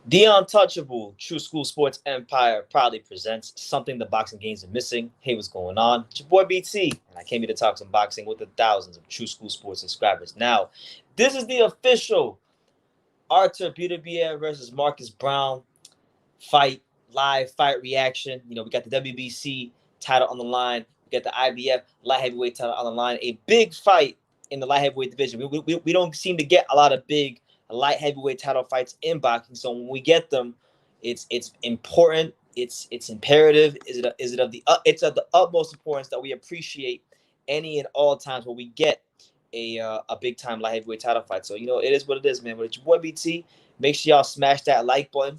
The Untouchable True School Sports Empire proudly presents something the boxing games are missing. Hey, what's going on? It's your boy BT, and I came here to talk some boxing with the thousands of True School Sports subscribers. Now, this is the official Artur Beterbiev versus Marcus Browne fight, live fight reaction. We got the WBC title on the line. We got the IBF light heavyweight title on the line. A big fight in the light heavyweight division. We don't seem to get a lot of big light heavyweight title fights in boxing. So when we get them, it's important. It's imperative. It's of the utmost importance that we appreciate any and all times where we get a big time light heavyweight title fight. So it is what it is, man. But it's your boy BT. Make sure y'all smash that like button.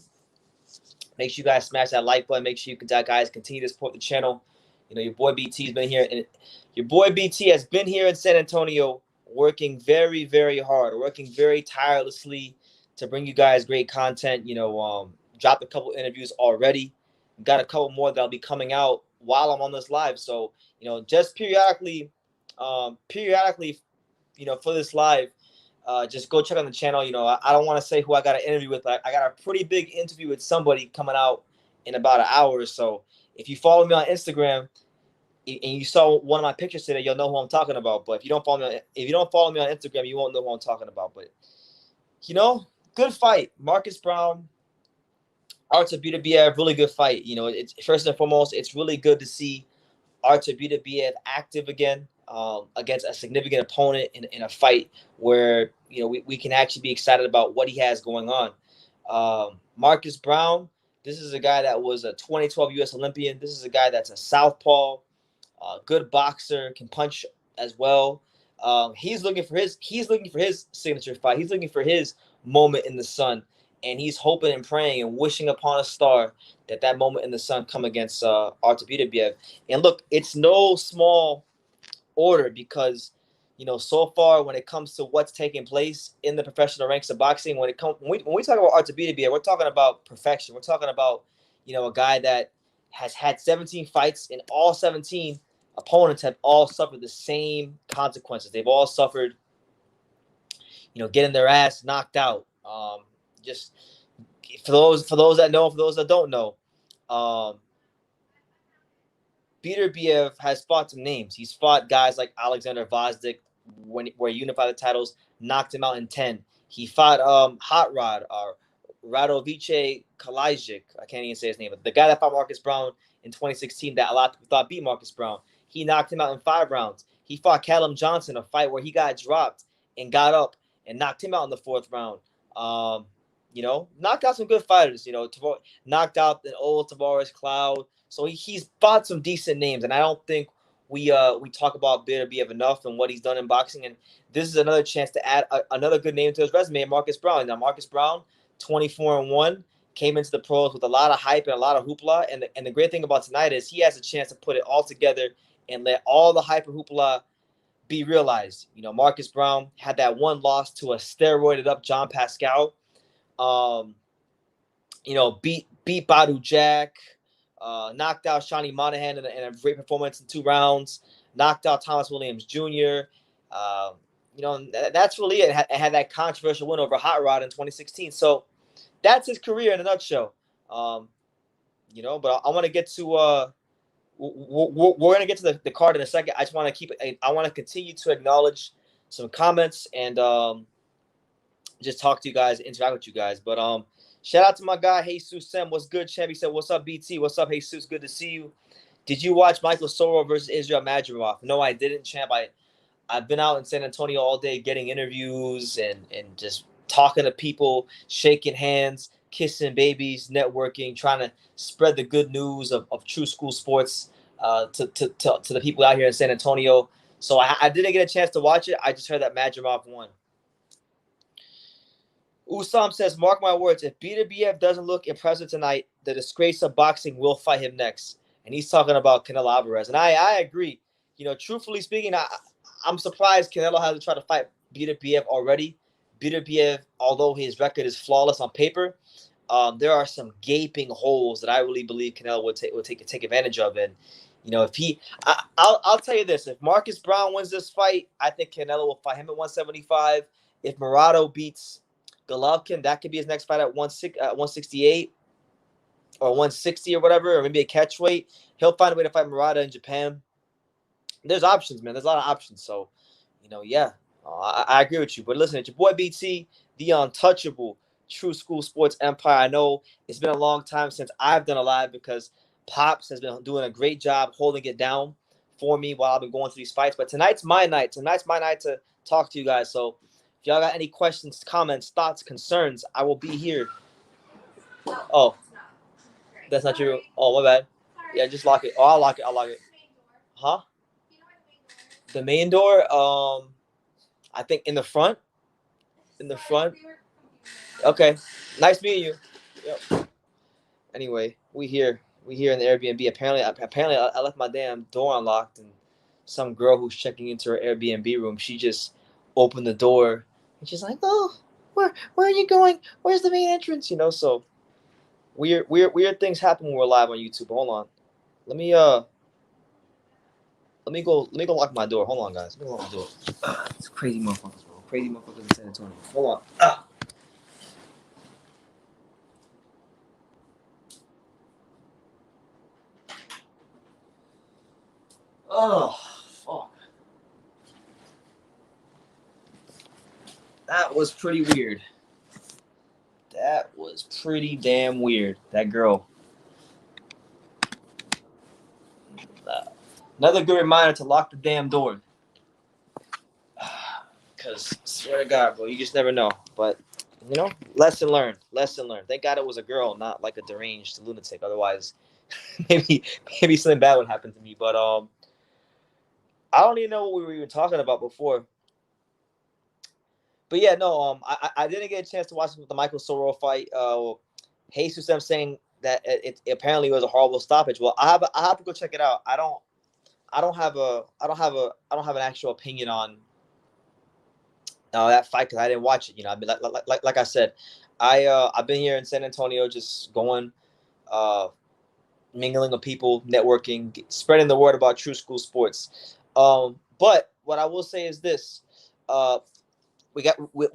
Make sure you guys smash that like button. Make sure you guys continue to support the channel. Your boy BT's been here, and your boy BT has been here in San Antonio, working very, very hard, working very tirelessly to bring you guys great content. Dropped a couple interviews already. Got a couple more that'll be coming out while I'm on this live. So, just periodically, for this live, just go check on the channel. I don't want to say who I got an interview with, but I got a pretty big interview with somebody coming out in about an hour or so. If you follow me on Instagram and you saw one of my pictures today, you'll know who I'm talking about. But if you don't follow me on Instagram, you won't know who I'm talking about. But good fight, Marcus Browne, Artur Beterbiev, really good fight. It's first and foremost, it's really good to see Artur Beterbiev active again. Against a significant opponent in a fight where we can actually be excited about what he has going on. Marcus Browne, this is a guy that was a 2012 U.S. Olympian. This is a guy that's a southpaw, good boxer, can punch as well. He's looking for his signature fight. He's looking for his moment in the sun, and he's hoping and praying and wishing upon a star that moment in the sun come against Artur Beterbiev. And look, it's no small order because so far when it comes to what's taking place in the professional ranks of boxing, when we talk about Artur Beterbiev, we're talking about perfection. We're talking about a guy that has had 17 fights, and all 17 opponents have all suffered the same consequences. They've all suffered getting their ass knocked out. Just for those that know, for those that don't know, Beterbiev has fought some names. He's fought guys like Alexander Vazdik where he unified the titles, knocked him out in 10. He fought Hot Rod, Radovice Kalajic. I can't even say his name, but the guy that fought Marcus Browne in 2016 that a lot of people thought beat Marcus Browne. He knocked him out in 5 rounds. He fought Callum Johnson, a fight where he got dropped and got up and knocked him out in the 4th round. Knocked out some good fighters. Knocked out an old Tavares Cloud. So he's fought some decent names, and I don't think we talk about Beterbiev enough and what he's done in boxing. And this is another chance to add another good name to his resume, Marcus Browne. Now, Marcus Browne, 24-1, came into the pros with a lot of hype and a lot of hoopla. And the great thing about tonight is he has a chance to put it all together and let all the hype and hoopla be realized. Marcus Browne had that one loss to a steroided up John Pascal. Beat Badu Jack. Knocked out Shawnee Monahan in a great performance in 2 rounds. Knocked out Thomas Williams Jr. That's really it. Had that controversial win over Hot Rod in 2016. So that's his career in a nutshell. But I want to get to we're gonna get to the card in a second. I want to continue to acknowledge some comments and just talk to you guys, interact with you guys. But shout out to my guy, Jesus Sem. What's good, champ? He said, what's up, BT? What's up, Jesus? Good to see you. Did you watch Michael Soro versus Israel Madrimov? No, I didn't, champ. I've been out in San Antonio all day getting interviews and just talking to people, shaking hands, kissing babies, networking, trying to spread the good news of True School Sports to the people out here in San Antonio. So I didn't get a chance to watch it. I just heard that Madrimov won. Usam says, mark my words, if Beterbiev doesn't look impressive tonight, the disgrace of boxing will fight him next. And he's talking about Canelo Alvarez. And I agree. Truthfully speaking, I'm surprised Canelo hasn't tried to fight Beterbiev already. Beterbiev, although his record is flawless on paper, there are some gaping holes that I really believe Canelo will take advantage of. And I'll tell you this: if Marcus Browne wins this fight, I think Canelo will fight him at 175. If Murado beats Golovkin, that could be his next fight at 168 or 160 or whatever, or maybe a catchweight. He'll find a way to fight Murata in Japan. There's options, man. There's a lot of options. So, yeah, I agree with you. But listen, it's your boy BT, the untouchable True School Sports Empire. I know it's been a long time since I've done a live because Pops has been doing a great job holding it down for me while I've been going through these fights. But tonight's my night. Tonight's my night to talk to you guys. So if y'all got any questions, comments, thoughts, concerns, I will be here. Oh, that's not true. Oh, my bad. Yeah, just lock it. Oh, I'll lock it. I'll lock it. Huh? The main door, I think in the front. In the front. Okay. Nice meeting you. Yep. Anyway, we here in the Airbnb. Apparently I left my damn door unlocked, and some girl who's checking into her Airbnb room, she just opened the door and she's like, "Oh, where are you going? Where's the main entrance?" So weird things happen when we're live on YouTube. Hold on. Let me go lock my door. Hold on, guys. Let me lock my door. It's crazy motherfuckers, bro. Crazy motherfuckers in San Antonio. Hold on. Oh, fuck. That was pretty weird. That was pretty damn weird. That girl. Another good reminder to lock the damn door. Because, swear to God, bro, you just never know. But, lesson learned. Lesson learned. Thank God it was a girl, not like a deranged lunatic. Otherwise, maybe something bad would happen to me. But I don't even know what we were even talking about before. But yeah, no, I didn't get a chance to watch the Michael Soro fight. Jesus, I'm saying that it apparently was a horrible stoppage. Well, I have to go check it out. I don't have an actual opinion on that fight because I didn't watch it. I mean, like I said, I've been here in San Antonio, just going, mingling with people, networking, spreading the word about True School Sports. But what I will say is this: we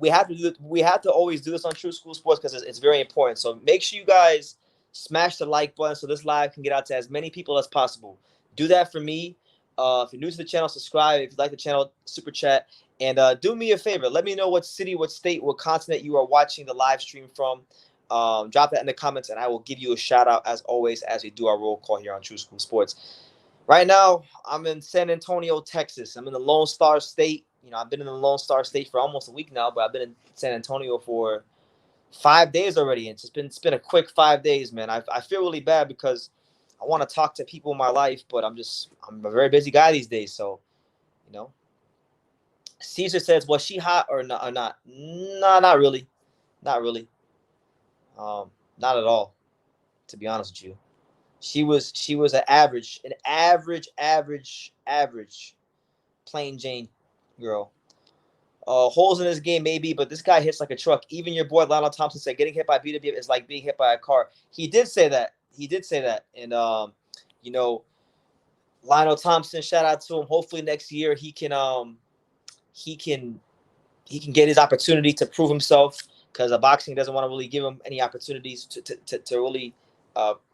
have to always do this on True School Sports because it's very important. So make sure you guys smash the like button so this live can get out to as many people as possible. Do that for me. If you're new to the channel, subscribe. If you like the channel, super chat. And do me a favor. Let me know what city, what state, what continent you are watching the live stream from. Drop that in the comments, and I will give you a shout out as always as we do our roll call here on True School Sports. Right now, I'm in San Antonio, Texas. I'm in the Lone Star State. I've been in the Lone Star State for almost a week now, but I've been in San Antonio for 5 days already. And it's been a quick 5 days, man. I feel really bad because I want to talk to people in my life, but I'm a very busy guy these days. So, Caesar says, was she hot or not? No, not really. Not really. Not at all, to be honest with you. She was an average plain Jane girl. Holes in his game, maybe, but this guy hits like a truck. Even your boy Lionel Thompson said getting hit by Beterbiev is like being hit by a car. He did say that. And Lionel Thompson, shout out to him. Hopefully next year he can get his opportunity to prove himself because boxing doesn't want to really give him any opportunities to really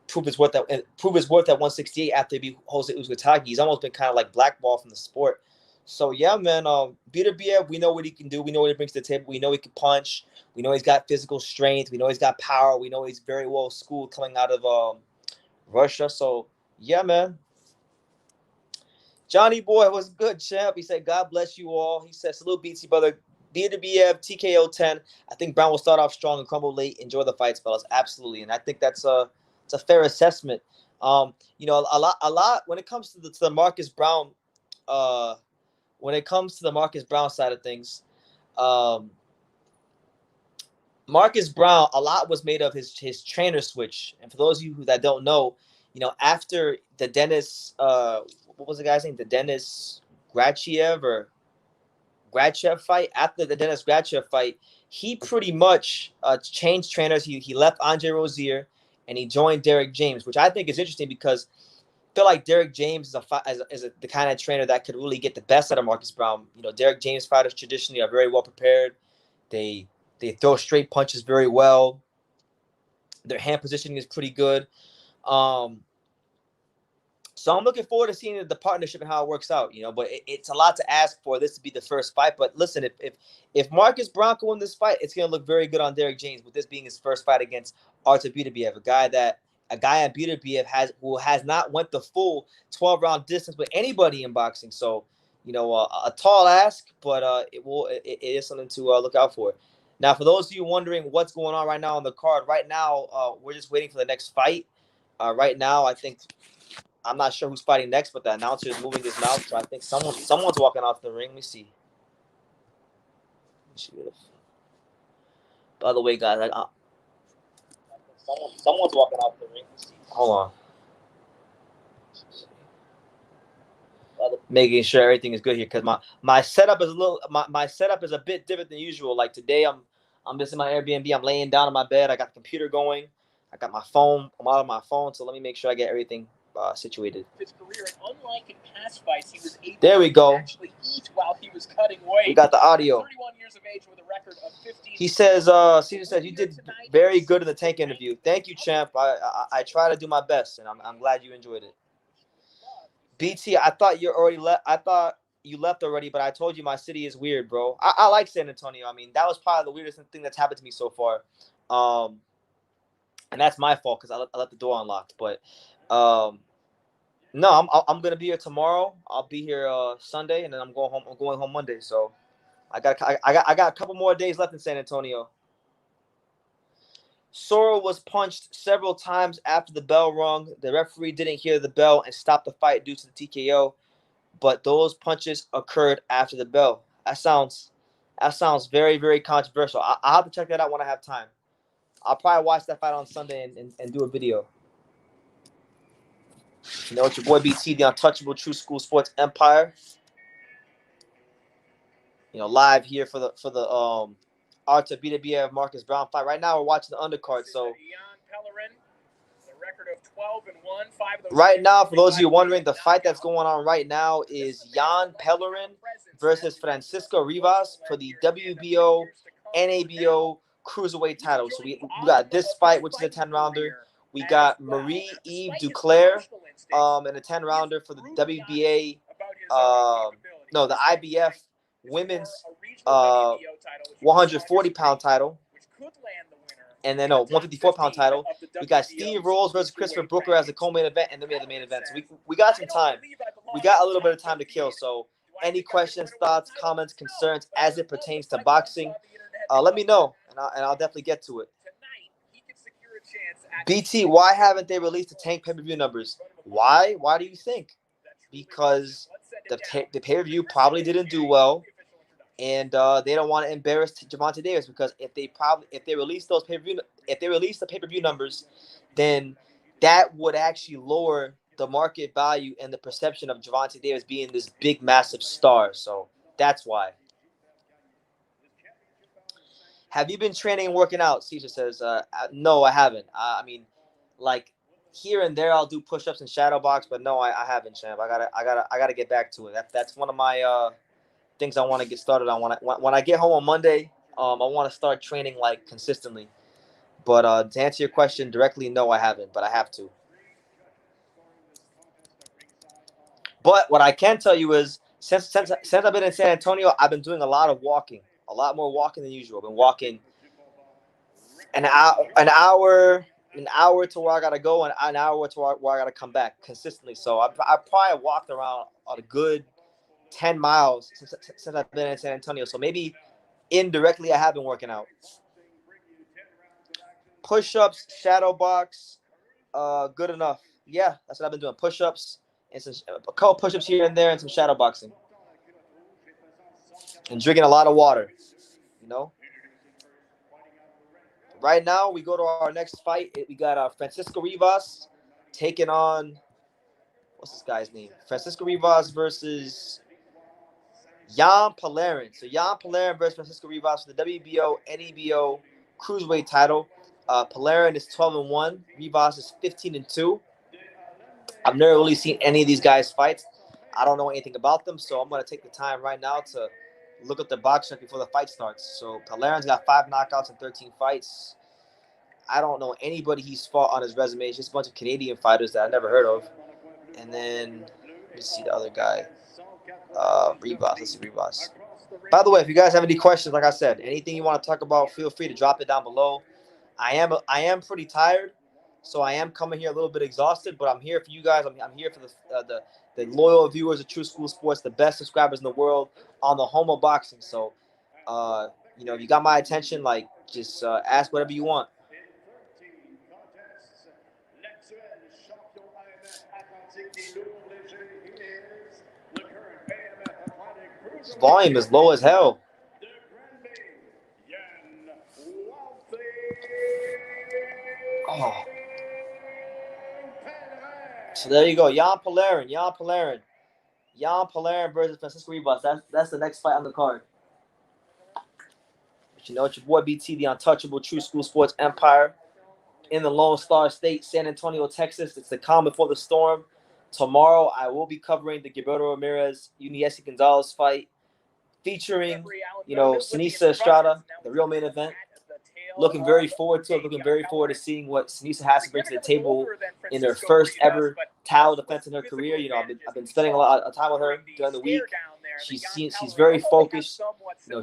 prove his worth at 168 after he beat Jose Uzcategui. He's almost been kind of like blackballed from the sport. So yeah, man, Beterbiev, we know what he can do. We know what he brings to the table. We know he can punch. We know he's got physical strength. We know he's got power. We know he's very well schooled coming out of Russia. So yeah, man. Johnny Boy was good, champ. He said, God bless you all. He said, salute BT, brother. Beterbiev, TKO 10. I think Browne will start off strong and crumble late. Enjoy the fights, fellas. Absolutely. And I think it's a fair assessment. A lot when it comes to the Marcus Browne, when it comes to the Marcus Browne side of things, Marcus Browne, a lot was made of his trainer switch. And for those of you that don't know, after the Dennis, what was the guy's name? The Dennis Grachev fight. After the Dennis Grachev fight, he pretty much changed trainers. He left Andre Rozier and he joined Derek James, which I think is interesting because I feel like Derek James is the kind of trainer that could really get the best out of Marcus Browne. Derek James fighters traditionally are very well prepared. They They throw straight punches very well. Their hand positioning is pretty good. So I'm looking forward to seeing the partnership and how it works out, But it's a lot to ask for this to be the first fight. But listen, if Marcus Browne can win this fight, it's gonna look very good on Derek James with this being his first fight against Artur Beterbiev, a guy at Beterbiev has not went the full 12-round distance with anybody in boxing. So a tall ask, but it is something to look out for. Now, for those of you wondering what's going on right now on the card, right now we're just waiting for the next fight. Right now, I think. I'm not sure who's fighting next, but the announcer is moving his mouth, so I think someone's walking off the ring. Let me see. By the way, guys, someone's walking off the ring. Hold on. Making sure everything is good here, because my setup is my setup is a bit different than usual. Like today, I'm missing my Airbnb. I'm laying down on my bed. I got the computer going. I got my phone. I'm out of my phone, so let me make sure I get everything situated. His career, and unlike in past fights, he was able there we go. To actually eat while he was cutting weight. We got the audio. 31 years of age with a record of 15. He says, Caesar says, you did very good in the tank interview. Thank you, champ. I try to do my best, and I'm glad you enjoyed it. BT, I thought you already left. I thought you left already, but I told you my city is weird, bro. I like San Antonio. I mean, that was probably the weirdest thing that's happened to me so far. And that's my fault because I left the door unlocked. But no, I'm gonna be here tomorrow. I'll be here Sunday, and then I'm going home. I'm going home Monday. So I got a couple more days left in San Antonio. Soro was punched several times after the bell rung. The referee didn't hear the bell and stopped the fight due to the TKO, but those punches occurred after the bell. That sounds very, very controversial. I'll have to check that out when I have time. I'll probably watch that fight on Sunday and do a video. It's your boy BT, the untouchable True School Sports Empire. Live here for the Artur Beterbiev Marcus Browne fight. Right now we're watching the undercard. So right now, for those of you wondering, the fight that's going on right now is Jan Pellerin versus Francisco Rivas for the WBO NABO Cruiserweight title. So we got this fight, which is a 10-rounder. We got Marie-Eve Duclair in a 10-rounder for the WBA, the IBF Women's 140-pound title. And then 154-pound title. We got Steve Rolls versus Christopher Booker as the co-main event, and then we have the main event. So we got some time. We got a little bit of time to kill. So any questions, thoughts, comments, concerns as it pertains to boxing, let me know, and I'll definitely get to it. BT, why haven't they released the Tank pay-per-view numbers? Why? Why do you think? Because the pay-per-view probably didn't do well, and they don't want to embarrass Gervonta Davis, because if they release the pay-per-view numbers, then that would actually lower the market value and the perception of Gervonta Davis being this big, massive star. So that's why. Have you been training and working out? Caesar says, no, I haven't. I mean, like here and there, I'll do push-ups and shadow box, but no, I haven't, champ. I gotta get back to it. That's one of my things I want to get started on. When I get home on Monday, I want to start training like consistently. But to answer your question directly, no, I haven't, but I have to. But what I can tell you is, since I've been in San Antonio, I've been doing a lot of walking. A lot more walking than usual. I've been walking an hour to where I gotta go, and an hour to where I gotta come back consistently. So I probably walked around a good 10 miles since I've been in San Antonio. So maybe indirectly I have been working out. Push-ups, shadow box, good enough. Yeah, that's what I've been doing. Push-ups and a couple push-ups here and there, and some shadow boxing. And drinking a lot of water, Right now, we go to our next fight. We got Francisco Rivas taking on, what's this guy's name? Francisco Rivas versus Jan Pellerin. So Jan Pellerin versus Francisco Rivas for the WBO NABO Cruiserweight title. Pellerin is 12-1. Rivas is 15-2. I've never really seen any of these guys fight. I don't know anything about them, so I'm going to take the time right now to look up the box check before the fight starts. So Pelerin's got 5 knockouts in 13 fights. I don't know anybody he's fought on his resume. It's just a bunch of Canadian fighters that I never heard of. And then let me see the other guy. Rivas. Let's see Rivas. By the way, if you guys have any questions, like I said, anything you want to talk about, feel free to drop it down below. I am pretty tired, so I am coming here a little bit exhausted, but I'm here for you guys. I'm here for the loyal viewers of True School Sports, the best subscribers in the world on the home of boxing. So, if you got my attention, like just ask whatever you want. Volume is low as hell. Oh. So there you go. Jan Pellerin versus Francisco Rivas. That's the next fight on the card. But it's your boy BT, the untouchable True School Sports Empire in the Lone Star State, San Antonio, Texas. It's the calm before the storm. Tomorrow, I will be covering the Gilberto Ramirez, Yuniesi Gonzalez fight, featuring, Sinisa Estrada, the real main event. Looking very forward to it. Looking very forward to seeing what Sinisa has to bring to the table in her first ever title defense in her career. I've been spending a lot of time with her during the week. She's very focused.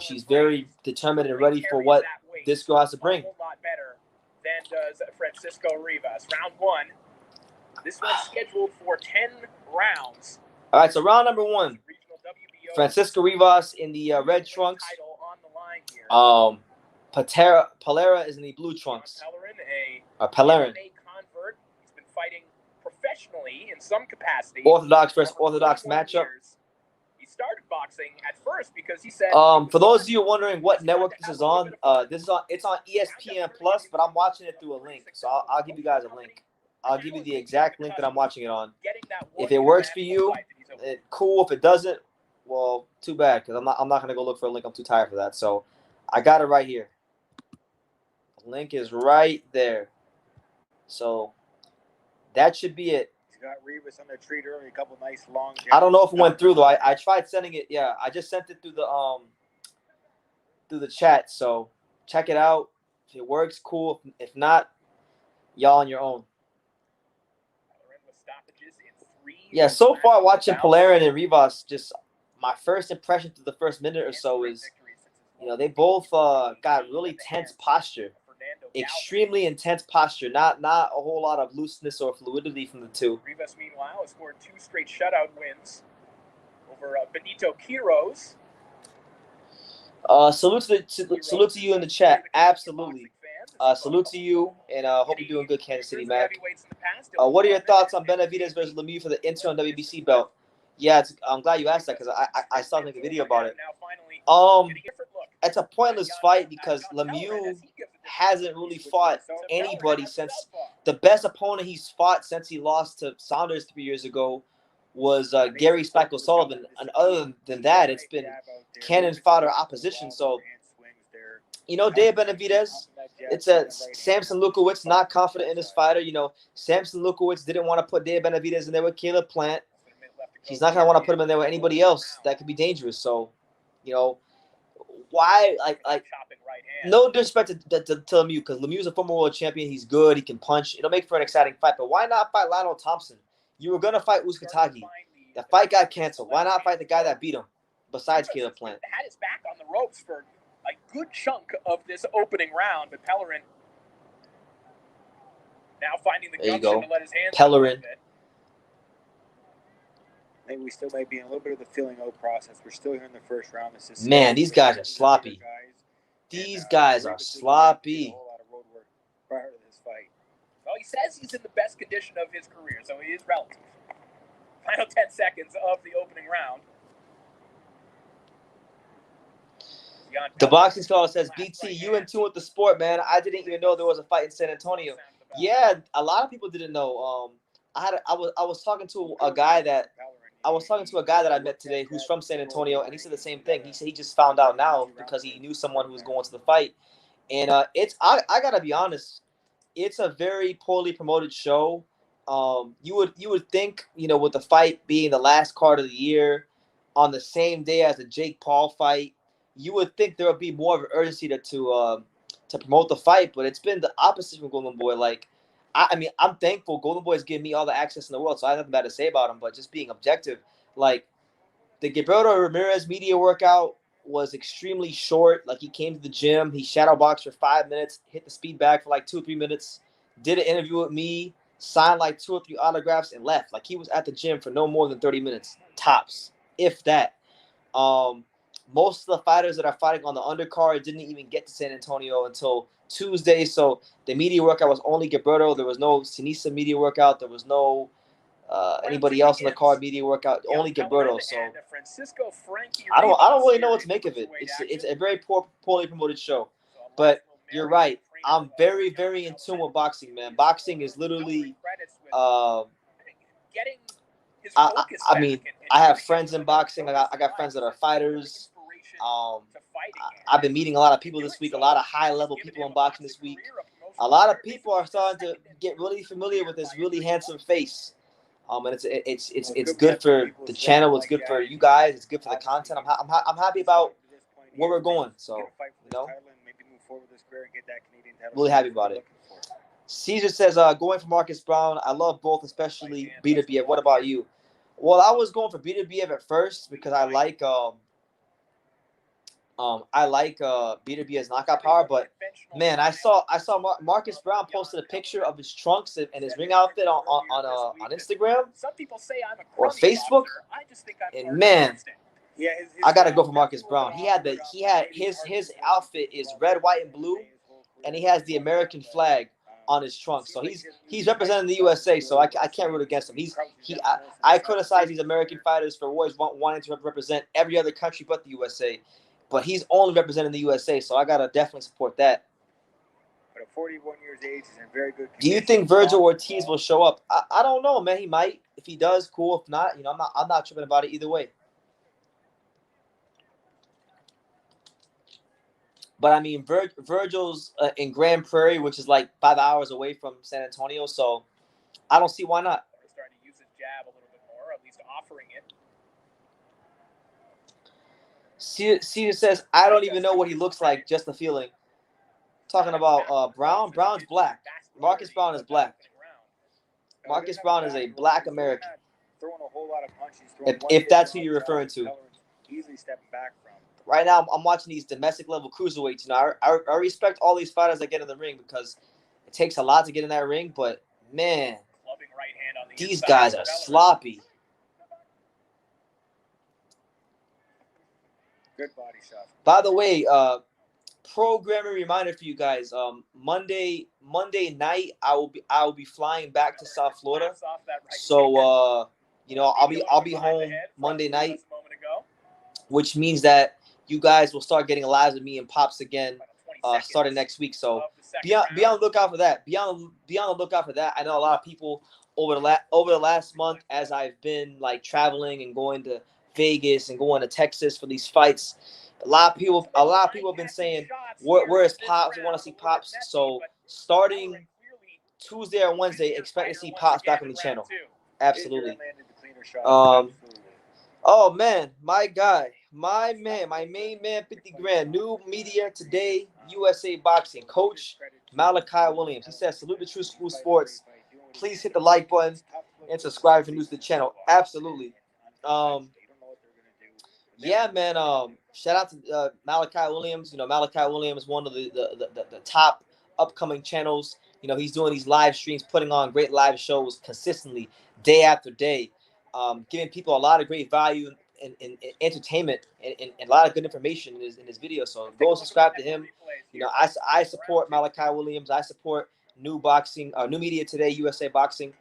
She's very determined and ready for what this girl has to bring. Than does Francisco Rivas. Round 1. This one's scheduled for 10 rounds. All right, so round number 1. Francisco Rivas in the red trunks. Pelera is in the blue trunks. Pellerin. Convert. He's been fighting professionally in some capacity. Orthodox versus orthodox matchup. He started boxing at first because he said. For those of you wondering what network this is on, it's on ESPN Plus, but I'm watching it through a link. So I'll give you guys a link. I'll give you the exact link that I'm watching it on. If it works for you, cool. If it doesn't, well, too bad, because I'm not gonna go look for a link. I'm too tired for that. So I got it right here. The link is right there. So that should be it. Got Rivas on the treat early, a couple nice long jumps. I don't know if it went through though. I tried sending it. Yeah, I just sent it through the chat. So check it out. If it works, cool. If not, y'all on your own. Yeah, so far watching Pellerin and Rivas, just my first impression through the first minute or so is, they both got really tense posture. Extremely intense posture, not a whole lot of looseness or fluidity from the two. Rivas, meanwhile, has scored 2 straight shutout wins over Benito Quiroz. Salute to you in the chat. Absolutely. Salute to you, and hope you're doing good, Kansas City, Mac. What are your thoughts on Benavidez versus Lemieux for the interim WBC belt? Yeah, I'm glad you asked that because I saw make a video about it. It's a pointless fight because Lemieux hasn't really fought anybody since the best opponent he's fought since he lost to Saunders 3 years ago was Gary Spike O'Sullivan. And other than that, it's been cannon fodder opposition. So, Dave Benavidez, it's a Samson Lukowicz not confident in his fighter. Samson Lukowicz didn't want to put Dave Benavidez in there with Caleb Plant. He's not going to want to put him in there with anybody else that could be dangerous. So, why, no disrespect to Lemieux, because Lemieux's a former world champion. He's good. He can punch. It'll make for an exciting fight. But why not fight Lionel Thompson? You were going to fight Uzcategui. The fight got canceled. Why not fight the guy that beat him besides Caleb Plant? Had his back on the ropes for a good chunk of this opening round, but Pellerin now finding the gumption to let his hands Pellerin. Maybe we still may be in a little bit of the feeling out process. We're still here in the first round. Man, these guys are sloppy. These guys are sloppy. A whole lot of road work prior to this fight. Well, he says he's in the best condition of his career, so he is relative. Final 10 seconds of the opening round. The boxing scholar says, BT, you in tune with the sport, man. I didn't even know there was a fight in San Antonio. Yeah, a lot of people didn't know. I was talking to a guy that I met today who's from San Antonio, and he said the same thing. He said he just found out now because he knew someone who was going to the fight. And I gotta be honest, it's a very poorly promoted show. You would think, with the fight being the last card of the year on the same day as the Jake Paul fight, you would think there would be more of an urgency to promote the fight, but it's been the opposite from Golden Boy. Like, I mean, I'm thankful Golden Boy is giving me all the access in the world, so I have nothing bad to say about him. But just being objective, like the Gilberto Ramirez media workout was extremely short. Like, he came to the gym, he shadow boxed for 5 minutes, hit the speed bag for like 2 or 3 minutes, did an interview with me, signed like 2 or 3 autographs, and left. Like, he was at the gym for no more than 30 minutes tops, if that. Most of the fighters that are fighting on the undercard didn't even get to San Antonio until Tuesday. So the media workout was only Gilberto. There was no Sinisa media workout. There was no anybody else in the card media workout. Only Gilberto. So I don't really know what to make of it. It's a very poorly promoted show. But you're right. I'm very, very in tune with boxing, man. Boxing is literally I mean, I have friends in boxing. I got friends that are fighters. I've been meeting a lot of people this week, a lot of high-level people in boxing this week. A lot of people are starting to get really familiar with this really handsome face. And it's good for the channel. It's good for you guys. It's good for the content. I'm happy about where we're going. So, really happy about it. Caesar says, going for Marcus Browne. I love both, especially Beterbiev. What about you? Well, I was going for Beterbiev at first because I like Beterbiev's knockout power. But man, I saw Marcus Browne posted a picture of his trunks and his ring outfit on Instagram or Facebook, and man, I gotta go for Marcus Browne. He had his outfit is red, white, and blue, and he has the American flag on his trunk. So he's representing the USA. So I can't root against him. I criticize these American fighters for always wanting to represent every other country but the USA. But he's only representing the USA, so I gotta definitely support that. But at 41 years of age, he's in very good condition. Do you think Virgil Ortiz will show up? I don't know, man. He might. If he does, cool. If not, I'm not tripping about it either way. But I mean, Virgil's in Grand Prairie, which is like 5 hours away from San Antonio, so I don't see why not. They're starting to use his jab a little bit more, at least offering it. Caesar says, I don't even know what he looks like, just the feeling. Talking about Browne. Browne's black. Marcus Browne is black. Marcus Browne is a black American. If that's who you're referring to. Right now, I'm watching these domestic level cruiserweights. I respect all these fighters that get in the ring because it takes a lot to get in that ring. But man, these guys are sloppy. Good body shot. By the way, programming reminder for you guys. Monday night, I will be flying back to South Florida. So I'll be home Monday night, which means that you guys will start getting lives with me and Pops again, starting next week. So be on the lookout for that. Be on the lookout for that. I know a lot of people over the last month, as I've been like traveling and going to Vegas and going to Texas for these fights. A lot of people have been saying, where is Pops? We want to see Pops. So starting Tuesday or Wednesday, expect to see Pops back on the channel. Absolutely. Oh man, my guy, my main man, 50 grand, new media today, USA Boxing, Coach Malachi Williams. He says, salute to True School Sports. Please hit the like button and subscribe if you're new to the channel. Absolutely. Yeah, man. Shout out to Malachi Williams. Malachi Williams is one of the top upcoming channels. He's doing these live streams, putting on great live shows consistently, day after day, giving people a lot of great value and entertainment and a lot of good information in his videos. So go subscribe to him. I support Malachi Williams. I support New Media Today, USA Boxing.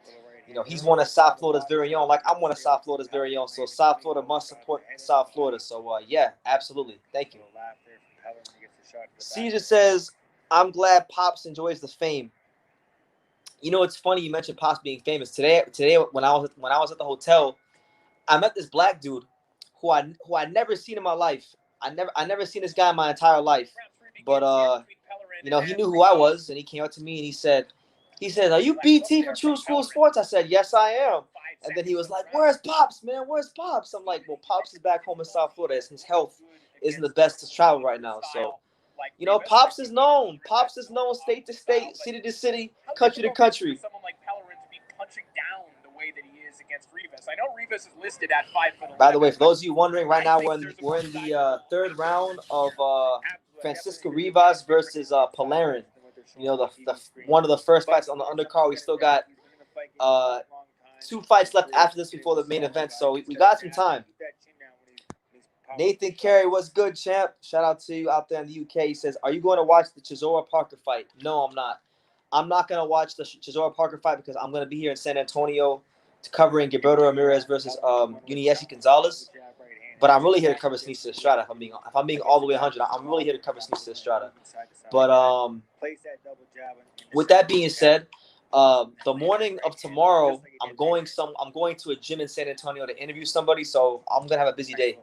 He's one of South Florida's very own. Like, I'm one of South Florida's very own. So South Florida must support South Florida. So, yeah, absolutely. Thank you. Caesar says, I'm glad Pops enjoys the fame. It's funny you mentioned Pops being famous. Today when I was at the hotel, I met this black dude who I never seen in my life. I never seen this guy in my entire life. But he knew who I was, and he came up to me and he said, are you BT for True School Sports? I said, yes, I am. And then he was like, where's Pops, man? Where's Pops? I'm like, well, Pops is back home in South Florida. His health isn't the best to travel right now. So, you know, Pops is known. Pops is known state to state, city to city, country to country. Someone like Pellerin to be punching down the way that he is against Rivas. I know Rivas is listed at 5'11". By the way, for those of you wondering, right now we're in the third round of Francisco Rivas versus Pellerin. You know, the one of the first fights on the undercard. We still got 2 fights left after this before the main event, so we got some time. Nathan Carey, what's good, champ? Shout out to you out there in the UK. He says, are you going to watch the Chisora Parker fight? No, I'm not. I'm not going to watch the Chisora Parker fight because I'm going to be here in San Antonio covering Gilberto Ramirez versus Yunieski Gonzalez. But I'm really here to cover Sneesa Estrada. If I'm being all the way 100, I'm really here to cover Sneesa Estrada. But with that being said, the morning of tomorrow, I'm going to a gym in San Antonio to interview somebody, so I'm gonna have a busy day.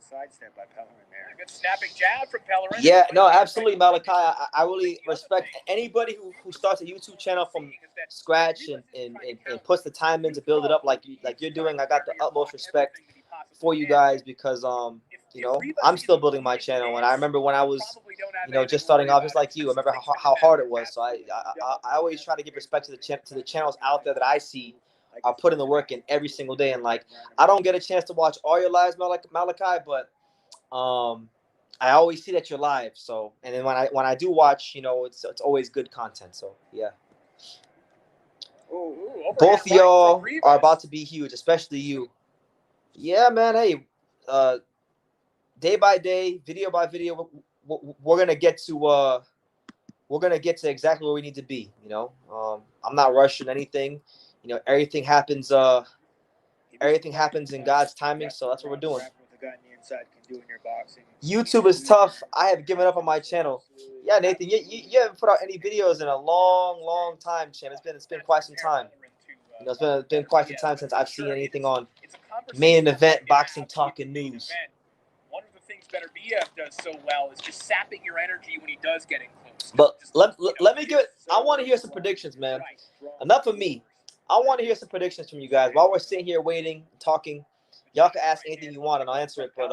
Good snapping jab from Pellerin. Yeah, no, absolutely, Malachi. I really respect anybody who starts a YouTube channel from scratch and puts the time in to build it up like you're doing. I got the utmost respect for you guys because you know, I'm still building my channel, and I remember when I was, you know, just starting off, just like you. I remember how hard it was. So I always try to give respect to the channels out there that I see are putting the work in every single day. And like, I don't get a chance to watch all your lives, Malachi, but I always see that you're live. So, and then when I do watch, you know, it's always good content. So yeah. Both of y'all are about to be huge, especially you. Yeah, man. Hey, day by day, video by video, we're gonna get to exactly where we need to be. You know, I'm not rushing anything. You know, everything happens in God's timing. So that's what we're doing. YouTube is tough. I have given up on my channel. Yeah, Nathan, you haven't put out any videos in a long time, champ. It's been quite some time. You know, it's been quite some time since I've seen anything on main event boxing talk and news. One of the things Beterbiev does so well is just sapping your energy when he does get in close. But let me get. I want to hear some predictions, man. Enough of me. I want to hear some predictions from you guys while we're sitting here waiting, talking. Y'all can ask anything you want and I'll answer it. But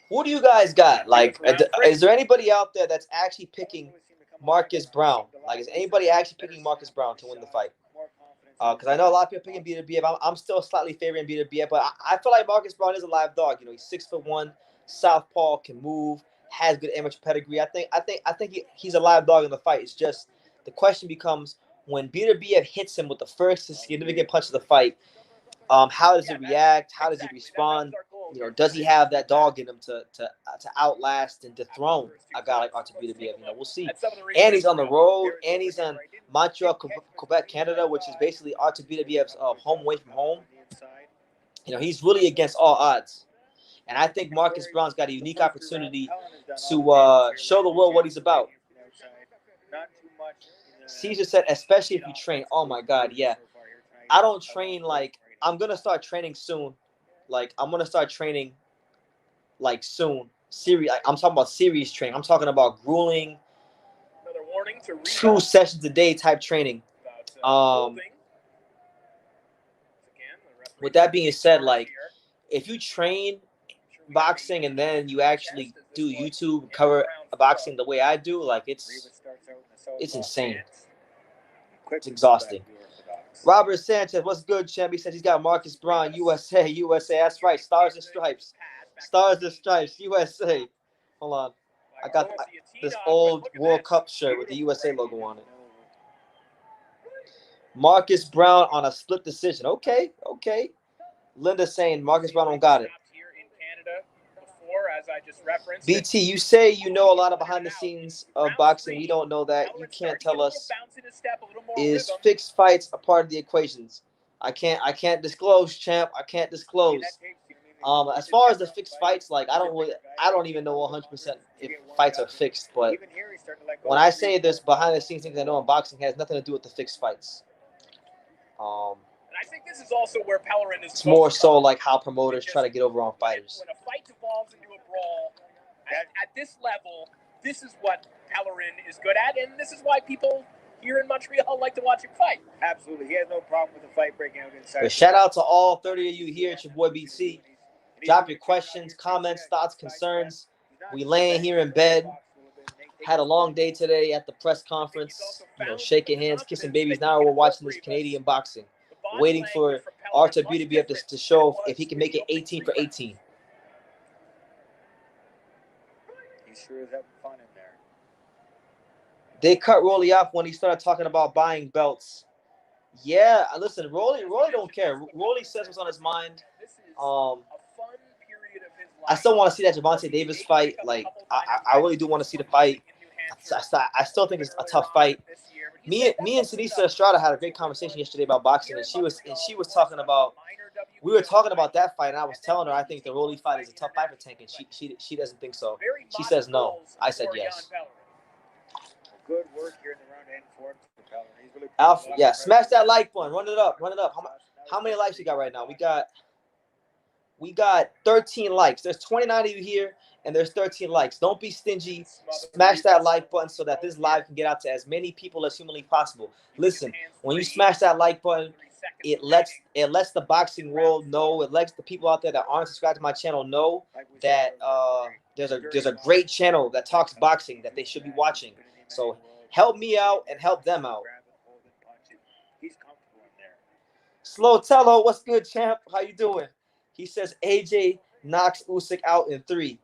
who do you guys got? Like, is there anybody out there that's actually picking Marcus Browne? Like, is anybody actually picking Marcus Browne to win the fight? Because I know a lot of people picking Beterbiev. I'm still slightly favoring Beterbiev, but I feel like Marcus Browne is a live dog. You know, he's 6'1", southpaw, can move, has good amateur pedigree. I think he's a live dog in the fight. It's just the question becomes when Beterbiev hits him with the first significant punch of the fight. How does he react? How does he respond? You know, does he have that dog in him to outlast and dethrone a guy like Artur Beterbiev? You know, we'll see. And he's on the road, and he's in Montreal, Quebec, Canada, which is basically Artur Beterbiev's home away from home. You know, he's really against all odds. And I think Marcus Browne's got a unique opportunity to show the world what he's about. Caesar said, especially if you train. Oh, my God, yeah. I don't train like – I'm going to start training soon. Like, I'm going to start training, like, soon. I'm talking about serious training. I'm talking about grueling, 2 sessions a day type training. With that being said, like, if you train boxing and then you actually do YouTube cover boxing the way I do, like, it's insane. It's exhausting. Robert Sanchez, what's good, champ? He says he's got Marcus Browne, USA. That's right. Stars and Stripes. Stars and Stripes, USA. Hold on. I got this old World Cup shirt with the USA logo on it. Marcus Browne on a split decision. Okay. Linda saying Marcus Browne don't got it. As I just referenced. BT, you say you know a lot of behind the scenes of boxing. We don't know that. You can't tell us. Is fixed fights a part of the equations? I can't disclose, champ. I can't disclose. As far as the fixed fights, like I don't even know 100% if fights are fixed. But when I say there's behind the scenes things I know in boxing, it has nothing to do with the fixed fights. I think this is also where Pellerin is. It's more so like how promoters try to get over on fighters. When a fight devolves into a brawl, at this level, this is what Pellerin is good at, and this is why people here in Montreal like to watch him fight. Absolutely, he has no problem with the fight breaking out inside. But shout out to all 30 of you here. It's your boy BC. Drop your questions, comments, thoughts, concerns. We laying here in bed. Had a long day today at the press conference. Shaking hands, kissing babies. Now we're watching this Canadian boxing. Waiting for Artur Beterbiev to show if he can make it 18 for 18. He sure is having fun in there. They cut Rolly off when he started talking about buying belts. Yeah, listen, Rolly don't care. Rolly says what's on his mind. I still want to see that Gervonta Davis fight. Like, I really do want to see the fight. I still think it's a tough fight. Me and Sinisa Estrada had a great conversation yesterday about boxing, and she was talking about. We were talking about that fight, and I was telling her I think the Rolly fight is a tough fight for Tank, and she doesn't think so. She says no. I said yes. Good work here in the round and for really Alpha, yeah, smash that like button. Run it up. How many likes we got right now? We got 13 likes. There's 29 of you here, and there's 13 likes. Don't be stingy. Smash that like button so that this live can get out to as many people as humanly possible. Listen, when you smash that like button, it lets the boxing world know. It lets the people out there that aren't subscribed to my channel know that there's a great channel that talks boxing that they should be watching. So help me out and help them out. Slotello, what's good, champ? How you doing? He says AJ knocks Usyk out in 3.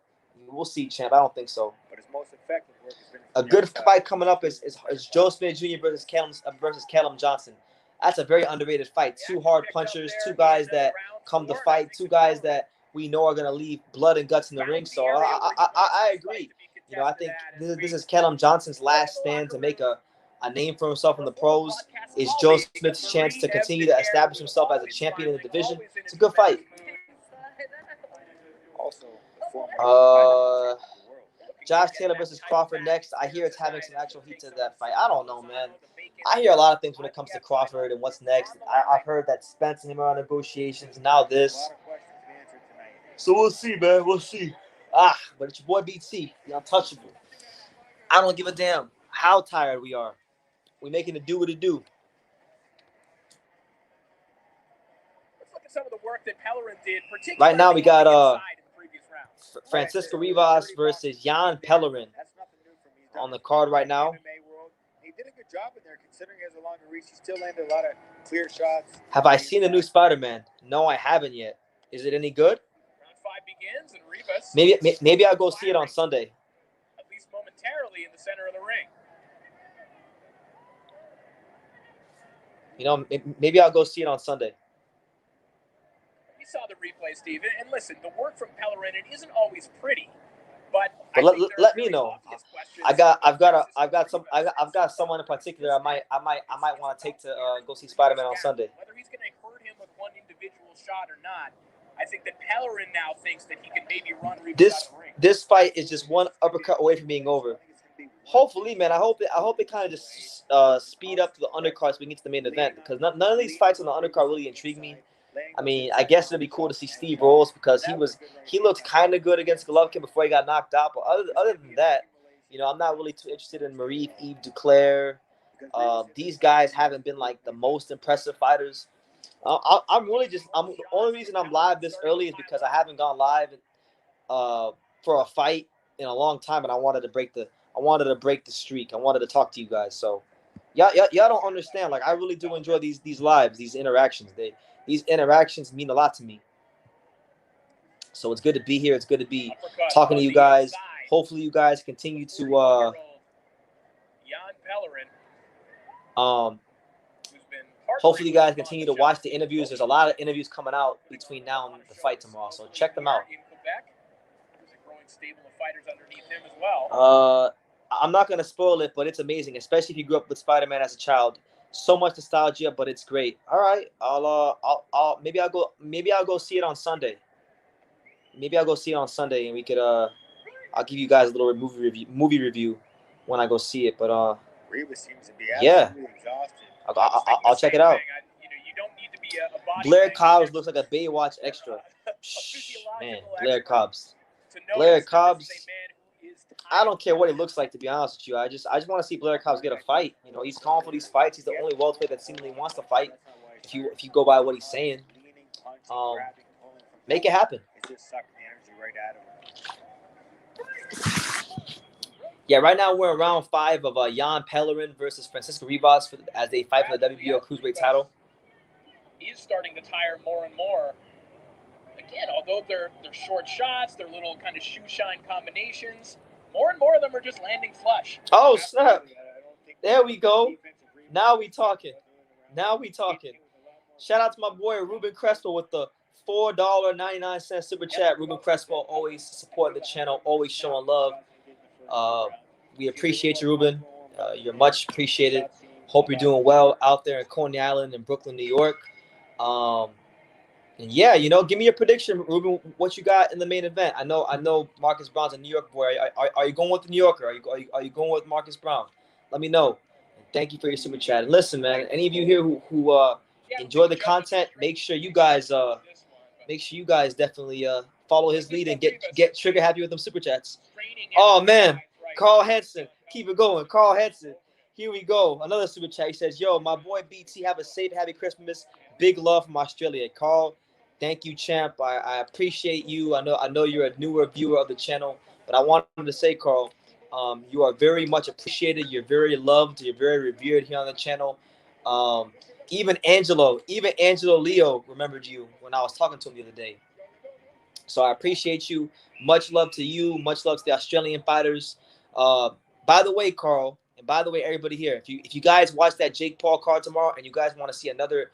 We'll see, champ. I don't think so. But his most effective work has been a good fight coming up is Joe Smith Jr. versus Callum Johnson. That's a very underrated fight. 2 hard punchers, 2 guys that come to fight, 2 guys that we know are going to leave blood and guts in the ring. So I agree. I think this is Callum Johnson's last stand to make a name for himself in the pros. Is Joe Smith's chance to continue to establish himself as a champion in the division. It's a good fight. Josh Taylor versus Crawford next. I hear it's having some actual heat to that fight. I don't know, man. I hear a lot of things when it comes to Crawford and what's next. I've heard that Spence and him are on negotiations. Now this. So we'll see, man. We'll see. But it's your boy BT, the untouchable. I don't give a damn how tired we are. We're making it do what it do. Let's look at some of the work that Pellerin did. Right now we got Francisco Rivas versus Jan Pellerin on the card right now. He did a good job in there considering he has a longer reach. He still landed a lot of clear shots. Have I seen the new Spider-Man? No, I haven't yet. Is it any good? Round 5 begins and Rivas maybe I'll go see it on Sunday. At least momentarily in the center of the ring. Maybe I'll go see it on Sunday. You saw the replay, Steve, and listen, the work from Pellerin, it isn't always pretty, but let me know. I've got someone in particular I might want to take to go see Spider-Man on Sunday. Whether he's going to hurt him with one individual shot or not, I think that Pellerin now thinks that he can maybe run Rivas out of the ring. This fight is just one uppercut away from being over. Hopefully, man. I hope it kind of just speed up to the undercard so we can get to the main event, because none of these fights on the undercard really intrigue me. I mean, I guess it'd be cool to see Steve Rolls because he looked kind of good against Golovkin before he got knocked out. But other than that, I'm not really too interested in Marie Yves Duclair. These guys haven't been like the most impressive fighters. The only reason I'm live this early is because I haven't gone live for a fight in a long time, and I wanted to break the streak. I wanted to talk to you guys. So y'all don't understand. Like, I really do enjoy these lives, these interactions. These interactions mean a lot to me. So it's good to be here. It's good to be talking to you guys. Hopefully you guys continue to hopefully you guys continue to watch the interviews. There's a lot of interviews coming out between now and the fight tomorrow. So check them out. I'm not gonna spoil it, but it's amazing, especially if you grew up with Spider-Man as a child. So much nostalgia, but it's great. All right, maybe I'll go see it on Sunday. Maybe I'll go see it on Sunday, and we could I'll give you guys a little movie review when I go see it. But Rivas seems to be exhausted. I'll check it out. You don't need to be a Blair Cobbs looks like a Baywatch extra. Man, Blair Cobbs. I don't care what he looks like, to be honest with you. I just want to see Blair Cobbs get a fight. He's calling for these fights. He's the only welterweight that seemingly wants to fight. If you go by what he's saying, Make it happen. It just sucked the energy right out of him. Yeah, right now we're in round 5 of Jan Pellerin versus Francisco Rivas as they fight for the WBO cruiserweight title. He's starting to tire more and more. Again, although they're short shots, they're little kind of shoe shine combinations, more and more of them are just landing flush. Oh, snap. There we go. Now we talking. Now we talking. Shout out to my boy Ruben Crespo with the $4.99 super chat. Ruben Crespo always supporting the channel, always showing love. We appreciate you, Ruben. You're much appreciated. Hope you're doing well out there in Coney Island and Brooklyn, New York. And yeah, give me your prediction, Ruben. What you got in the main event? I know Marcus Browne's a New York boy. Are you going with the New Yorker? Are you going with Marcus Browne? Let me know. And thank you for your super chat. And listen, man, any of you here who enjoy the content, make sure you guys definitely follow his lead and get trigger happy with them super chats. Oh man, Carl Henson, keep it going, Carl Henson. Here we go. Another super chat. He says, "Yo, my boy BT, have a safe, happy Christmas. Big love from Australia." Carl, thank you, champ. I appreciate you. I know you're a newer viewer of the channel, but I wanted to say, Carl, you are very much appreciated. You're very loved. You're very revered here on the channel. Even Angelo Leo remembered you when I was talking to him the other day. So I appreciate you. Much love to you. Much love to the Australian fighters. By the way, Carl, and by the way, everybody here, if you guys watch that Jake Paul card tomorrow and you guys want to see another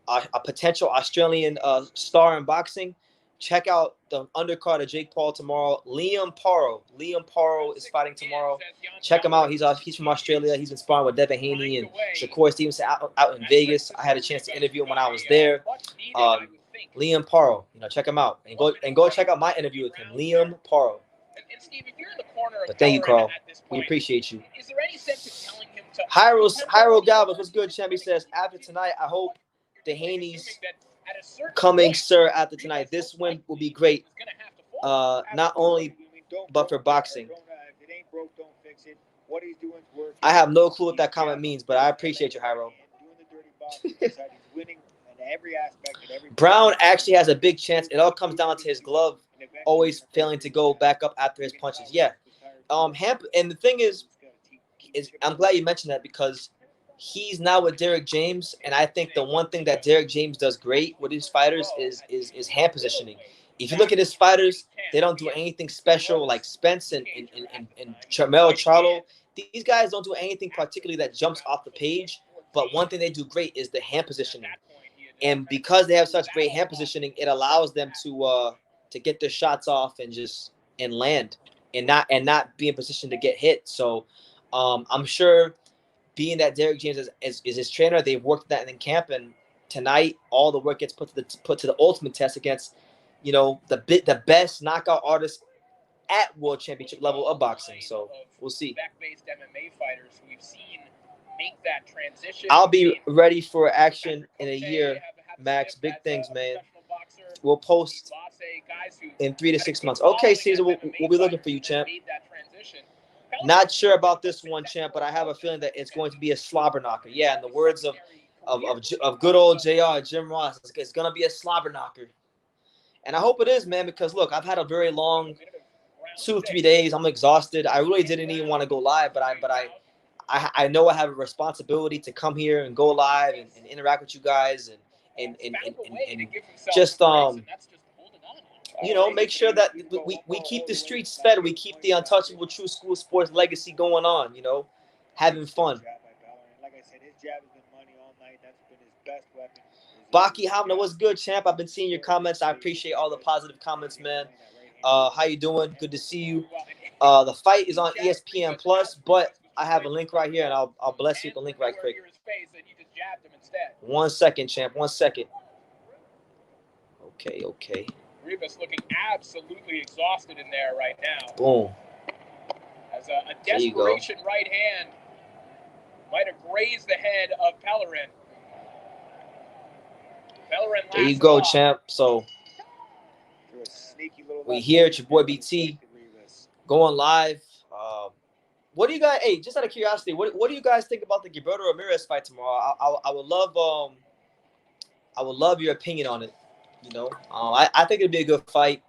a potential Australian star in boxing, check out the undercard of Jake Paul tomorrow. Liam Paro is fighting tomorrow. Check him out. He's from Australia. He's been sparring with Devin Haney and Shakur Stevenson out in Vegas. I had a chance to interview him when I was there. Liam Paro, check him out and go check out my interview with him. Liam Paro. And Steve, if you're in the corner of But thank you, Carl. We appreciate you. Is there any sense of telling him to Hyro Galvez, what's good, champ? He says, after tonight, I hope the Haney's coming, sir, after tonight. This win will be great. Not only, but for boxing. I have no clue what that comment means, but I appreciate you, Hyro. Brown actually has a big chance. It all comes down to his glove always failing to go back up after his punches. Yeah. And the thing is I'm glad you mentioned that because he's now with Derek James, and I think the one thing that Derek James does great with his fighters is hand positioning. If you look at his fighters, they don't do anything special like Spence and Charmel Charlo. These guys don't do anything particularly that jumps off the page, but one thing they do great is the hand positioning. And because they have such great hand positioning, it allows them to get their shots off and land and not be in position to get hit. So I'm sure, being that Derek James is his trainer, they've worked that in camp, and tonight all the work gets put to the ultimate test against the best knockout artist at world championship level of boxing. So we'll see. Back-based MMA fighters we've seen make that transition. I'll be ready for action in a year, Max. Big things, man. We'll post in 3 to 6 months. Okay, Caesar, we'll be looking for you, champ. Not sure about this one, champ, but I have a feeling that it's going to be a slobber knocker. Yeah, in the words of good old JR, Jim Ross, it's going to be a slobber knocker. And I hope it is, man, because, look, I've had a very long 2-3 days. I'm exhausted. I really didn't even want to go live, but I know I have a responsibility to come here and go live and interact with you guys and just make sure that we keep the streets fed. We keep the untouchable True School Sports legacy going on, having fun. Like I said, his jab has been money all night. That's been his best weapon. Baki Hamna, what's good, champ? I've been seeing your comments. I appreciate all the positive comments, man. How you doing? Good to see you. The fight is on ESPN Plus, but I have a link right here, and I'll bless you with the link right quick. 1 second, champ. 1 second. Okay. Rivas looking absolutely exhausted in there right now. Boom. As a desperation right hand might have grazed the head of Pellerin. There you go, champ. So we here at your boy BT going live. What do you guys? Hey, just out of curiosity, what do you guys think about the Gilberto Ramirez fight tomorrow? I would love your opinion on it. I think it'd be a good fight.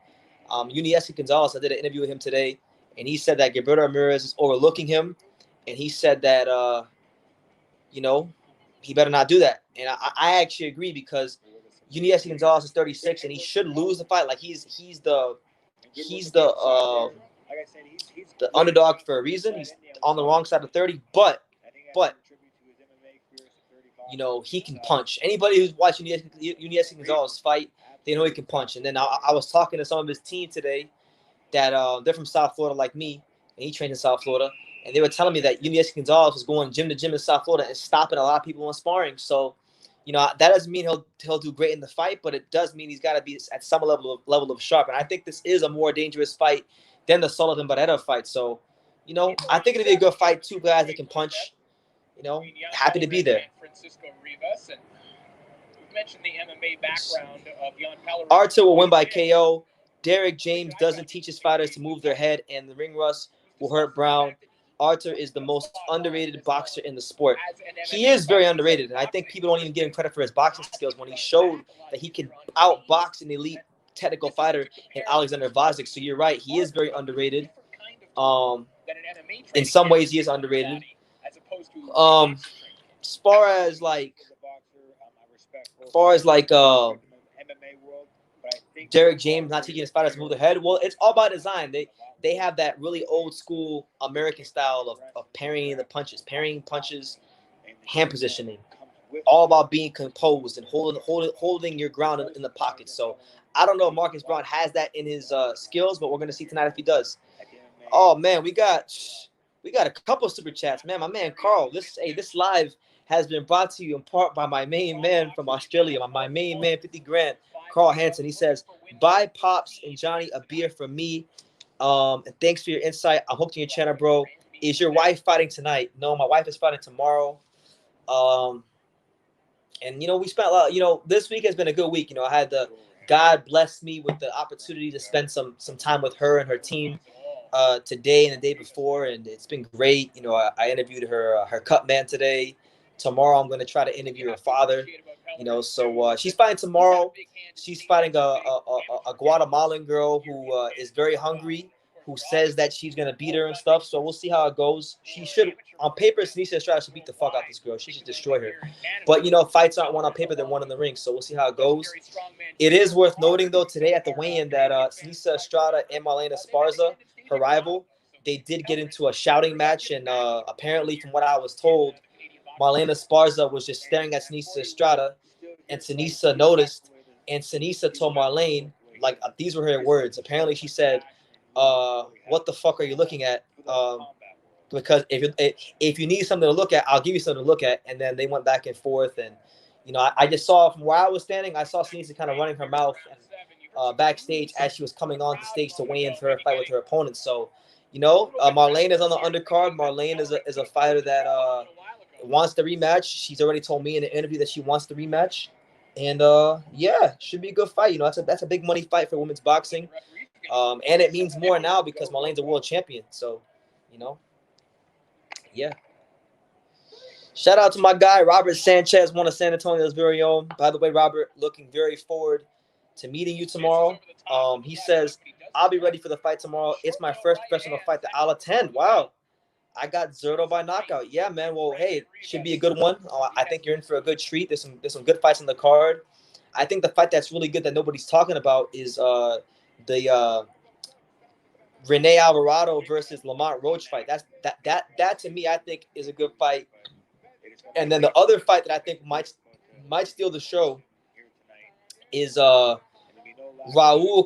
Uniesky Gonzalez, I did an interview with him today, and he said that Gilberto Ramirez is overlooking him, and he said that he better not do that. And I actually agree because Uniesky Gonzalez is 36, and he should lose the fight. Like he's the underdog for a reason. He's on the wrong side of 30, but he can punch. Anybody who's watching Uniesky Gonzalez fight, they know he can punch. And then I was talking to some of his team today that they're from South Florida like me, and he trained in South Florida. And they were telling me that Uniesky Gonzalez was going gym to gym in South Florida and stopping a lot of people in sparring. So, that doesn't mean he'll do great in the fight, but it does mean he's got to be at some level of sharp. And I think this is a more dangerous fight than the Sullivan Barrera fight. So, I think it'll be a good fight. Two guys that can punch. Happy to be there. Francisco Rivas, and we've mentioned the MMA background of Jan Pallarino. Artur will win by KO. Derek James doesn't teach his fighters to move their head, and the ring rust will hurt Brown. Artur is the most underrated boxer in the sport. He is very underrated, and I think people don't even give him credit for his boxing skills when he showed that he can outbox an elite technical fighter in Alexander Vazik. So you're right, he is very underrated. In some ways, he is underrated. As far as Derek James not teaching his fighters to move their head, well, it's all by design. They have that really old school American style of parrying punches, hand positioning, all about being composed and holding your ground in the pocket. So I don't know if Marcus Browne has that in his skills, but we're gonna see tonight if he does. Oh man, we got a couple super chats, man. My man Carl, this live has been brought to you in part by my main man from Australia, my main man, 50 grand, Carl Hansen. He says, buy Pops and Johnny a beer from me. And thanks for your insight. I'm hooked on your channel, bro. Is your wife fighting tonight? No, my wife is fighting tomorrow. And we spent a lot, this week has been a good week. I had God bless me with the opportunity to spend some time with her and her team today and the day before, and it's been great. I interviewed her cut man today. Tomorrow I'm going to try to interview her father. So she's fighting tomorrow. She's fighting a Guatemalan girl who is very hungry, who says that she's going to beat her and stuff. So we'll see how it goes. She should, on paper, Sneesa Estrada should beat the fuck out this girl. She should destroy her. But, fights aren't one on paper, they're one in the ring. So we'll see how it goes. It is worth noting, though, today at the weigh-in that Sneesa Estrada and Marlena Esparza, her rival, they did get into a shouting match. And apparently, from what I was told, Marlena Esparza was just staring at Sneesa Estrada, and Sneesa noticed, and Sneesa told Marlene, these were her words. Apparently, she said, what the fuck are you looking at? Because if you need something to look at, I'll give you something to look at. And then they went back and forth. And, I just saw from where I was standing, I saw Sneesa kind of running her mouth backstage as she was coming on the stage to weigh in for her fight with her opponent. So, Marlene is on the undercard. Marlene is a fighter that wants the rematch. She's already told me in an interview that she wants the rematch. And, should be a good fight. That's a big money fight for women's boxing. And it means more now because Marlene's a world champion. So, yeah. Shout out to my guy, Robert Sanchez, one of San Antonio's very own. By the way, Robert, looking very forward to meeting you tomorrow. He says, I'll be ready for the fight tomorrow. It's my first professional fight that I'll attend. Wow. I got Zerto by knockout. Yeah, man. Well, hey, it should be a good one. I think you're in for a good treat. There's some good fights on the card. I think the fight that's really good that nobody's talking about is the Rene Alvarado versus Lamont Roach fight. That to me, I think is a good fight. And then the other fight that I think might steal the show is Raul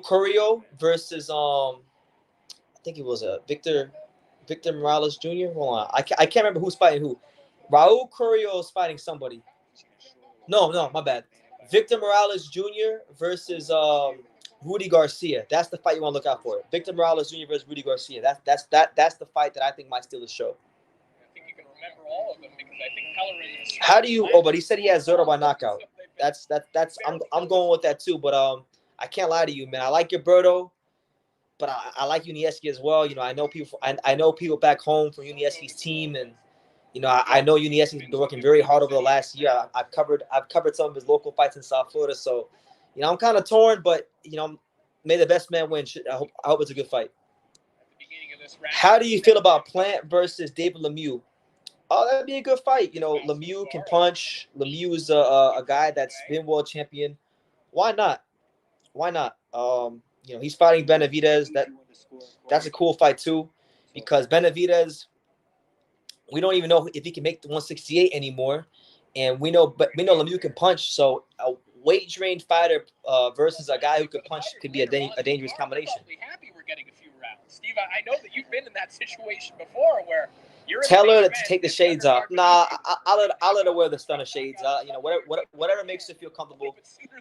Carrillo versus I think it was Victor Morales Jr. Hold on, I can't remember who's fighting who. Raul Carrillo is fighting somebody. No, my bad. Victor Morales Jr. versus Rudy Garcia. That's the fight you want to look out for. Victor Morales Jr. versus Rudy Garcia. That's the fight that I think might steal the show. I think you can remember all of them because I think Pellerin is. How do you? Oh, but he said he has Zerto by knockout. That's. I'm going with that too. But I can't lie to you, man. I like Gilberto, but I like Uniesky as well. I know people. I know people back home from Uniesky's team, and I know Uniesky's been working very hard over the last year. I've covered some of his local fights in South Florida, so You know, I'm kind of torn, but you know, may the best man win. I hope it's a good fight. How do you feel about Plant versus David Lemieux? Oh, that'd be a good fight. You know, Lemieux can punch. Lemieux is a guy that's been world champion. Why not? Why not? You know, he's fighting Benavidez. That's a cool fight too, because Benavidez, we don't even know if he can make the 168 anymore, and we know Lemieux can punch. So a weight drained fighter versus a guy who can punch could be a dangerous combination. Happy we're getting a few rounds, Steve. I know that you've been in that situation before where you're. Tell her to take the shades off. Nah, I'll let her wear the stunner shades. You know, whatever makes her feel comfortable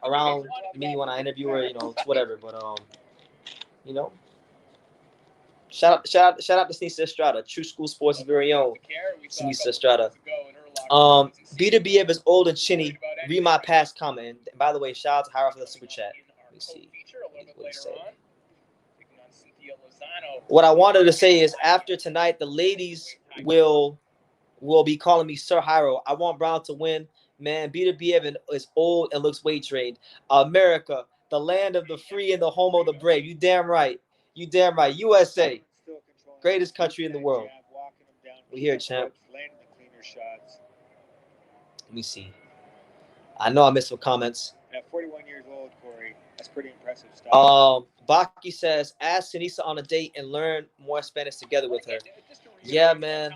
around me when I interview her. You know, it's whatever. But you know. Shout out to Sinisa Estrada, True School Sports' very own Sinisa Estrada. Beterbiev is old and chinny. Read my past comment. And by the way, shout out to Hara for the super chat. Let me see what he said. What I wanted to say is after tonight, the ladies will be calling me Sir Hiro. I want Brown to win. Man, Beterbiev is old and looks weight trained. America, the land of the free and the home of the brave. You damn right. You damn right. USA, greatest country in the world. We here, champ. Let me see. I know I missed some comments. At 41 years old, Corey, that's pretty impressive stuff. Baki says, ask Sinisa on a date and learn more Spanish together with her. Yeah, man.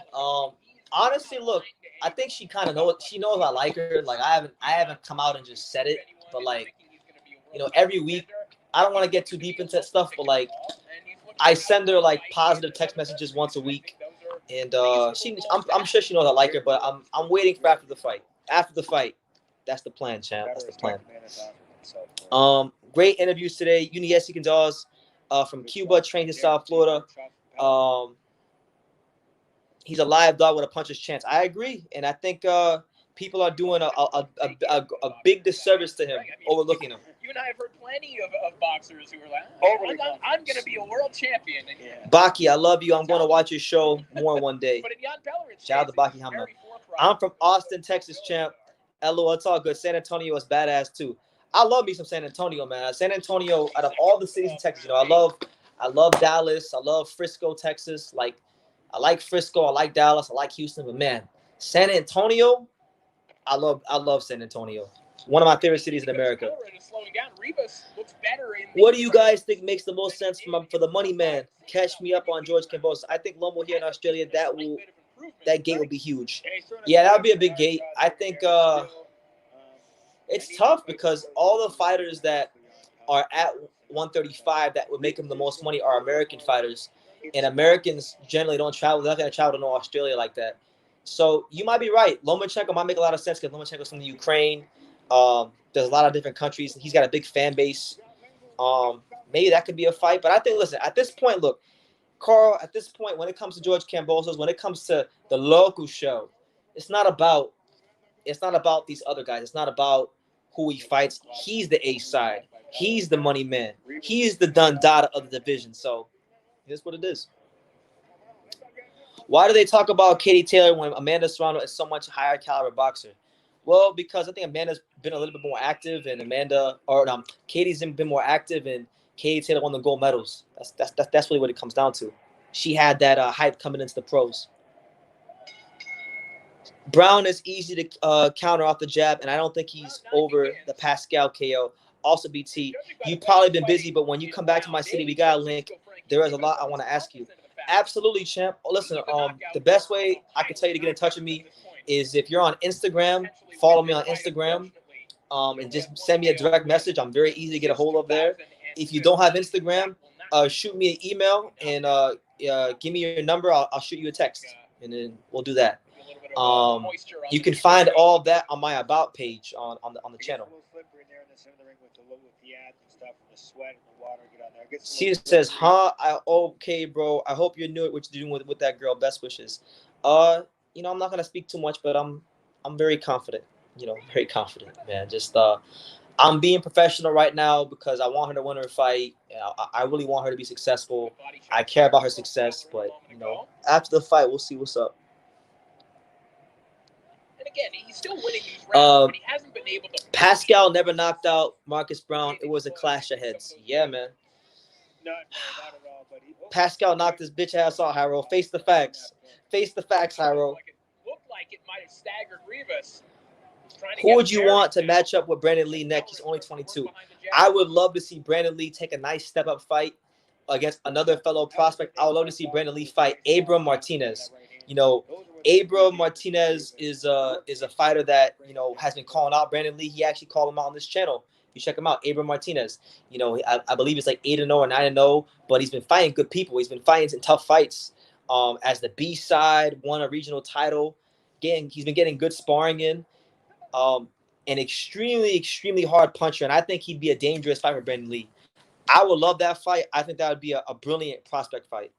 Honestly, look, I think she kind of knows. She knows I like her. Like I haven't come out and just said it, but like, you know, every week. I don't want to get too deep into that stuff, but like, I send her like positive text messages once a week, and I'm sure she knows I like her, but I'm waiting for after the fight. After the fight, that's the plan, champ. That's the plan. Great interviews today. Uniesi Gonzalez, from Cuba, trained in South Florida. He's a live dog with a puncher's chance. I agree, and I think people are doing a big disservice to him, overlooking him. You and I have heard plenty of boxers who are like, I'm going to be a world champion. Yeah. Baki, I love you. I'm going to watch your show more one day. Shout out to Baki Hamna. I'm from Austin, Texas, champ. LOL, it's all good. San Antonio is badass, too. I love me some San Antonio, man. San Antonio, out of all the cities in Texas, you know, I love Dallas. I love Frisco, Texas. Like, I like Frisco. I like Dallas. I like Houston. But, man, San Antonio, I love San Antonio. One of my favorite cities in America. What do you guys think makes the most sense for the money man? Catch me up on George Kambosos. I think Lomo here in Australia, that gate will be huge. Yeah, that would be a big gate. I think it's tough because all the fighters that are at 135 that would make them the most money are American fighters. And Americans generally don't travel. They're not going to travel to Australia like that. So you might be right. Lomachenko might make a lot of sense because Lomachenko's from the Ukraine. There's a lot of different countries. He's got a big fan base. Maybe that could be a fight. But I think, listen, at this point, look, Carl, at this point, when it comes to George Kambosos, when it comes to the local show, it's not about these other guys. It's not about who he fights. He's the A side. He's the money man. He's the Dun Dada of the division. So here's what it is. Why do they talk about Katie Taylor when Amanda Serrano is so much higher caliber boxer? Well, because I think Amanda's been a little bit more active, and Katie's been more active, and Katie Taylor won the gold medals. That's really what it comes down to. She had that hype coming into the pros. Brown is easy to counter off the jab, and I don't think he's over the Pascal KO. Also, BT, you've probably been busy, but when you come back to my city, we got a link. There is a lot I want to ask you. Absolutely, champ. Listen, the best way I can tell you to get in touch with me is if you're on Instagram, follow me on Instagram, and just send me a direct message. I'm very easy to get a hold of there. If you don't have Instagram, shoot me an email and give me your number. I'll shoot you a text, and then we'll do that. You can find all that on my About page on the channel. She says, okay, bro. I hope you're new at what you're doing with that girl. Best wishes. You know, I'm not gonna speak too much, but I'm very confident. You know, very confident, man. Just I'm being professional right now because I want her to win her fight. I really want her to be successful. I care about her success, but you know, after the fight, we'll see what's up. And again, he's still winning these rounds, but he hasn't been been able to. Pascal never knocked out Marcus Browne. It was a clash of heads. Yeah, man. Not at all. But Pascal knocked his bitch ass out, Hyro. Face the facts. Face the facts, Hyro. It looked like it might have staggered Rivas. Who would you want to match up with Brandon Lee next? He's only 22. I would love to see Brandon Lee take a nice step-up fight against another fellow prospect. I would love to see Brandon Lee fight Abram Martinez. You know, Abram Martinez is a fighter that, you know, has been calling out Brandon Lee. He actually called him out on this channel. You check him out, Abram Martinez. You know, I believe it's like 8-0 or 9-0, but he's been fighting good people. He's been fighting some tough fights. As the B side, won a regional title. He's been getting good sparring in. An extremely, extremely hard puncher, and I think he'd be a dangerous fight for Brandon Lee. I would love that fight. I think that would be a brilliant prospect fight.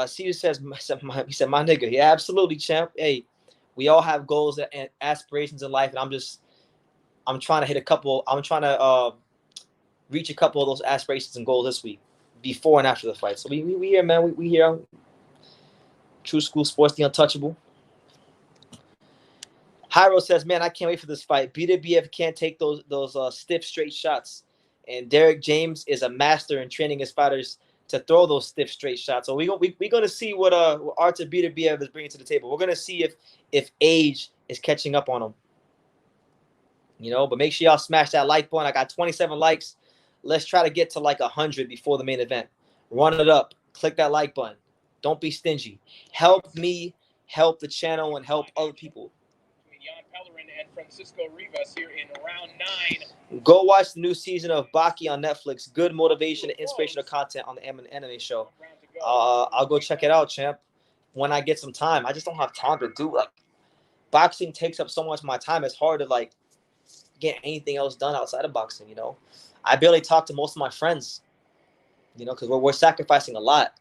Caesar says, my nigga, yeah, absolutely, champ. Hey, we all have goals and aspirations in life, and I'm trying to hit a couple. I'm trying to reach a couple of those aspirations and goals this week, before and after the fight. So we here, man. We here. True School Sports, the untouchable. Hyro says, man, I can't wait for this fight. Beterbiev can't take those stiff, straight shots. And Derek James is a master in training his fighters to throw those stiff, straight shots. So we're going to see what Artur Beterbiev is bringing to the table. We're going to see if age is catching up on him. You know, but make sure y'all smash that like button. I got 27 likes. Let's try to get to like 100 before the main event. Run it up. Click that like button. Don't be stingy. Help me, help the channel, and help other people. And Francisco Rivas here in round 9. Go watch the new season of Baki on Netflix. Good motivation and inspirational content on the anime show. I'll go check it out, champ, when I get some time. I just don't have time to do, like, boxing takes up so much of my time. It's hard to, like, get anything else done outside of boxing, you know. I barely talk to most of my friends, you know, because we're sacrificing a lot.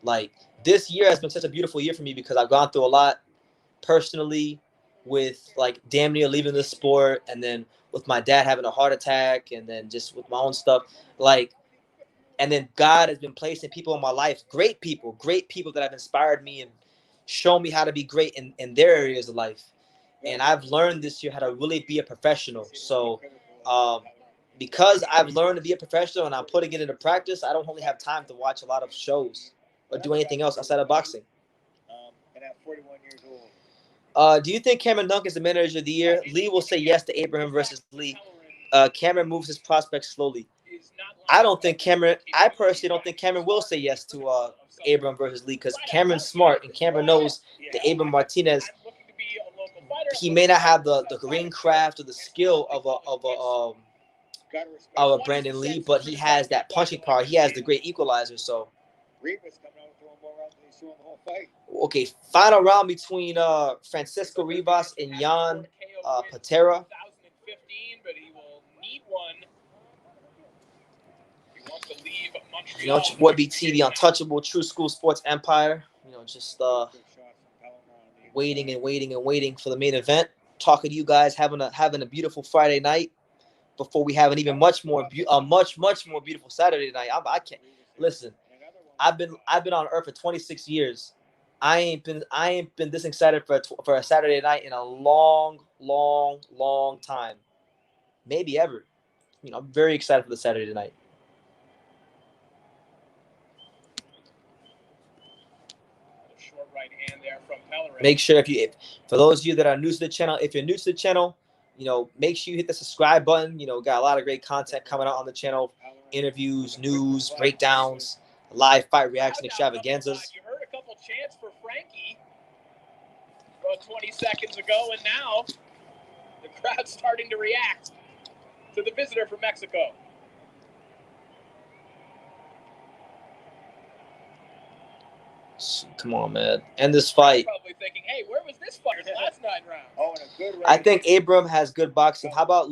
Like, this year has been such a beautiful year for me because I've gone through a lot personally, with like damn near leaving the sport, and then with my dad having a heart attack, and then just with my own stuff, like, and then God has been placing people in my life, great people that have inspired me and shown me how to be great in their areas of life. And I've learned this year how to really be a professional. So because I've learned to be a professional and I'm putting it into practice, I don't only have time to watch a lot of shows or do anything else outside of boxing. And at 41 years old. Do you think Cameron Dunk is the manager of the year? Lee will say yes to Abraham versus Lee. Cameron moves his prospects slowly. I personally don't think Cameron will say yes to Abraham versus Lee, because Cameron's smart and Cameron knows that Abraham Martinez, he may not have the ring craft or the skill of a Brandon Lee, but he has that punching power. He has the great equalizer. So. Okay, final round between Francisco Rivas and Jan Patera. But he will need one. He wants to leave Montreal. You know, it's your boy BT, the untouchable, True School Sports Empire. You know, just waiting for the main event. Talking to you guys, having a beautiful Friday night before we have an even much more beautiful Saturday night. I can't listen. I've been on Earth for 26 years. I ain't been this excited for a Saturday night in a long time, maybe ever. You know, I'm very excited for the Saturday night. Short right hand there from Pellerin. Make sure for those of you that are new to the channel, if you're new to the channel, you know, make sure you hit the subscribe button. You know, got a lot of great content coming out on the channel: interviews, news, breakdowns, live fight reaction extravaganzas. You heard a couple chants for Frankie about 20 seconds ago, and now the crowd's starting to react to the visitor from Mexico. Come on, man. End this fight. Probably thinking, hey, where was this fight last 9 rounds? Oh, and a good round. I think Abram has good boxing. How about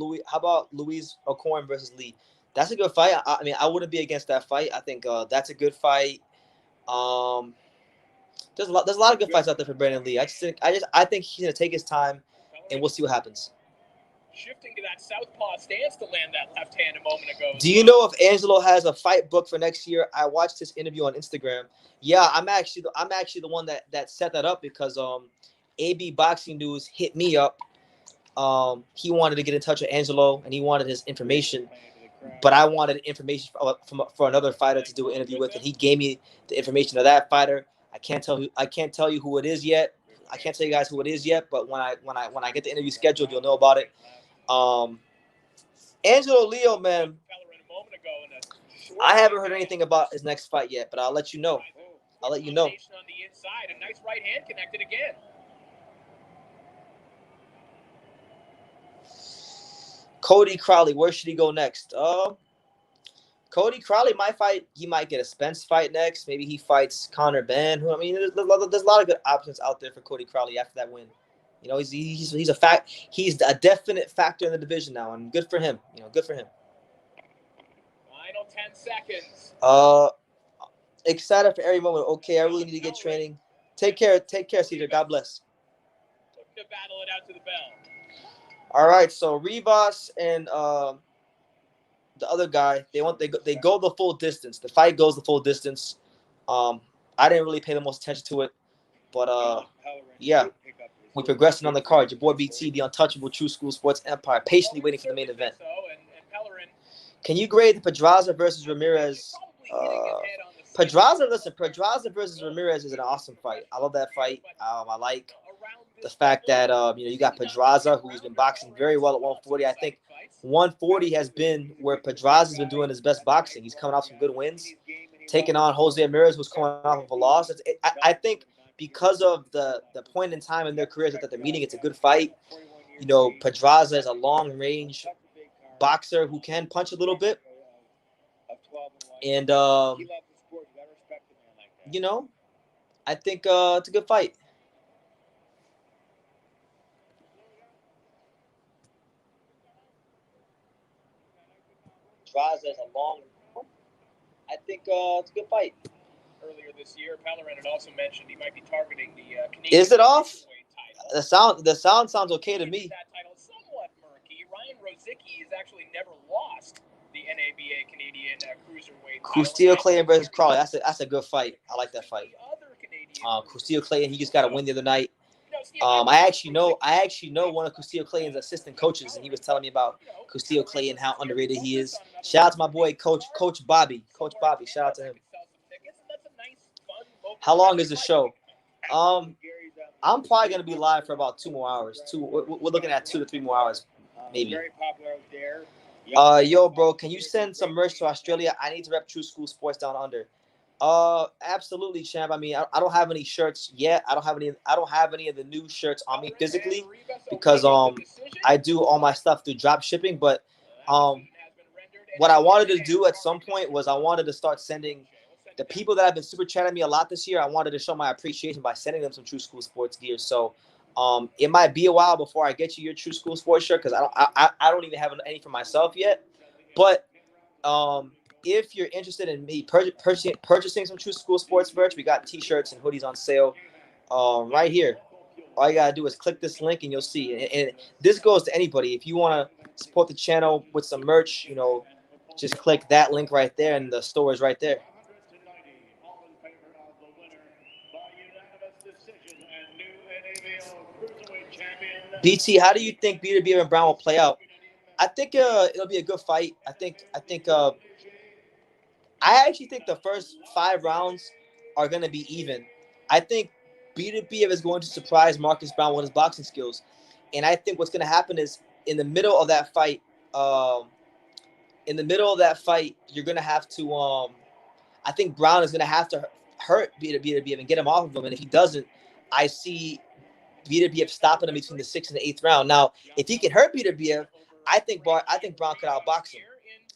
Luis O'Corn versus Lee? That's a good fight. I mean, I wouldn't be against that fight. I think that's a good fight. There's a lot of good fights out there for Brandon Lee. I think he's gonna take his time, and we'll see what happens. Shifting to that southpaw stance to land that left hand a moment ago. Do you know if Angelo has a fight booked for next year? I watched his interview on Instagram. Yeah, I'm actually the one that set that up, because AB Boxing News hit me up He wanted to get in touch with Angelo, and he wanted his information. But I wanted information for another fighter to do an interview with, and he gave me the information of that fighter. I can't tell you who it is yet. I can't tell you guys who it is yet. But when I get the interview scheduled, you'll know about it. Angelo Leo, man, I haven't heard anything about his next fight yet, but I'll let you know. I'll let you know. On the inside, a nice right hand connected again. Cody Crowley, where should he go next? Cody Crowley might fight. He might get a Spence fight next. Maybe he fights Conor Benn. I mean, there's a lot of good options out there for Cody Crowley after that win. You know, he's a fact. He's a definite factor in the division now, and good for him. You know, good for him. Final 10 seconds. Excited for every moment. Okay, I really need to get training. Take care, Cedar. God bless. Looking to battle it out to the bell. All right, so Rivas and the other guy, they go the full distance. The fight goes the full distance. I didn't really pay the most attention to it, but yeah, we're progressing on the card. Your boy BT, the untouchable True School Sports Empire, patiently waiting for the main event. Can you grade the Pedraza versus Ramirez? Pedraza versus Ramirez is an awesome fight. I love that fight. I like the fact that you got Pedraza, who's been boxing very well at 140. I think 140 has been where Pedraza's been doing his best boxing. He's coming off some good wins, taking on Jose Ramirez, who's coming off of a loss. I think because of the point in time in their careers that they're meeting, it's a good fight. You know, Pedraza is a long-range boxer who can punch a little bit. And, you know, I think it's a good fight. Pedraza is a long. I think it's a good fight. Earlier this year, Pellerin had also mentioned he might be targeting the Canadian. Is it off? The sound sounds okay to me. That title somewhat murky. Ryan Rozicki has actually never lost the NABA Canadian cruiserweight. Custio Clayton versus Crawley. That's a good fight. I like that fight. Custio Clayton, he just got a win the other night. I actually know one of Custio Clayton's assistant coaches, and he was telling me about Custio Clayton, how underrated he is. Shout out to my boy, Coach Bobby. Coach Bobby, shout out to him. How long is the show? I'm probably gonna be live for about 2 more hours. We're looking at 2 to 3 more hours, maybe. Yo, bro, can you send some merch to Australia? I need to rep True School Sports Down Under. Absolutely, champ. I mean, I don't have any shirts yet. I don't have any of the new shirts on me physically because I do all my stuff through drop shipping. But what I wanted to do at some point was I wanted to start sending the people that have been super chatting me a lot this year. I wanted to show my appreciation by sending them some True School Sports gear. So it might be a while before I get you your True School Sports shirt because I don't even have any for myself yet. But if you're interested in me purchasing some True School Sports merch, we got T-shirts and hoodies on sale right here. All you gotta do is click this link and you'll see. And this goes to anybody. If you want to support the channel with some merch, you know, just click that link right there, and the store is right there. BT, how do you think Beterbiev and Browne will play out? I think it'll be a good fight. I actually think the first 5 rounds are going to be even. I think Beterbiev is going to surprise Marcus Browne with his boxing skills. And I think what's going to happen is in the middle of that fight, you're going to have to I think Browne is going to have to hurt Beterbiev and get him off of him. And if he doesn't, I see Beterbiev stopping him between the 6th and the 8th round. Now, if he can hurt Beterbiev, I think Browne could outbox him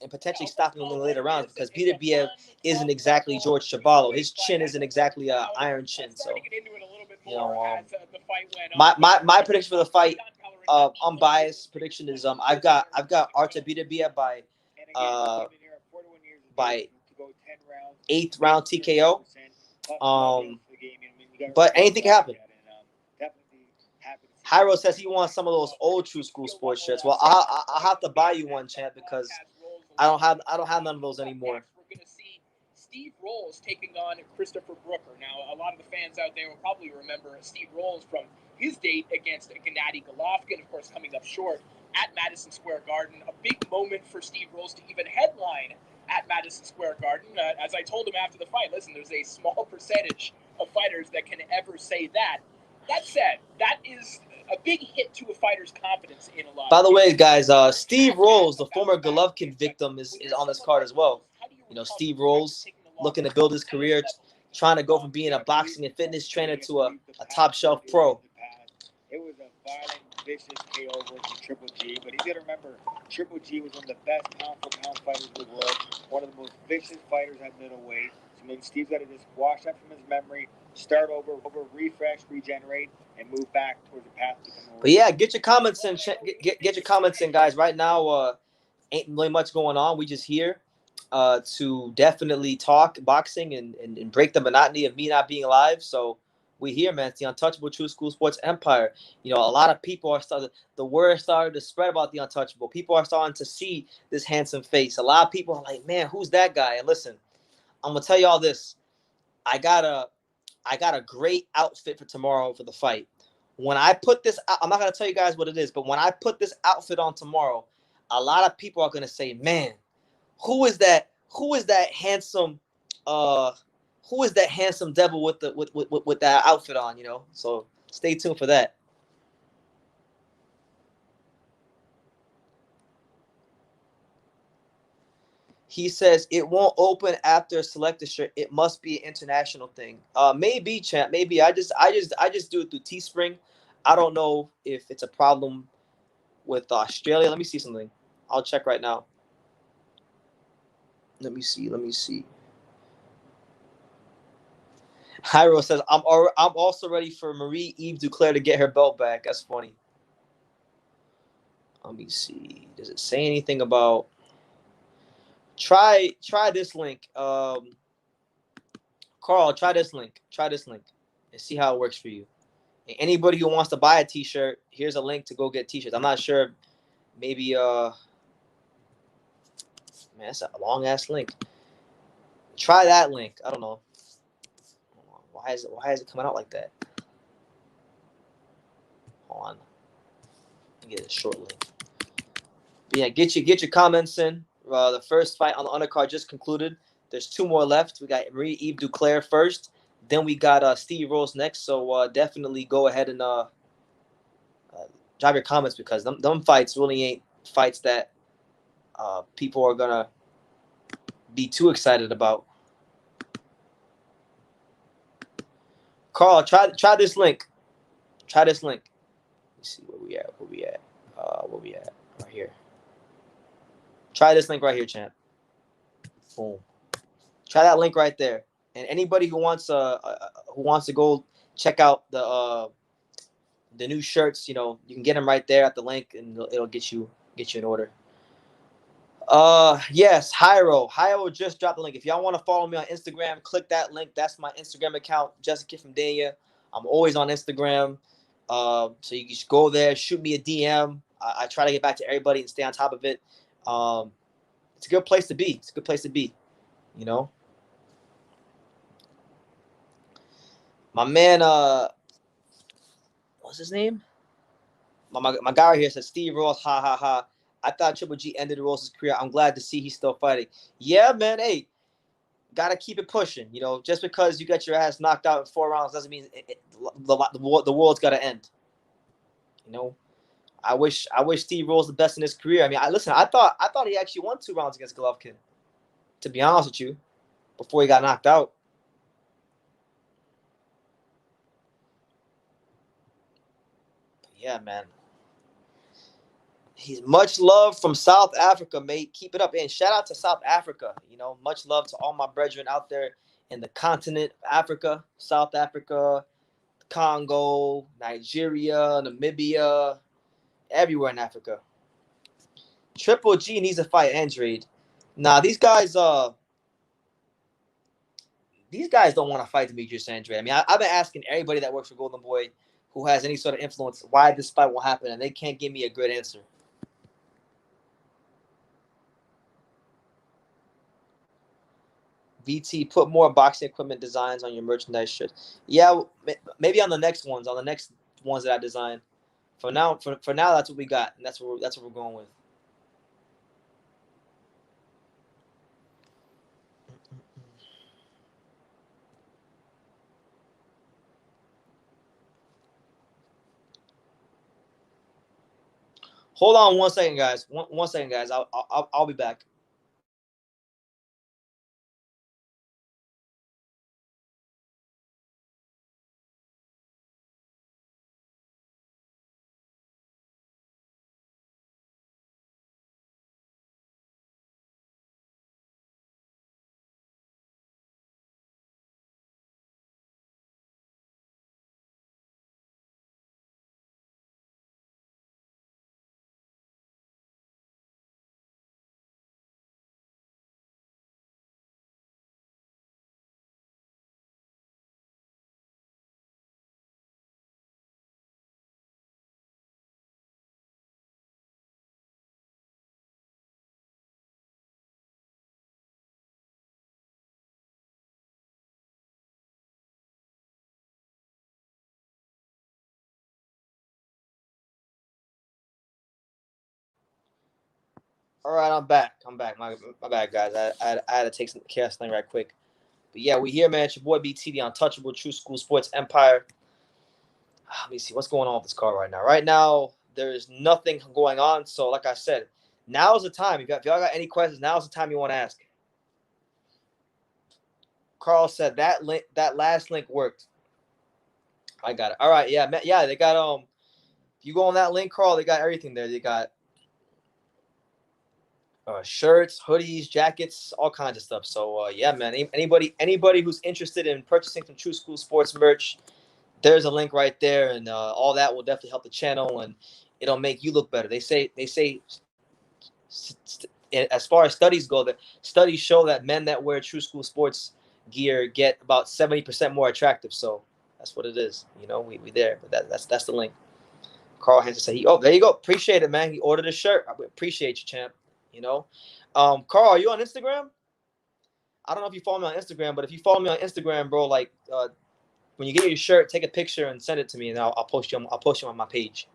and potentially stop him in the later rounds because Beterbiev isn't exactly George Chuvalo. His chin isn't exactly an iron chin. So, you know, my prediction for the fight, unbiased prediction is I've got Artur Beterbiev by 8th round TKO. But anything can happen. Hyro says he wants some of those old True School Sports shirts. Well, I'll have to buy you one, champ, because I don't have none of those anymore. We're going to see Steve Rolls taking on Christopher Brooker. Now, a lot of the fans out there will probably remember Steve Rolls from his date against Gennady Golovkin, of course, coming up short at Madison Square Garden. A big moment for Steve Rolls to even headline at Madison Square Garden. As I told him after the fight, listen, there's a small percentage of fighters that can ever say that. That said, that is a big hit to a fighter's confidence in a lot. By the way, guys, Steve Rolls, the former Golovkin victim, is on this card as well. You know, Steve Rolls looking to build his career, trying to go from being a boxing and fitness trainer to a top shelf pro. It was a violent, vicious KO versus Triple G, but you got to remember, Triple G was one of the best pound-for-pound fighters in the world, one of the most vicious fighters at middleweight. So maybe Steve's got to just wash that from his memory, start over, refresh, regenerate, and move back towards the path to become. But yeah, get your comments in. Get your comments in, guys. Right now, ain't really much going on. We just here to definitely talk boxing and break the monotony of me not being live. So we here, man. It's the Untouchable True School Sports Empire. You know, a lot of people are starting. The word started to spread about the Untouchable. People are starting to see this handsome face. A lot of people are like, man, who's that guy? And listen, I'm gonna tell you all this. I got a great outfit for tomorrow for the fight. When I put this, I'm not gonna tell you guys what it is, but when I put this outfit on tomorrow, a lot of people are gonna say, man, who is that? Who is that handsome? Who is that handsome devil with the with that outfit on? You know, so stay tuned for that. He says it won't open after a selected shirt. It must be an international thing. Maybe, champ. Maybe I just do it through Teespring. I don't know if it's a problem with Australia. Let me see something. I'll check right now. Let me see. Hyro says I'm also ready for Marie-Eve Duclair to get her belt back. That's funny. Let me see. Does it say anything about? Try this link. Carl, try this link. And see how it works for you. And anybody who wants to buy a t-shirt, here's a link to go get t-shirts. I'm not sure. Maybe man, that's a long ass link. Try that link. I don't know. Why is it coming out like that? Hold on. Let me get a short link. But yeah, get your comments in. The first fight on the undercard just concluded. There's 2 more left. We got Marie-Eve Duclair first. Then we got Steve Rolls next. So definitely go ahead and drop your comments because them fights really ain't fights that people are gonna be too excited about. Carl, try this link. Try this link. Let's see where we at. Right here. Try this link right here, champ. Boom. Try that link right there. And anybody who wants to go check out the new shirts, you know, you can get them right there at the link, and it'll get you in order. Yes, Hyro just dropped the link. If y'all want to follow me on Instagram, click that link. That's my Instagram account, Jessica from Dania. I'm always on Instagram. So you can just go there, shoot me a DM. I try to get back to everybody and stay on top of it. It's a good place to be. You know. My man, what's his name? My guy right here says Steve Ross, ha ha ha. I thought Triple G ended Ross's career. I'm glad to see he's still fighting. Yeah, man. Hey, gotta keep it pushing. You know, just because you got your ass knocked out in 4 rounds doesn't mean the world's gotta end. You know, I wish Steve Rolls the best in his career. I mean, I thought he actually won 2 rounds against Golovkin. To be honest with you, before he got knocked out. But yeah, man. He's much love from South Africa, mate. Keep it up. And shout out to South Africa. You know, much love to all my brethren out there in the continent of Africa, South Africa, Congo, Nigeria, Namibia, everywhere in Africa. Triple G needs to fight Andrade. Nah, these guys don't want to fight Demetrius Andrade. I mean, I've been asking everybody that works for Golden Boy who has any sort of influence why this fight will happen, and they can't give me a good answer. VT, put more boxing equipment designs on your merchandise shirt. Yeah, maybe on the next ones, on the next ones that I designed. For now, that's what we got, and that's what we're going with. Hold on 1 second, guys. One second, guys. I'll be back. All right, I'm back. My bad, guys. I had to take some care of something right quick. But yeah, we here, man. It's your boy BT, the untouchable True School Sports Empire. Let me see what's going on with this card right now. Right now, there's nothing going on. So, like I said, now's the time. If y'all got any questions, now's the time you want to ask. Carl said that last link worked. I got it. All right, yeah, they got if you go on that link, Carl, they got everything there. They got shirts, hoodies, jackets, all kinds of stuff. So yeah, man. Anybody who's interested in purchasing some True School Sports merch, there's a link right there, and all that will definitely help the channel, and it'll make you look better. They say as far as studies go, that studies show that men that wear True School Sports gear get about 70% more attractive. So that's what it is. You know, we there, but that's the link. Carl Hansen said there you go. Appreciate it, man. He ordered a shirt. I appreciate you, champ. You know, Carl, are you on Instagram? I don't know if you follow me on Instagram, but if you follow me on Instagram, bro, like when you get your shirt, take a picture and send it to me, and I'll post you. I'll post you on my page.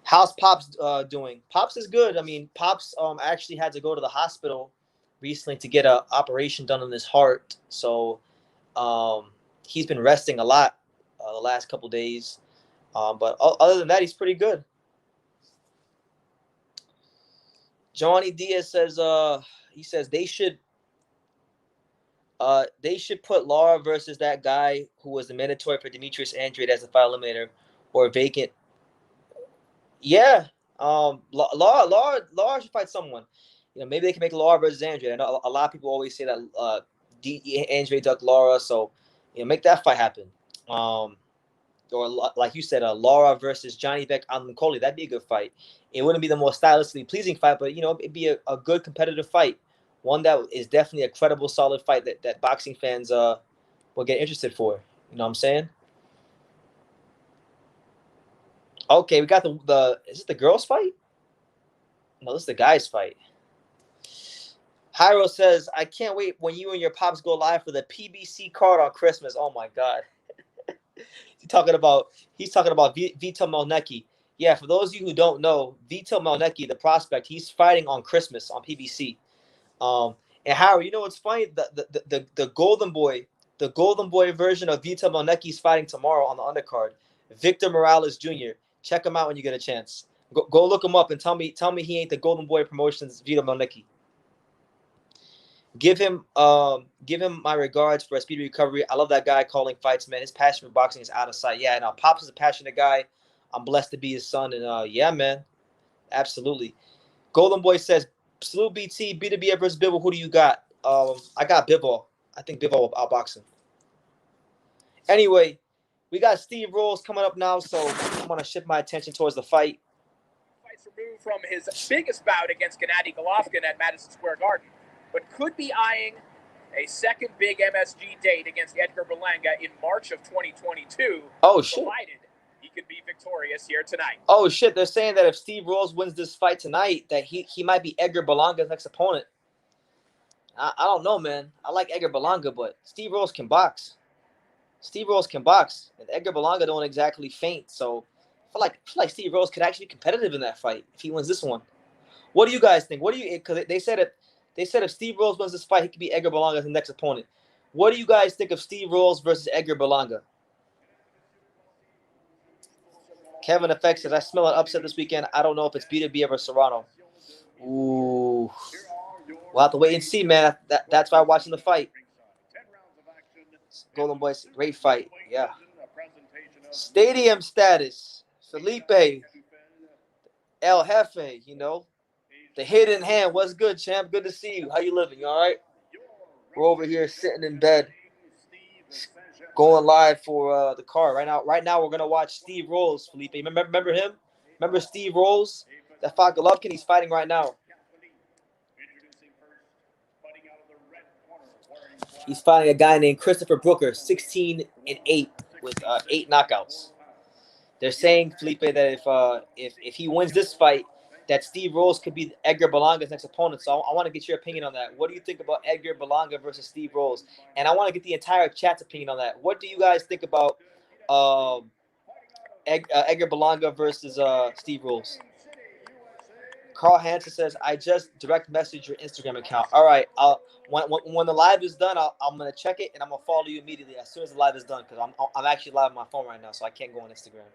How's Pops doing? Pops is good. I mean, Pops actually had to go to the hospital recently to get an operation done on his heart, so he's been resting a lot the last couple days. But other than that, he's pretty good. Johnny Diaz says he says they should put Lara versus that guy who was the mandatory for Demetrius Andrade as the fight eliminator or vacant. Yeah. Lara should fight someone. You know, maybe they can make Lara versus Andrade. I know a lot of people always say that Andrade ducked Lara, so you know, make that fight happen. Or like you said, Lara versus Johnny Beck on Nicole. That'd be a good fight. It wouldn't be the most stylistically pleasing fight, but you know, it'd be a good competitive fight. One that is definitely a credible, solid fight that boxing fans will get interested for. You know what I'm saying? Okay, we got the is it the girls' fight? No, this is the guys' fight. Hyro says, I can't wait when you and your pops go live for the PBC card on Christmas. Oh my God. He's talking about Vito Malnecki. Yeah, for those of you who don't know, Vito Malnecki, the prospect, he's fighting on Christmas on PBC. And Harry, you know what's funny? The Golden Boy version of Vito Malnecki's fighting tomorrow on the undercard. Victor Morales Jr. Check him out when you get a chance. Go look him up and tell me he ain't the Golden Boy Promotions Vito Malnecki. Give him my regards for a speedy recovery. I love that guy calling fights, man. His passion for boxing is out of sight. Yeah, now Pops is a passionate guy. I'm blessed to be his son, and yeah, man, absolutely. Golden Boy says, salute BT, Beterbiev versus Bivol. Who do you got? I got Bivol. I think Bivol will outbox him. Anyway, we got Steve Rolls coming up now, so I'm gonna shift my attention towards the fight. Fights removed from his biggest bout against Gennady Golovkin at Madison Square Garden, but could be eyeing a second big MSG date against Edgar Berlanga in March of 2022. Oh, shit. Provided he could be victorious here tonight. Oh, shit. They're saying that if Steve Rolls wins this fight tonight, that he might be Edgar Berlanga's next opponent. I don't know, man. I like Edgar Berlanga, but Steve Rolls can box. Steve Rolls can box, and Edgar Berlanga don't exactly faint. So I feel like Steve Rolls could actually be competitive in that fight if he wins this one. What do you guys think? What do you? Because they said if Steve Rolls wins this fight, he could be Edgar Berlanga's next opponent. What do you guys think of Steve Rolls versus Edgar Berlanga? Kevin Effect says, I smell an upset this weekend. I don't know if it's Beterbiev or Serrano. Ooh. We'll have to wait and see, man. That's why I'm watching the fight. Golden Boys, great fight. Yeah. Stadium status. Felipe. El Jefe, you know. The hidden hand. What's good, champ? Good to see you. How you living? You all right? We're over here sitting in bed. Going live for the card. Right now, we're going to watch Steve Rolls, Felipe. Remember him? Remember Steve Rolls? That fought Golovkin? He's fighting right now. He's fighting a guy named Christopher Brooker, 16-8 with 8 knockouts. They're saying, Felipe, that if he wins this fight, that Steve Rolls could be Edgar Berlanga's next opponent. So I want to get your opinion on that. What do you think about Edgar Berlanga versus Steve Rolls? And I want to get the entire chat's opinion on that. What do you guys think about Edgar Berlanga versus Steve Rolls? Carl Hansen says, I just direct message your Instagram account. All right. When the live is done, I'm going to check it, and I'm going to follow you immediately as soon as the live is done, because I'm actually live on my phone right now, so I can't go on Instagram.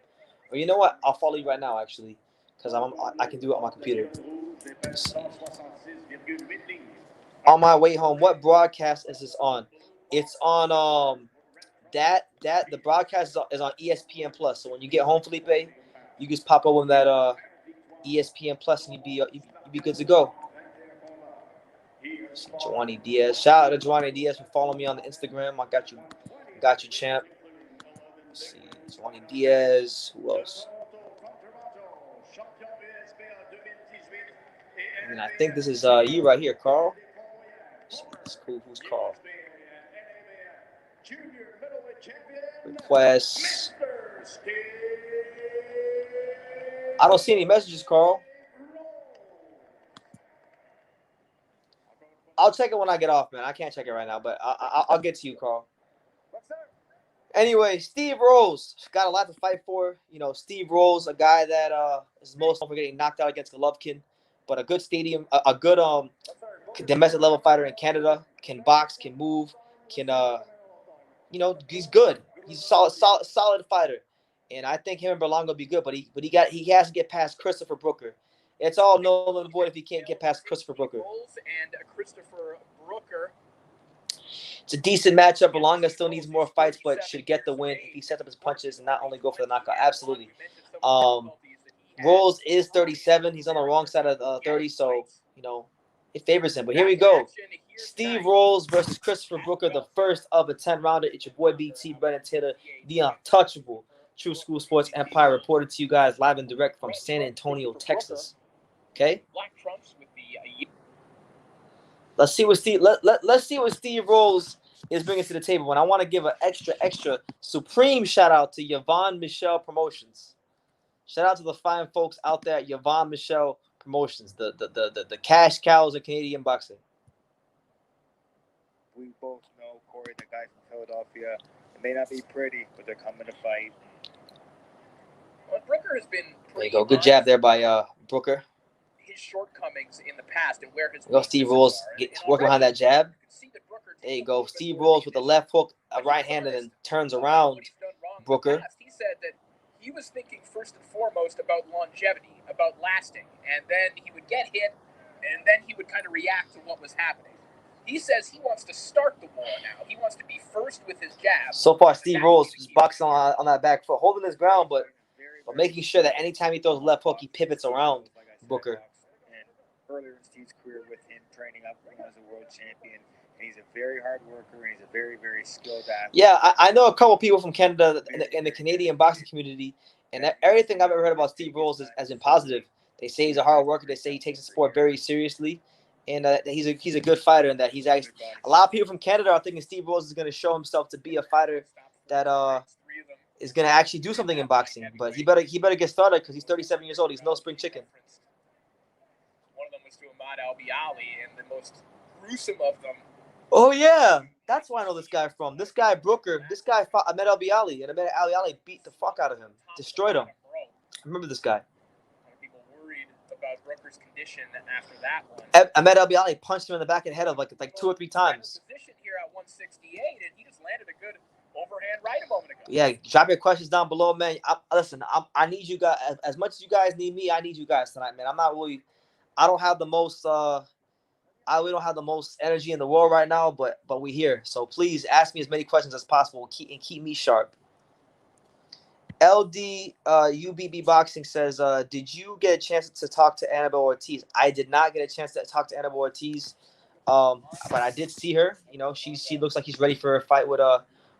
Or you know what? I'll follow you right now, actually, because I can do it on my computer. On my way home, what broadcast is this on? It's on the broadcast is on ESPN Plus. So when you get home, Felipe, you just pop over on that ESPN Plus, and you'd be good to go. Joanny Diaz. Shout out to Joanny Diaz for following me on the Instagram. I got you, champ. Let's see, Joanny Diaz. Who else? And I think this is you right here, Carl. It's cool. Who's Carl? Requests. I don't see any messages, Carl. I'll check it when I get off, man. I can't check it right now, but I'll get to you, Carl. Anyway, Steve Rolls got a lot to fight for. You know, Steve Rolls, a guy that is most known for getting knocked out against Golovkin, but a good a good domestic level fighter in Canada. Can box, can move, can he's good. He's a solid fighter, and I think him and Berlanga will be good. But he has to get past Christopher Brooker. It's all null and void if he can't get past Christopher Brooker. And Christopher Brooker. It's a decent matchup. Berlanga still needs more fights, but should get the win if he sets up his punches and not only go for the knockout. Absolutely. Rolls is 37. He's on the wrong side of 30, so it favors him. But here we go. Steve Rolls versus Christopher Brooker, the first of a 10-rounder. It's your boy BT, Brennan Taylor, the untouchable True School Sports Empire, reported to you guys live and direct from San Antonio, Texas. Okay. Let's see what Steve Rolls is bringing to the table. And I want to give an extra supreme shout out to Yvonne Michelle Promotions. Shout out to the fine folks out there at Yvonne Michelle Promotions, the cash cows of Canadian boxing. We both know, Corey, the guys from Philadelphia. It may not be pretty, but they're coming to fight. Well, Brooker has been. There you go. Good jab there by Brooker. His shortcomings in the past and where his. Steve Rolls working behind that jab. There you go. Steve Rolls with the left hook, a right hand, and then turns around Brooker. He said that he was thinking first and foremost about longevity, about lasting, and then he would get hit, and then he would kind of react to what was happening. He says he wants to start the war now. He wants to be first with his jab. So far, Steve Rolls is boxing on that back foot, holding his ground, but making sure that anytime he throws a left hook, he pivots around Brooker. And earlier in Steve's career with him training up as a world champion, and he's a very hard worker, and he's a very, very skilled athlete. Yeah, I know a couple people from Canada in the Canadian boxing community, and everything I've ever heard about Steve Rolls has been positive. They say he's a hard worker. They say he takes the sport very seriously, and he's a good fighter, and that he's actually a lot of people from Canada are thinking Steve Rolls is going to show himself to be a fighter that is going to actually do something in boxing. But he better get started because he's 37 years old. He's no spring chicken. One of them was to Ahmad Albiali, and the most gruesome of them Oh yeah, that's where I know this guy from. This guy Brooker. This guy fought Ahmed Ali, and Ahmed Ali beat the fuck out of him, destroyed him. I remember this guy. A lot of people worried about Brooker's condition after that one. Ahmed Ali punched him in the back of the head of like 2 or 3 times. Position here at 168, and he just landed a good overhand right a moment ago. Yeah, drop your questions down below, man. Listen, I need you guys as much as you guys need me. I need you guys tonight, man. I don't have the most we don't have the most energy in the world right now, but we here. So please ask me as many questions as possible and keep me sharp. LD UBB Boxing says, did you get a chance to talk to Annabelle Ortiz? I did not get a chance to talk to Annabelle Ortiz, but I did see her. You know, she looks like she's ready for a fight with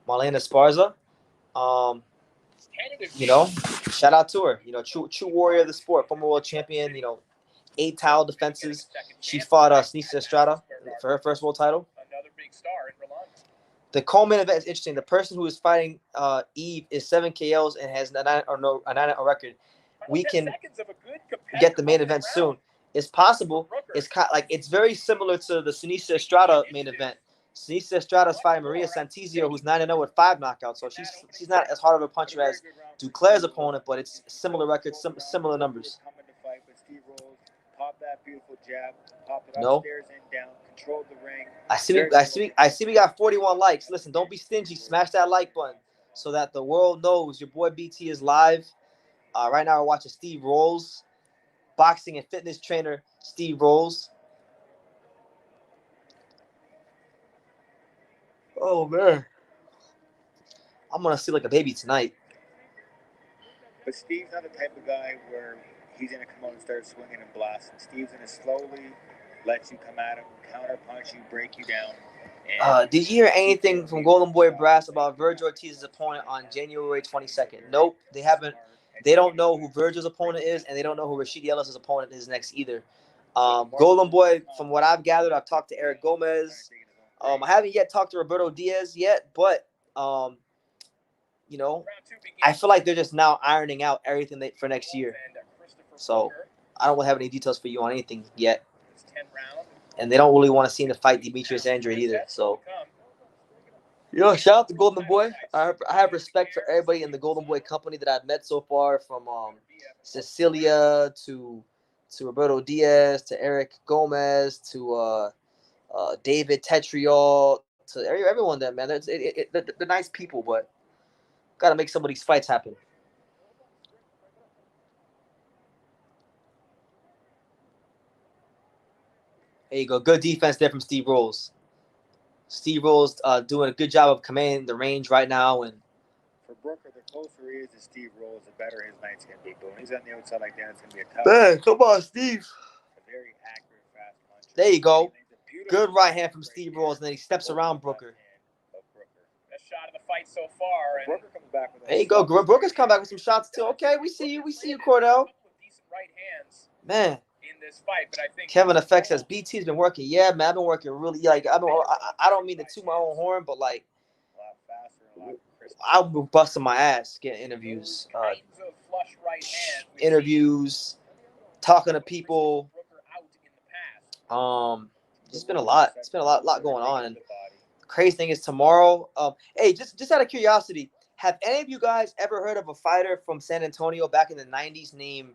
Marlena Esparza. You know, shout out to her. You know, true warrior of the sport, former world champion. You know, 8 title defenses. She fought Sneesa Estrada for her first world title. Another big star in Rolando. The co-main event is interesting. The person who is fighting Eve is 7 KOs and has a 9-0 record. We can get the main event soon. It's possible. It's very similar to the Sneesa Estrada main event. Sneesa Estrada is fighting Maria Santizio, who's 9-0 with 5 knockouts. So she's not as hard of a puncher as Duclair's opponent, but it's similar records, similar numbers. Pop that beautiful jab, pop it No. upstairs and down, control the ring. I see we got 41 likes. Listen, don't be stingy. Smash that like button so that the world knows your boy BT is live. Right now we're watching Steve Rolls, boxing and fitness trainer Steve Rolls. Oh man, I'm gonna sleep like a baby tonight. But Steve's not the type of guy where he's going to come out and start swinging and blasting. Steve's going to slowly let you come at him, counter punch you, break you down. Did you hear anything from Golden Boy Brass about Virgil Ortiz's opponent on January 22nd? Nope, they haven't. They don't know who Virgil's opponent is, and they don't know who Rashid Ellis' opponent is next either. Golden Boy, from what I've gathered, I've talked to Eric Gomez. I haven't yet talked to Roberto Diaz yet, but you know, I feel like they're just now ironing out everything for next year. So I don't have any details for you on anything yet. And they don't really want to see him to fight Demetrius Andrade either. So, you know, shout out to Golden Boy. I have respect for everybody in the Golden Boy company that I've met so far, from Cecilia to Roberto Diaz to Eric Gomez to David Tetriol to everyone there, man. They're nice people, but got to make some of these fights happen. There you go. Good defense there from Steve Rolls. Steve Rolls doing a good job of commanding the range right now. And for Brooker, the closer he is to Steve Rolls, the better his night's going to be. But when he's on the outside like that, it's going to be a tough. Man, come on, Steve. A very accurate, fast punch. There you go. Good right hand from Steve Rolls, and then he steps around Brooker. Best shot of the fight so far. And Brooker comes back with there you go. Brooker's come back with some shots too. Okay, we see you, Cordell. Decent right hands. Man. In this fight, but I think Kevin Effect says BT's been working. Yeah, man, I've been working really. Like I don't mean to toot my own horn, but like I've been busting my ass getting interviews, talking to people. It's been a lot. It's been a lot going on. And the crazy thing is tomorrow. Hey, just out of curiosity, have any of you guys ever heard of a fighter from San Antonio back in the '90s named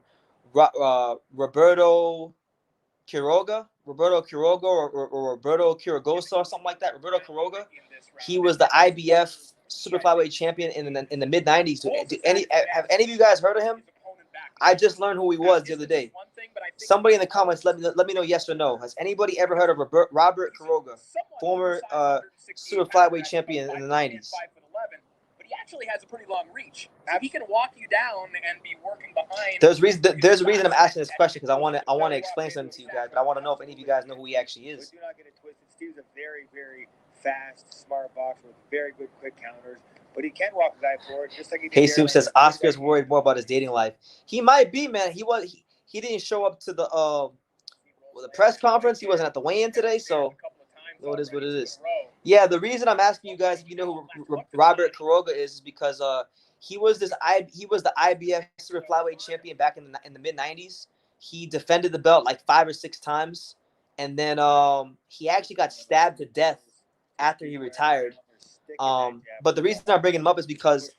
Roberto Quiroga or Roberto Quirogosa or something like that? Roberto Quiroga. He was the IBF super flyweight champion in the mid '90s. Have any of you guys heard of him? I just learned who he was the other day. Somebody in the comments let me know yes or no. Has anybody ever heard of Robert Quiroga, former super flyweight champion in the '90s? He actually has a pretty long reach. So he can walk you down and be working behind. There's a reason I'm asking this question, because I want to explain something to you guys, but I want to know if any of you guys know who he actually is. But do not get it twisted. Steve's a very, very fast, smart boxer with very good quick counters. But he can walk the guy forward, just like he did. Jesus says Oscar's worried more about his dating life. He might be, man. He didn't show up to the press conference. He wasn't at the weigh-in today, so it is what it is. Yeah, the reason I'm asking you guys if you know who Robert Quiroga is because he was the IBF super flyweight champion back in the mid '90s. He defended the belt like 5 or 6 times, and then he actually got stabbed to death after he retired. But the reason I bring him up is because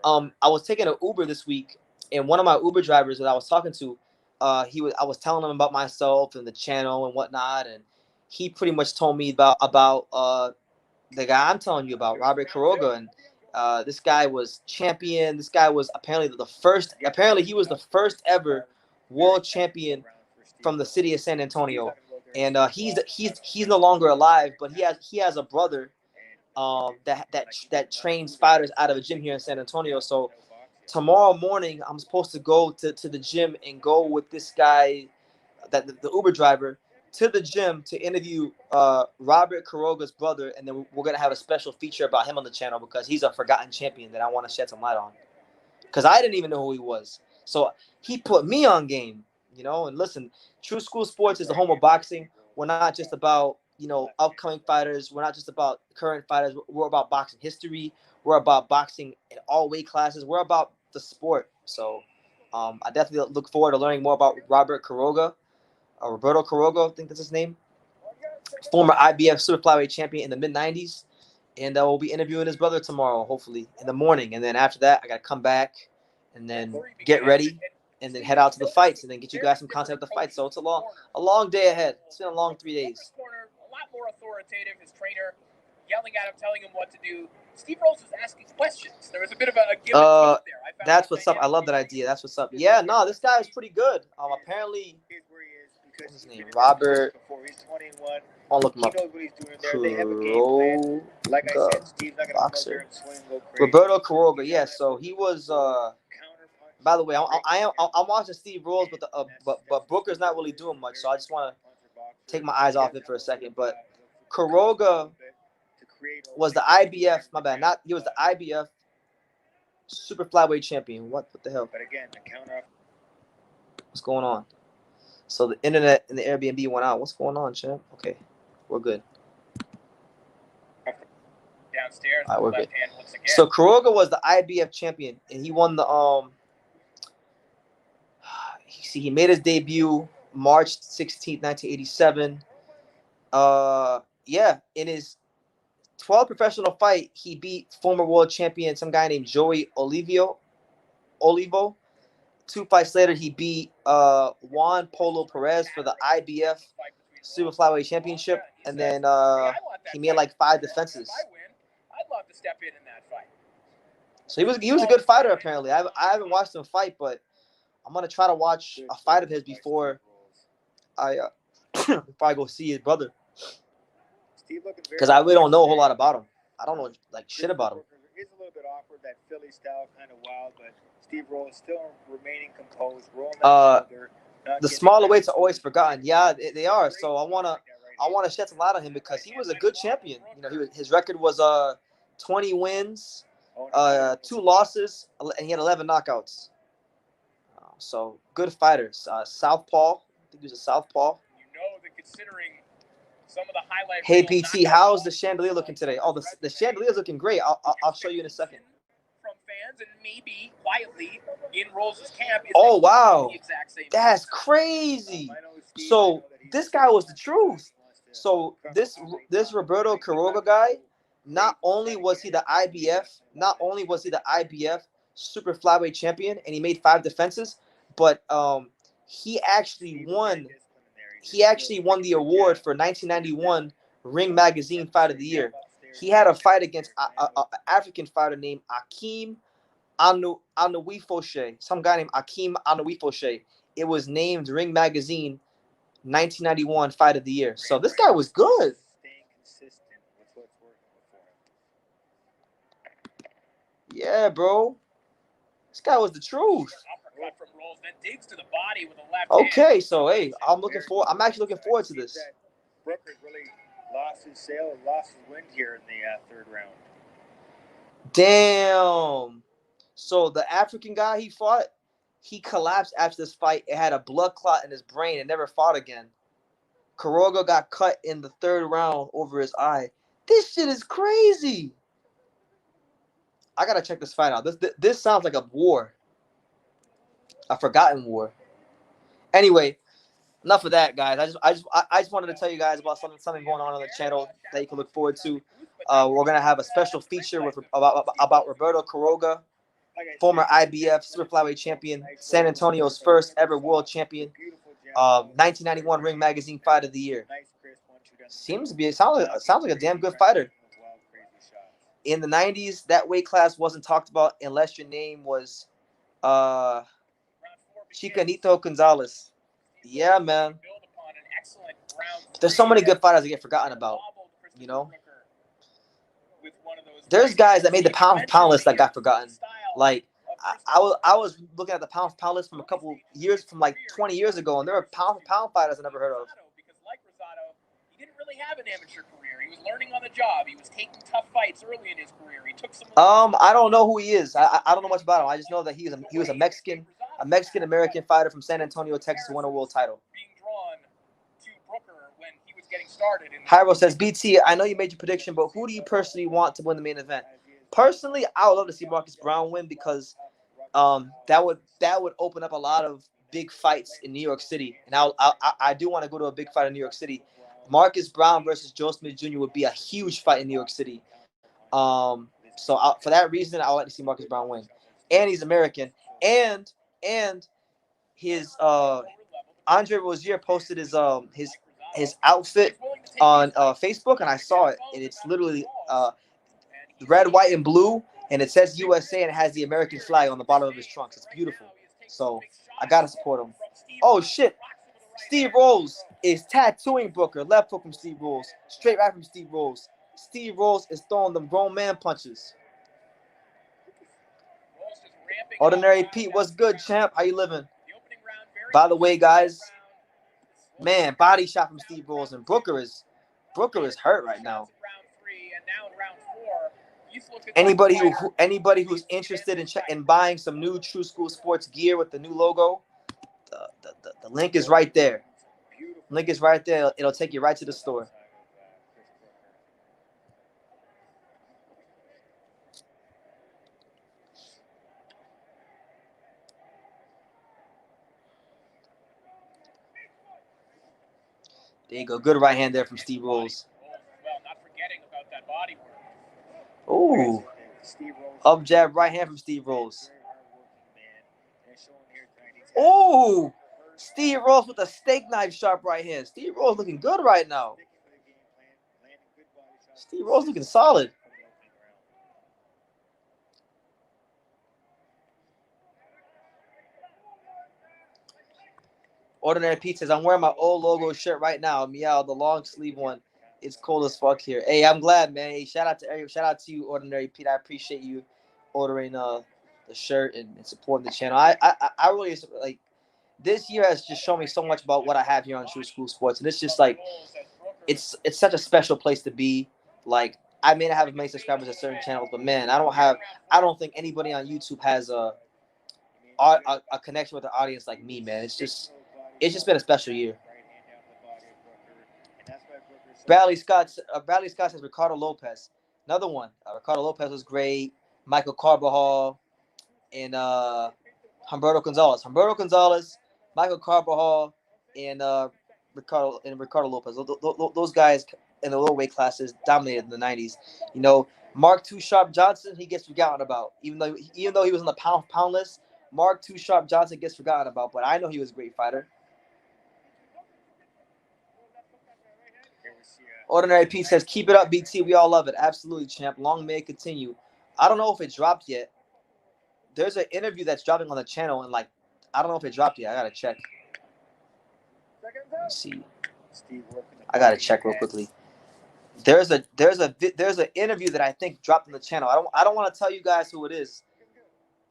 I was taking an Uber this week, and one of my Uber drivers that I was talking to, I was telling him about myself and the channel and whatnot, and he pretty much told me about the guy I'm telling you about, Robert Quiroga, and this guy was champion. This guy was apparently he was the first ever world champion from the city of San Antonio, and he's no longer alive, but he has a brother that trains fighters out of a gym here in San Antonio. So tomorrow morning, I'm supposed to go to the gym and go with this guy, the Uber driver, to the gym to interview Robert Quiroga's brother, and then we're gonna have a special feature about him on the channel because he's a forgotten champion that I want to shed some light on. Because I didn't even know who he was, so he put me on game, And listen, True School Sports is the home of boxing. We're not just about upcoming fighters. We're not just about current fighters. We're about boxing history. We're about boxing in all weight classes. We're about the sport. So I definitely look forward to learning more about Robert Quiroga. Roberto Quiroga, I think that's his name. Former IBF super flyweight champion in the mid-90s. And we'll be interviewing his brother tomorrow, hopefully, in the morning. And then after that, I got to come back and then get ready and then head out to the fights and then get you guys some content of the fight. So it's a long day ahead. It's been a long 3 days. A lot more authoritative. His trainer yelling at him, telling him what to do. Steve Rose was asking questions. There was a bit of a give and take there. That's what's up. I love that idea. That's what's up. Yeah, no, this guy is pretty good. Apparently, what's his name? Robert. I'll look him up. Like I said, Steve's not gonna boxer. Roberto Quiroga. Yeah, so he was. By the way, I'm watching Steve Rose, but Booker's not really doing much, so I just want to take my eyes off it for a second. But Quiroga was the IBF. My bad. He was the IBF super flyweight champion. What the hell? But again, the counter. What's going on? So the internet and the Airbnb went out. What's going on, champ? Okay, we're good. Downstairs. All right, we're good. So Quiroga was the IBF champion, and he won the he made his debut March 16th, 1987. In his 12th professional fight, he beat former world champion, some guy named Joey Olivo. 2 fights later, he beat Juan Polo Perez for the IBF Super Flyweight Championship, and then he made like 5 defenses. I'd love to step in that fight. So he was a good fighter apparently. I haven't watched him fight, but I'm gonna try to watch a fight of his before I go see his brother. Because I really don't know a whole lot about him. I don't know shit about him. It's a little bit awkward, that Philly style, kind of wild, but Steve Rose still remaining composed. The smaller weights are always forgotten. Yeah, they are. So I wanna shed some light on him because he was a good champion. His record was 20 wins, 2 losses, and he had 11 knockouts. So good fighters. Southpaw. I think he was a southpaw. That considering some of the highlights. Hey PT, how's the chandelier looking today? Oh, the chandelier's looking great. I'll show you in a second. From fans and maybe quietly in Rose's camp. Oh wow, that's crazy. So this guy was the truth. So this Roberto Quiroga guy, not only was he the IBF super flyweight champion and he made 5 defenses, but he actually won the award for 1991 Ring Magazine Fight of the Year. He had a fight against an African fighter named Akeem Anouifoshe, some guy named Akeem Anouifoshe. It was named Ring Magazine 1991 Fight of the Year. So this guy was good. Yeah, bro. This guy was the truth. From Rolls, then digs to the body with a left okay, hand. So hey, I'm actually looking forward to this. Brooker really lost his sail and lost his wind here in the 3rd round. Damn. So the African guy he fought, he collapsed after this fight. It had a blood clot in his brain and never fought again. Quiroga got cut in the 3rd round over his eye. This shit is crazy. I gotta check this fight out. This sounds like a war. A forgotten war. Anyway, enough of that, guys. I just wanted to tell you guys about something going on the channel that you can look forward to. We're gonna have a special feature with about Roberto Quiroga, former IBF super flyweight champion, San Antonio's first ever world champion, 1991 Ring Magazine Fight of the Year. Sounds like a damn good fighter. In the 90s, that weight class wasn't talked about unless your name was Chicanito Gonzalez. Yeah, man. There's so many good fighters that get forgotten about, you know? There's guys that made the pound for pound list that got forgotten. Like, I was looking at the pound for pound list from a couple years, from like 20 years ago, and there were pound for pound fighters I never heard of. Because like Rosado, he didn't really have an amateur career. He was learning on the job. He was taking tough fights early in his career. He took some. I don't know who he is. I don't know much about him. I just know that he was a Mexican American fighter from San Antonio, Texas, who won a world title. Being drawn to Brooker when he was getting started. Hyro says, BT, I know you made your prediction, but who do you personally want to win the main event? Personally, I would love to see Marcus Browne win because that would open up a lot of big fights in New York City, and I do want to go to a big fight in New York City. Marcus Browne versus Joe Smith Jr. would be a huge fight in New York City. For that reason, I would like to see Marcus Browne win, and he's American, and his Andre Rozier posted his outfit on Facebook, and I saw it, and it's literally red, white, and blue, and it says USA, and it has the American flag on the bottom of his trunks. It's beautiful. So I gotta support him. Oh shit! Steve Rolls is tattooing Booker. Left hook from Steve Rolls. Straight right from Steve Rolls. Steve Rolls is throwing them grown man punches. Ordinary Pete, what's good, champ? How you living? By the way, guys, man, body shot from Steve Rolls, and Booker is hurt right now. Anybody who's interested in buying some new True School Sports gear with the new logo, the link is right there. Link is right there. It'll take you right to the store. There you go. Good right hand there from Steve Rolls. Well, not forgetting about that body Ooh. work. Up jab right hand from Steve Rolls. Ooh. Steve Rolls with a steak knife sharp right hand. Steve Rolls looking good right now. Steve Rolls looking solid. Ordinary Pete says, I'm wearing my old logo shirt right now. Meow, the long sleeve one. It's cold as fuck here. Hey, I'm glad, man. Hey, shout out to you, Ordinary Pete. I appreciate you ordering the shirt and supporting the channel. I really like, this year has just shown me so much about what I have here on True School Sports, and it's just like it's such a special place to be. Like, I may not have as many subscribers as certain channels, but man, I don't think anybody on YouTube has a connection with the audience like me, man. It's just been a special year. Bradley Scott says Ricardo Lopez. Another one. Ricardo Lopez was great. Michael Carbajal and Humberto Gonzalez, Michael Carbajal, and Ricardo Lopez. Those guys in the lower weight classes dominated in the 90s. You know, Mark Too Sharp Johnson, he gets forgotten about. Even though he was on the pound list, Mark Too Sharp Johnson gets forgotten about. But I know he was a great fighter. Ordinary Pete says, keep it up, BT. We all love it. Absolutely, champ. Long may it continue. I don't know if it dropped yet. There's an interview that's dropping on the channel, and I don't know if it dropped yet. I gotta check. Let me see. I gotta check real quickly. There's an interview that I think dropped on the channel. I don't want to tell you guys who it is,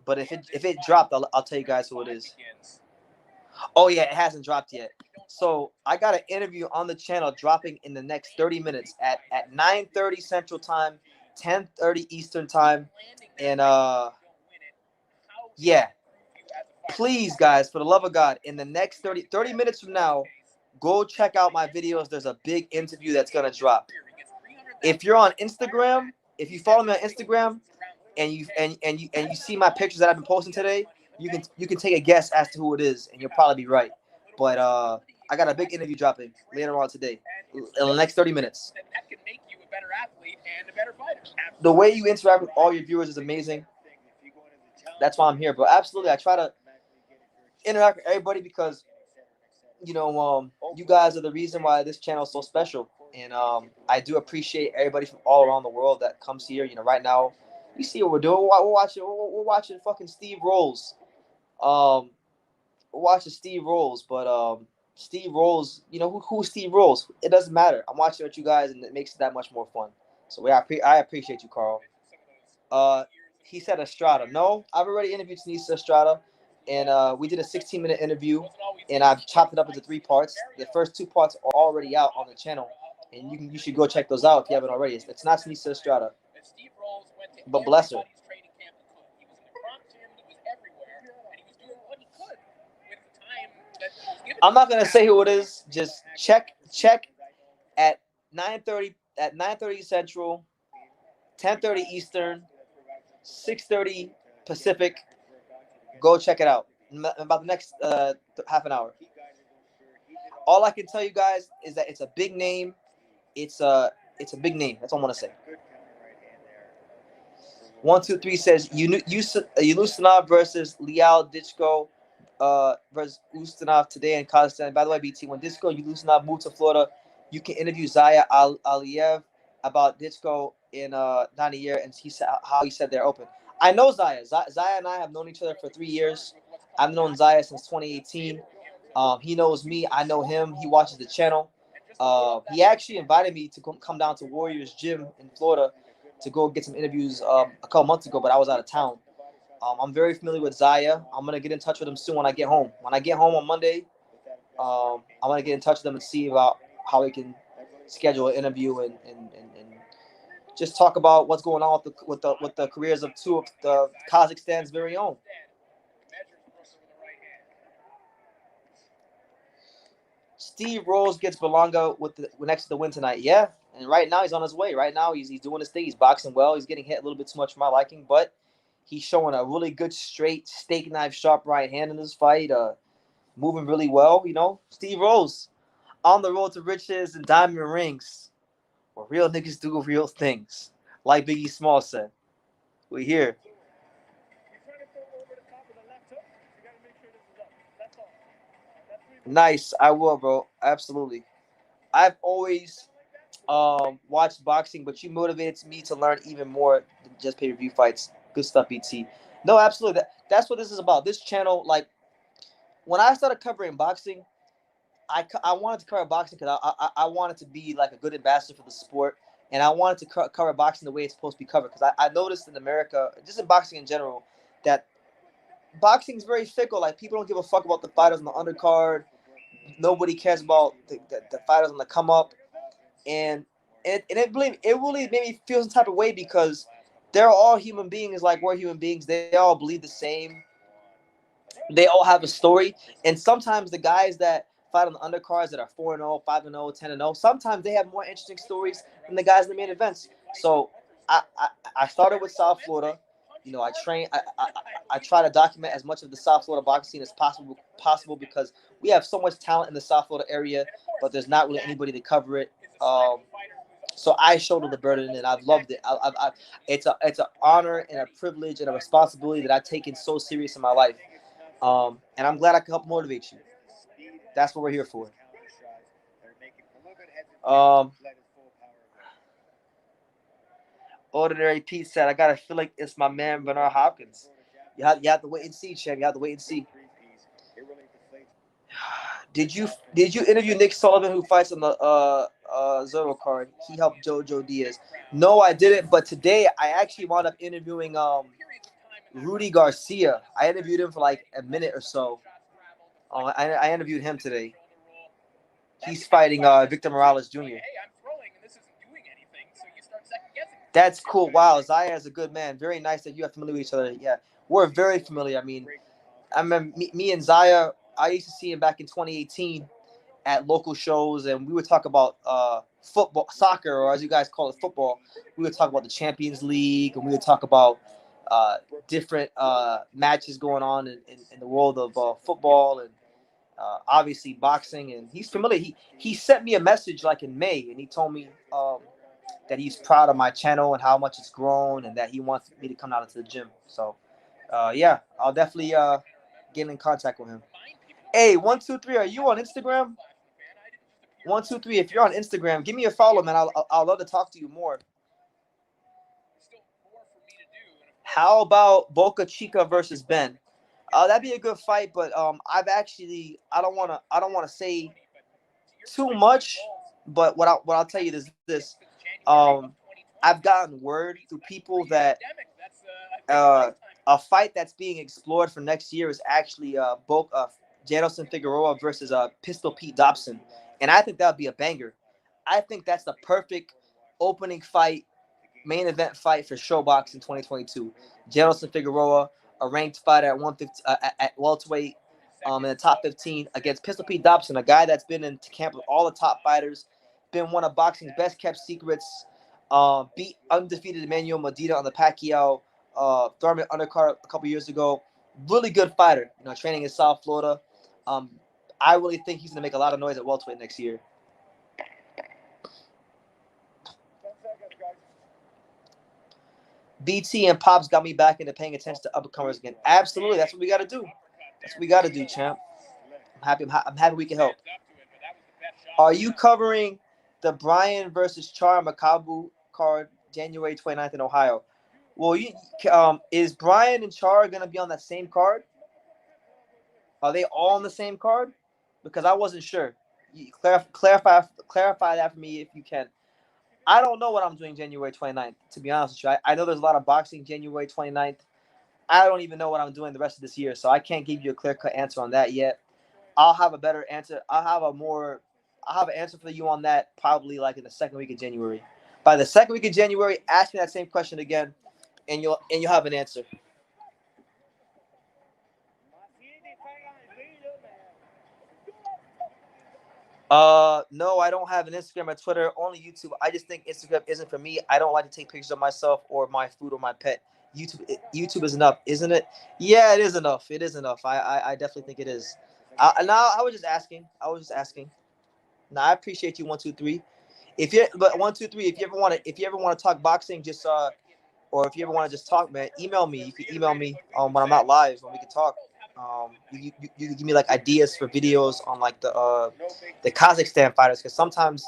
but if it dropped, I'll tell you guys who it is. Oh yeah, it hasn't dropped yet. So I got an interview on the channel dropping in the next 30 minutes at 9:30 Central Time, 10:30 Eastern Time, and yeah. Please, guys, for the love of God, in the next 30 minutes from now, go check out my videos. There's a big interview that's gonna drop. If you're on Instagram, if you follow me on Instagram, and you see my pictures that I've been posting today, you can take a guess as to who it is, and you'll probably be right. But I got a big interview dropping later on today, in the next 30 minutes. That can make you a better athlete and a better fighter. The way you interact with all your viewers is amazing. That's why I'm here, bro. Absolutely, I try to interact with everybody because, you guys are the reason why this channel is so special. And I do appreciate everybody from all around the world that comes here. Right now, you see what we're doing. We're watching fucking Steve Rolls. We're watching Steve Rolls, but Steve Rolls, who's Steve Rolls? It doesn't matter. I'm watching with you guys, and it makes it that much more fun. So yeah, I appreciate you, Carl. He said Estrada. No, I've already interviewed Tanisha Estrada, and we did a 16-minute interview, and I've chopped it up into 3 parts. The first 2 parts are already out on the channel, and you should go check those out if you haven't already. It's not Tanisha Estrada, but bless her. I'm not gonna say who it is. Just check at 9:30 Central, 10:30 Eastern, 6:30 Pacific. Go check it out. About the next half an hour. All I can tell you guys is that it's a big name. It's a big name. That's all I'm gonna say. 123 says Yunusanov versus Liao Ditchko versus Ustinov today in Kazakhstan. By the way, BT, when Ditchko Yunusanov moved to Florida, you can interview Zaya Aliyev about Ditchko in not a year, and he said how he said they're open. I know Zaya. Zaya and I have known each other for 3 years. I've known Zaya since 2018. He knows me. I know him. He watches the channel. He actually invited me to come down to Warriors Gym in Florida to go get some interviews a couple months ago, but I was out of town. I'm very familiar with Zaya. I'm going to get in touch with him soon when I get home. When I get home on Monday, I'm going to get in touch with him and see about how we can schedule an interview and just talk about what's going on with the careers of 2 of the Kazakhstan's very own. Steve Rolls gets Berlanga next to the win tonight. Yeah, and right now he's on his way. Right now he's doing his thing. He's boxing well. He's getting hit a little bit too much for my liking, but he's showing a really good straight steak knife sharp right hand in this fight. Moving really well. Steve Rolls on the road to riches and diamond rings, where real niggas do real things, like Biggie Small said. We here. Nice, I will, bro. Absolutely. I've always watched boxing, but you motivated me to learn even more than just pay-per-view fights. Good stuff, BT. No, absolutely. That's what this is about. This channel, like, when I started covering boxing, I wanted to cover boxing because I wanted to be like a good ambassador for the sport, and I wanted to cover boxing the way it's supposed to be covered. Because I noticed in America, just in boxing in general, that boxing is very fickle. Like, people don't give a fuck about the fighters on the undercard. Nobody cares about the fighters on the come up, and it really made me feel some type of way because they're all human beings. Like, we're human beings. They all bleed the same. They all have a story, and sometimes the guys that fight on the undercards that are 4-0, 5-0, 10-0, sometimes they have more interesting stories than the guys in the main events. So I started with South Florida. I train. I try to document as much of the South Florida boxing scene as possible because we have so much talent in the South Florida area, but there's not really anybody to cover it. So I shoulder the burden, and I've loved it. It's an honor and a privilege and a responsibility that I've taken so serious in my life. And I'm glad I can help motivate you. That's what we're here for. Ordinary Pete said, I gotta feel like it's my man Bernard Hopkins. You have to wait and see, Chad. You have to wait and see. Did you interview Nick Sullivan, who fights on the Zero card? He helped Jojo Diaz. No, I didn't. But today I actually wound up interviewing Rudy Garcia. I interviewed him for like a minute or so. I interviewed him today. He's fighting Victor Morales Jr. That's cool. Wow, Zaya is a good man. Very nice that you are familiar with each other. Yeah, we're very familiar. I mean, I remember me and Zaya, I used to see him back in 2018 at local shows, and we would talk about football, soccer, or as you guys call it, football. We would talk about the Champions League, and we would talk about different matches going on in the world of football. And obviously boxing, and he's familiar. He sent me a message like in May, and he told me that he's proud of my channel and how much it's grown, and that he wants me to come out into the gym. So, yeah, I'll definitely get in contact with him. Hey, 123, are you on Instagram? 123, if you're on Instagram, give me a follow, man. I'll love to talk to you more. How about Boca Chica versus Ben? That'd be a good fight, but I don't wanna say too much, but what I'll tell you is this. I've gotten word through people that a fight that's being explored for next year is actually Janelson Figueroa versus Pistol Pete Dobson, and I think that would be a banger. I think that's the perfect opening fight, main event fight for Showbox in 2022. Janelson Figueroa, a ranked fighter at 150 at welterweight, in the top 15 against Pistol Pete Dobson, a guy that's been in camp with all the top fighters, been one of boxing's best kept secrets. Beat undefeated Emmanuel Medina on the Pacquiao Thurman undercard a couple years ago. Really good fighter, training in South Florida. I really think he's gonna make a lot of noise at welterweight next year. BT and Pops got me back into paying attention to upcomers again. Absolutely, that's what we got to do. That's what we got to do, champ. I'm happy we can help. Are you covering the Bryan versus Char Makabu card January 29th in Ohio? Well, is Bryan and Char gonna be on that same card? Are they all on the same card? Because I wasn't sure. Clarify that for me if you can. I don't know what I'm doing January 29th, to be honest with you. I know there's a lot of boxing January 29th. I don't even know what I'm doing the rest of this year, so I can't give you a clear-cut answer on that yet. I'll have a better answer. I'll have an answer for you on that probably like in the second week of January. By the second week of January, ask me that same question again, and you'll have an answer. No, I don't have an Instagram or Twitter, only YouTube. I just think Instagram isn't for me. I don't like to take pictures of myself or my food or my pet. YouTube is enough, isn't it? Yeah, it is enough. It is enough. I definitely think it is. I was just asking. Now I appreciate you 123. But 123, if you ever want to talk boxing, just or if you ever want to just talk, man, email me. You can email me when I'm not live when we can talk. You can give me like ideas for videos on like the Kazakhstan fighters, because sometimes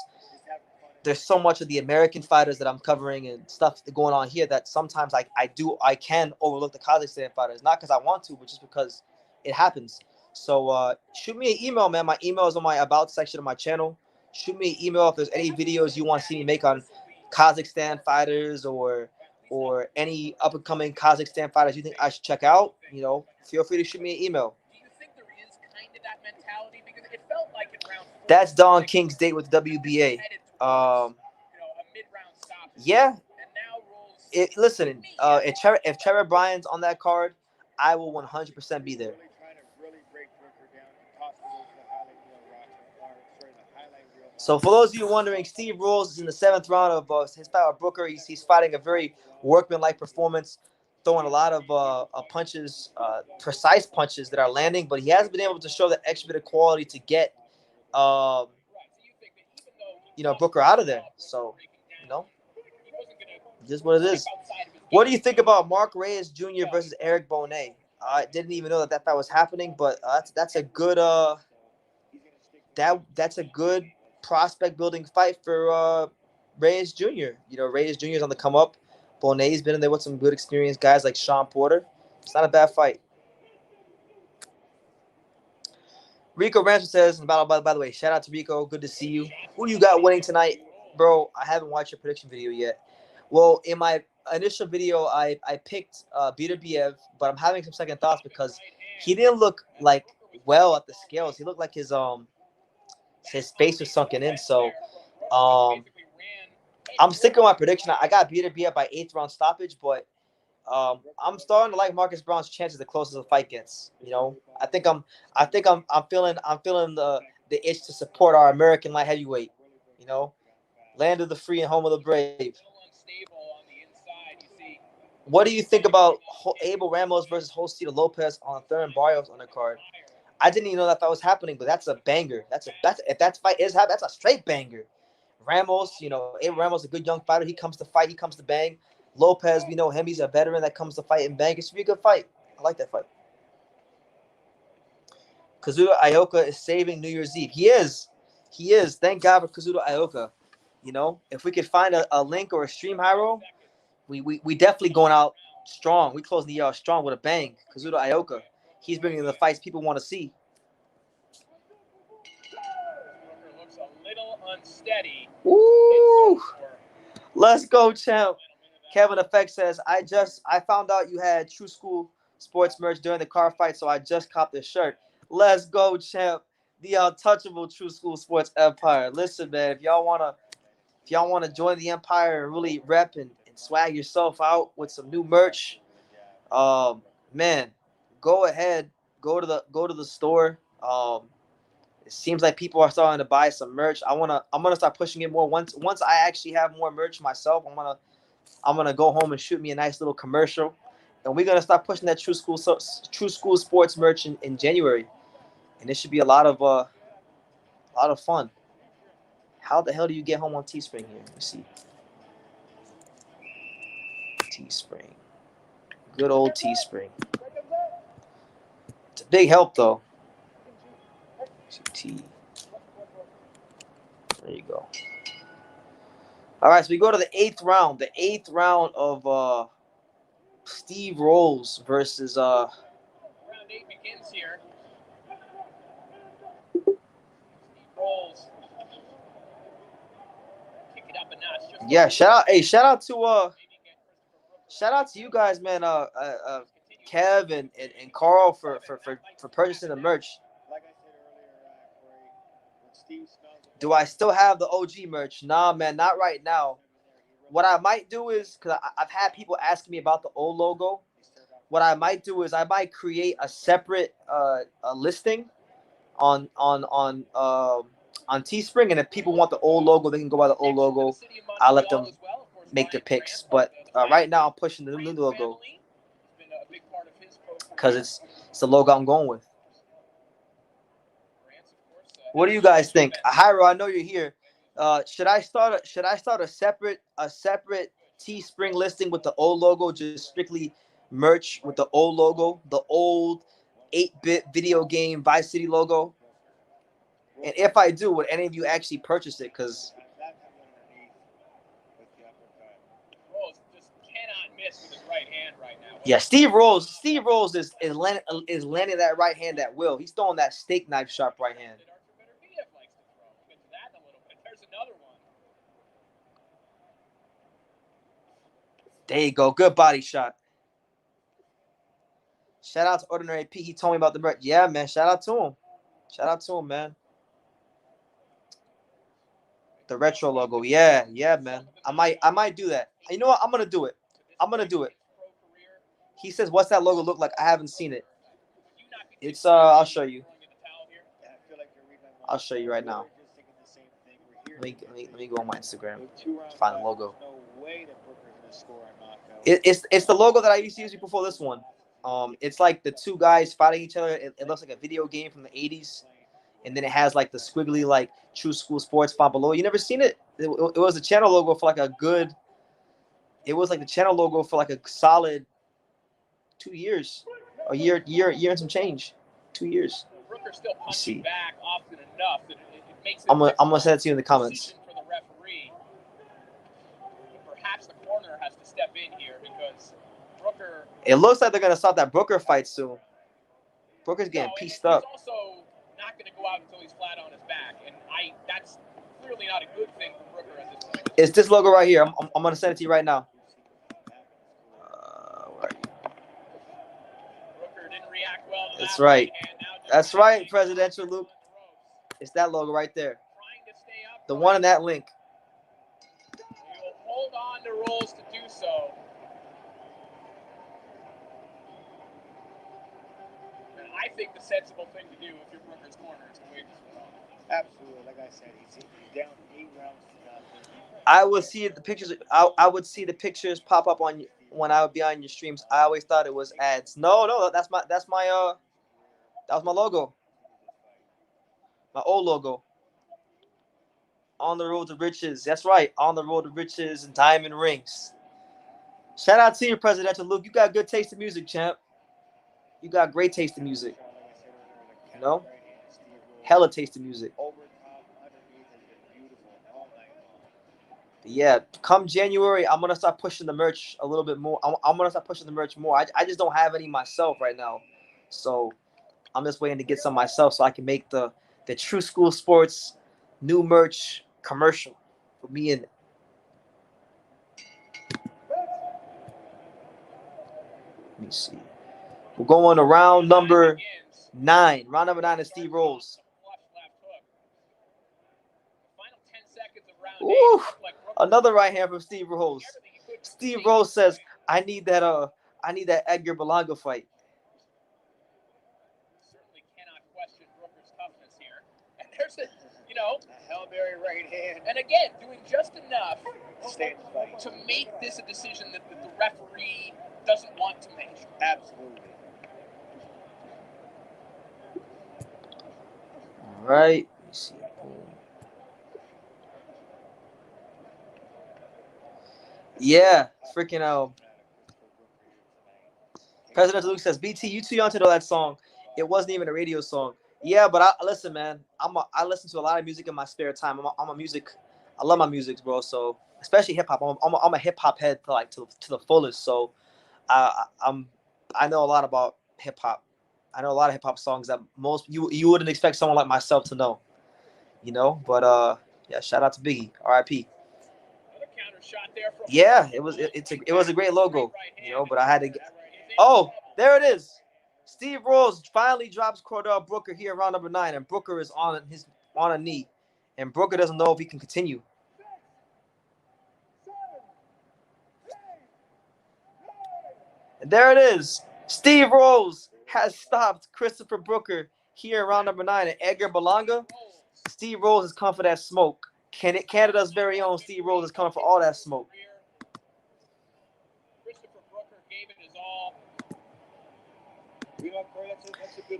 there's so much of the American fighters that I'm covering and stuff going on here that sometimes I can overlook the Kazakhstan fighters, not because I want to, but just because it happens. So shoot me an email, man. My email is on my about section of my channel. Shoot me an email if there's any videos you want to see me make on Kazakhstan fighters or any up and coming Kazakhstan fighters you think I should check out. Feel free to shoot me an email. Do you think there is kind of that mentality? Because it felt like in round 4, that's Don King's date with WBA. A mid-round stop. Yeah. And now listen, if Trevor Bryan's on that card, I will 100% be there. So for those of you wondering, Steve Rolls is in the 7th round of his fight with Brooker. He's fighting a very workmanlike performance, throwing a lot of punches, precise punches that are landing, but he hasn't been able to show that extra bit of quality to get Brooker out of there. So, just what it is. What do you think about Mark Reyes Jr. versus Eric Bonet? I didn't even know that fight was happening, but that's a good that's a good prospect building fight for Reyes Jr. Reyes Jr. is on the come up. Bonet's been in there with some good experienced guys like Sean Porter. It's not a bad fight. Rico Rancher says, by the way, shout out to Rico. Good to see you. Who you got winning tonight? Bro, I haven't watched your prediction video yet. Well, in my initial video, I picked Beterbiev, but I'm having some second thoughts because he didn't look like well at the scales. He looked like his face was sunken in. So I'm sticking with my prediction. I got Beterbiev by 8th round stoppage, but I'm starting to like Marcus Browne's chances the closer the fight gets. I think I'm feeling the itch to support our American light heavyweight. Land of the free and home of the brave. What do you think about Abel Ramos versus Josito Lopez on Thurman Barrios undercard? I didn't even know that was happening, but that's a banger. If that fight is happening, that's a straight banger. Ramos, Abe Ramos, a good young fighter. He comes to fight. He comes to bang. Lopez, we know him. He's a veteran that comes to fight and bang. It should be a good fight. I like that fight. Kazuto Ioka is saving New Year's Eve. He is. Thank God for Kazuto Ioka. If we could find a link or a stream, Hyro, we definitely going out strong. We closing the year out strong with a bang. Kazuto Ioka. He's bringing the fights people want to see. Looks a little unsteady. Woo! Let's go, champ. Kevin Effect says, I found out you had True School Sports merch during the car fight, so I just copped the shirt. Let's go, champ. The untouchable True School Sports Empire. Listen, man, if y'all wanna join the Empire and really rep and swag yourself out with some new merch, man, go ahead, go to the store. It seems like people are starting to buy some merch. I'm gonna start pushing it more. Once I actually have more merch myself, I'm gonna go home and shoot me a nice little commercial, and we're gonna start pushing that True School Sports merch in January, and it should be a lot of fun. How the hell do you get home on Teespring here? Let me see. Teespring, good old Teespring. It's a big help though. There you go. All right, so we go to the eighth round. The eighth round of Steve Rolls versus Round 8 begins here. Steve Rolls. Kick it up a notch. Yeah, shout out to you guys, man. Kev and Carl for purchasing the merch. Like I said earlier, Corey, when Steve smells the Do I still have the OG merch? Nah, man, not right now. What I might do is, because I've had people asking me about the old logo, what I might do is I might create a separate a listing on Teespring, and if people want the old logo, they can go by the old logo. I'll let them make their picks. But right now, I'm pushing the new logo because it's the logo I'm going with. What do you guys think? Hyro, I know you're here. Should I start a separate Teespring listing with the old logo, just strictly merch with the old logo, the old 8-bit video game Vice City logo? And if I do, would any of you actually purchase it? Because Rolls just cannot miss with his right hand right now. yeah, Steve Rolls is landing that right hand at will. He's throwing that steak knife sharp right hand. Artur Beterbiev likes to throw. We'll get to that in a little bit. There's another one. There you go. Good body shot. Shout out to Ordinary P. He told me about the merch. Yeah, man. Shout out to him, man. The retro logo. Yeah, man. I might do that. You know what? I'm gonna do it. He says, "What's that logo look like?" I haven't seen it. It's I'll show you. I'll show you right now. Let me go on my Instagram. Find the logo. It's the logo that I used to use before this one. It's like the two guys fighting each other. It looks like a video game from the 80s. And then it has like the squiggly like True School Sports font below. You never seen it? It was the channel logo for like a good. It was like the channel logo for like a solid 2 years, a year and some change, 2 years. Rooker still punching back often enough that it makes it I'm gonna send it to you in the comments. for the referee. Perhaps the corner has to step in here because Rooker. It looks like they're gonna start that Booker fight soon. Booker's getting pieced up. He's also not going to go out until he's flat on his back, and that's clearly not a good thing for Rooker at this point. It's this logo right here. I'm gonna send it to you right now. Where are you? Rooker didn't react well to That's that right. That's right, Presidential Luke. It's that logo right there. The one in that link. He will hold on to Rolls to do so. And I think the sensible thing to do if you're Rooker's corner is to wait this one off. Absolutely, like I said, he's down 8 rounds to nothing. I would see the pictures. I would see the pictures pop up on when I would be on your streams. I always thought it was ads. No, that was my logo. My old logo. On the road to riches. That's right. On the road to riches and diamond rings. Shout out to you, Presidential Luke. You got good taste in music, champ. You got great taste in music. You know? Hella taste in music. Yeah, come January, I'm gonna start pushing the merch a little bit more. I'm gonna start pushing the merch more. I just don't have any myself right now, so I'm just waiting to get some myself so I can make the True School Sports new merch commercial for me and. Let me see. We're going to round number 9. Round number 9 is Steve Rolls. Ooh, another right hand from Steve Rolls. Steve Rolls says, "I need that Edgar Berlanga fight." Certainly cannot question Brooker's toughness here. And there's a Hail Mary right hand. And again, doing just enough to make this a decision that the referee doesn't want to make. Absolutely. All right. Let me see. Yeah, freaking President Luke says, "BT, you too young to know that song. It wasn't even a radio song." Yeah, but listen, man. I listen to a lot of music in my spare time. I love my music, bro. So especially hip hop. I'm a hip hop head to the fullest. So I know a lot about hip hop. I know a lot of hip hop songs that most you wouldn't expect someone like myself to know. But yeah, shout out to Biggie, R.I.P. Yeah, it was a great logo, but I had to get. Oh, there it is. Steve Rolls finally drops Cordell Brooker here, round number 9, and Brooker is on a knee, and Brooker doesn't know if he can continue. And there it is. Steve Rolls has stopped Christopher Brooker here in round number 9, and Edgar Berlanga. Steve Rolls is coming for that smoke. Canada's very own Steve Rolls is coming for all that smoke. Christopher Brooker gave it his all.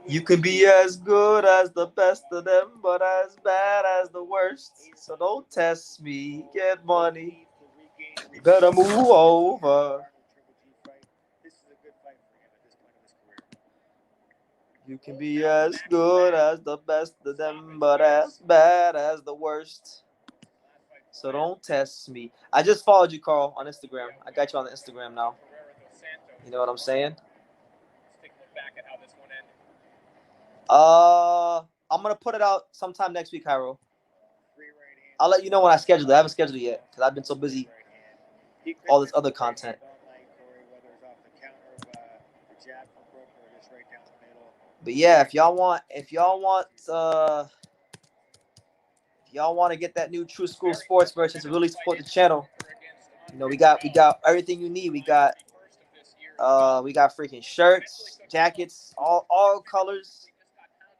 You can be as good as the best of them, but as bad as the worst. So don't test me. Get money. You better move over. You can be as good as the best of them, but as bad as the worst. So don't test me. I just followed you, Carl, on Instagram. I got you on the Instagram now. You know what I'm saying? I'm gonna put it out sometime next week, Cairo. I'll let you know when I schedule it. I haven't scheduled it yet because I've been so busy. All this other content. But yeah, if y'all want to get that new True School Sports merch to really support the channel, we got everything you need. We got freaking shirts, jackets, all colors.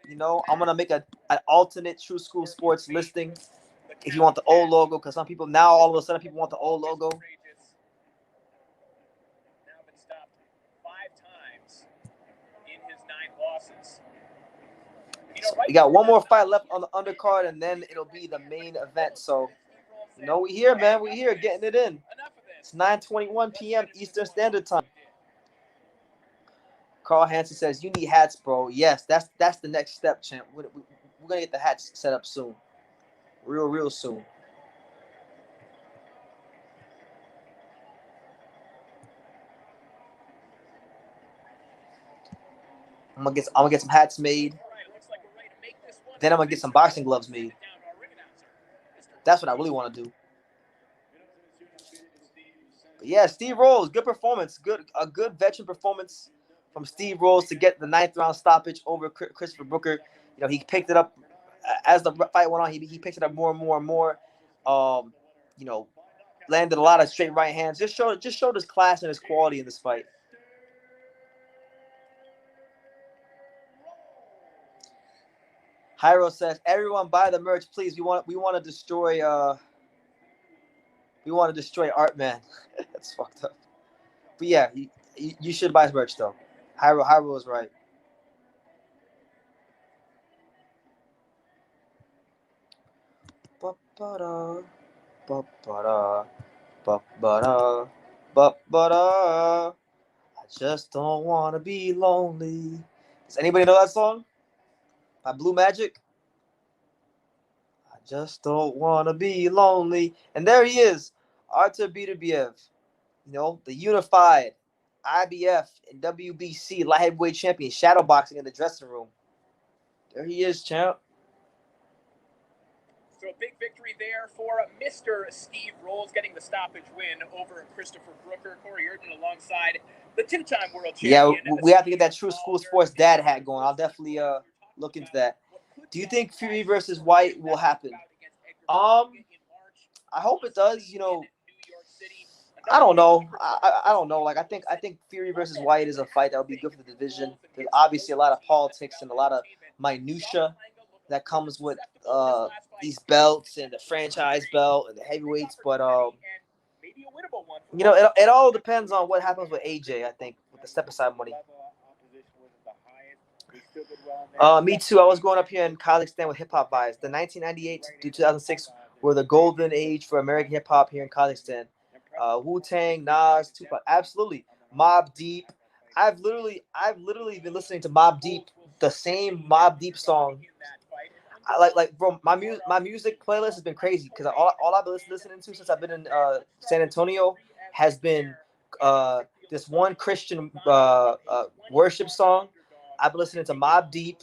I'm gonna make an alternate True School Sports listing if you want the old logo, because some people now all of a sudden people want the old logo. Now been stopped 5 times in his 9 losses. We got one more fight left on the undercard, and then it'll be the main event. So, we here, man. We here getting it in. It's 9:21 p.m. Eastern Standard Time. Carl Hansen says, "You need hats, bro." Yes, that's the next step, champ. We're gonna get the hats set up soon, real soon. I'm gonna get some hats made. Then I'm gonna get some boxing gloves made. That's what I really want to do. But yeah, Steve Rolls, good performance, a good veteran performance from Steve Rolls to get the 9th round stoppage over Christopher Brooker. He picked it up as the fight went on. He picked it up more and more and more. Landed a lot of straight right hands. Just showed his class and his quality in this fight. Hyro says, "Everyone buy the merch, please. We want to destroy Art Man." That's fucked up. But yeah, you should buy his merch though. Hyro is right. Ba-da, ba-ba-da, ba-ba-da, ba-ba-da. I just don't want to be lonely. Does anybody know that song? By Blue Magic? I just don't want to be lonely. And there he is, Artur Beterbiev. You know, the unified IBF and WBC light heavyweight champion, shadowboxing in the dressing room. There he is, champ. So a big victory there for Mr. Steve Rolls, getting the stoppage win over Christopher Brooker. Corey Erden alongside the two-time world champion. Yeah, we have to get that True School Sports dad hat going. I'll definitely look into that. Do you think Fury versus White will happen? I hope it does. You know, I don't know. I don't know. Like I think Fury versus White is a fight that would be good for the division. There's obviously a lot of politics and a lot of minutia that comes with these belts and the franchise belt and the heavyweights, but you know, it all depends on what happens with AJ. I think with the step aside money. Me too. I was growing up here in Kazakhstan with hip hop vibes. The 1998 to 2006 were the golden age for American hip hop here in Kazakhstan. Wu-Tang, Nas, Tupac, absolutely. Mobb Deep. I've literally been listening to Mobb Deep, the same Mobb Deep song. I like bro, my music playlist has been crazy because all I've been listening to since I've been in San Antonio has been this one Christian worship song. I've been listening to Mobb Deep,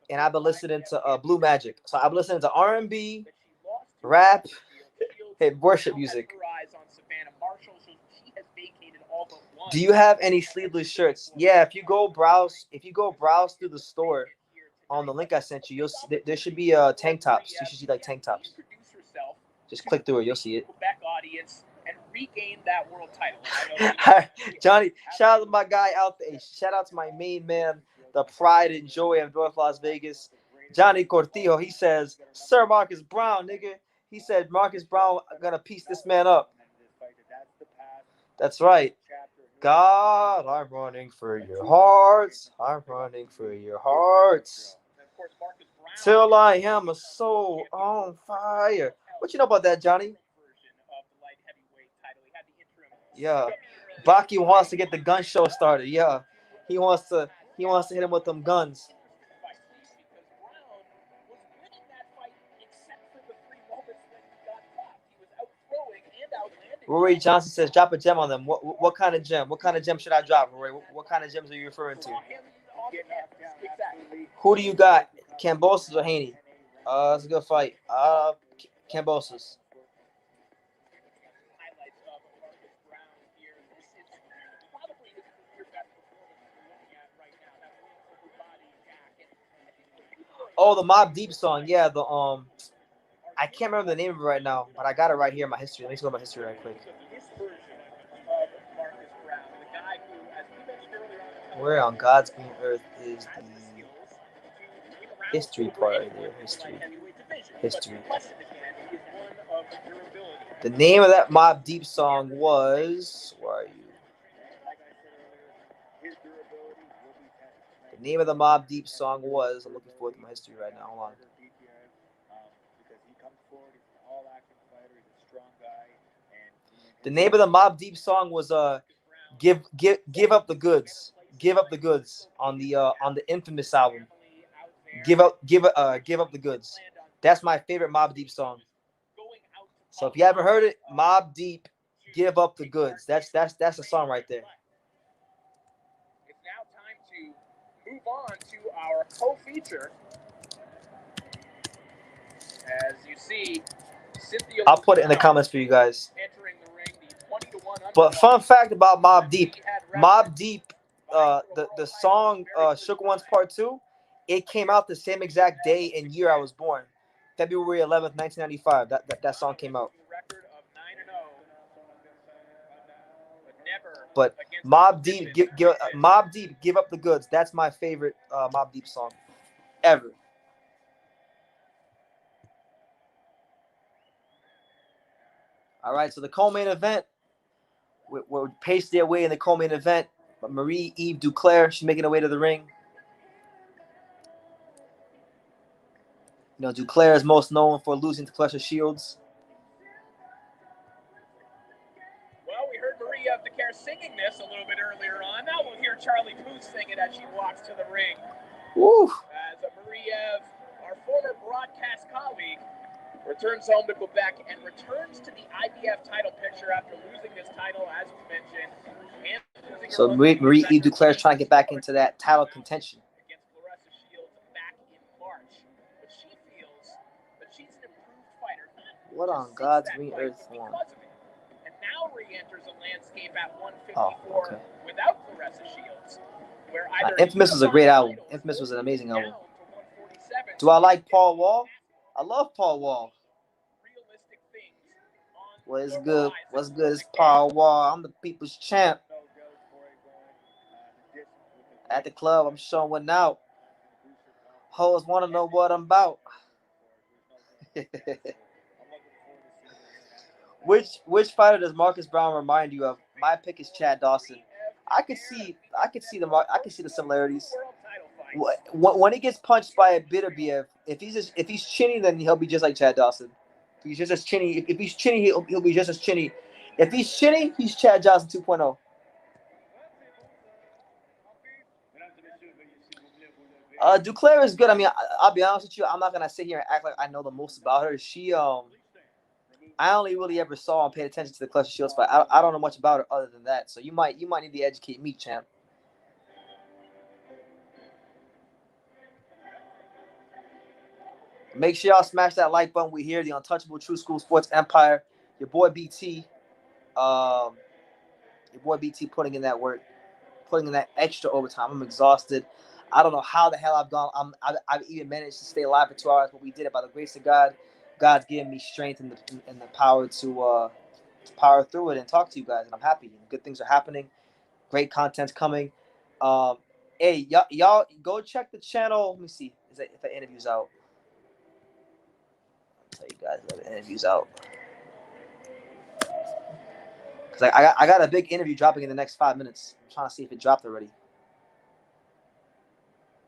and I've been listening to Blue Magic. So I've been listening to R&B, rap, and worship music. Do you have any sleeveless shirts? Yeah, if you go browse through the store on the link I sent you, there should be tank tops. You should see like tank tops. Just click through it, you'll see it. And regain that world title. Johnny, shout out to my guy out there. Shout out to my main man, the pride and joy of North Las Vegas, Johnny Cortijo. He says, Sir Marcus Browne, nigga. He said Marcus Browne gonna piece this man up. That's right. God, I'm running for your hearts. I'm running for your hearts. Till I am a soul on fire. What you know about that, Johnny? Yeah. Baki wants to get the gun show started. Yeah. He wants to hit him with them guns. Rory Johnson says, drop a gem on them. What kind of gem? What kind of gem should I drop, Rory? What kind of gems are you referring to? Who do you got? Kambosos or Haney? It's a good fight. Kambosos. Oh, the Mobb Deep song. Yeah, the I can't remember the name of it right now, but I got it right here in my history. Let me go to my history right quick. Where on God's green earth is the history part right there? History. The name of that Mobb Deep song was... Where are you? The name of the Mobb Deep song was... I'm looking forward to my history right now. Hold on. The name of the Mobb Deep song was give up the goods. Give up the goods on the infamous album. Give up the goods. That's my favorite Mobb Deep song. So if you haven't heard it, Mobb Deep, give up the goods. That's a song right there. It's now time to move on to our co-feature. As you see, Cynthia, I'll put it in the comments for you guys. But fun fact about Mobb Deep, the song Shook Ones Part 2, it came out the same exact day and year I was born. February 11th, 1995. That song came out. But Mobb Deep, give up the goods. That's my favorite Mobb Deep song ever. All right, so the co-main event, we're paced their way in the co-main event. But Marie-Eve Duclair, she's making her way to the ring. You know, Duclair is most known for losing to Claressa Shields. Well, we heard Maria Duclair singing this a little bit earlier on. Now we'll hear Charlie Puth sing it as she walks to the ring. Woo! As Maria, our former broadcast colleague, returns home to Quebec and returns to the IBF title picture after losing this title, as was mentioned. So Marie-Eve Duclair is trying to get back into that title contention. Against Claressa Shields back in March. But she feels that she's an improved fighter. What on God's green earth? And now re-enters a landscape at 154 without Claressa Shields. Where Infamous was a great album. Infamous was an amazing album. Do I like Paul Wall? I love Paul Wall. What is good? What's good is Paul Wall. I'm the people's champ. At the club, I'm showing out. Hoes want to know what I'm about. Which fighter does Marcus Browne remind you of? My pick is Chad Dawson. I could see the similarities. When he gets punched by a Beterbiev, if he's chinny, then he'll be just like Chad Dawson. If he's just as chinny, if he's chinny, he'll be just as chinny. If he's chinny, he's Chad Dawson 2.0. Duclair is good. I mean, I'll be honest with you. I'm not gonna sit here and act like I know the most about her. I only really ever saw and paid attention to the Claressa Shields fight. I don't know much about her other than that. So you might need to educate me, champ. Make sure y'all smash that like button. We here, the untouchable True School Sports Empire. Your boy BT, putting in that work, putting in that extra overtime. I'm exhausted. I don't know how the hell I've gone. I've even managed to stay alive for 2 hours, but we did it by the grace of God. God's given me strength and the power to power through it and talk to you guys, and I'm happy. Good things are happening. Great content's coming. Hey, y'all go check the channel. Let me see if the interview's out. I'll tell you guys that the interview's out. Because I got a big interview dropping in the next 5 minutes. I'm trying to see if it dropped already.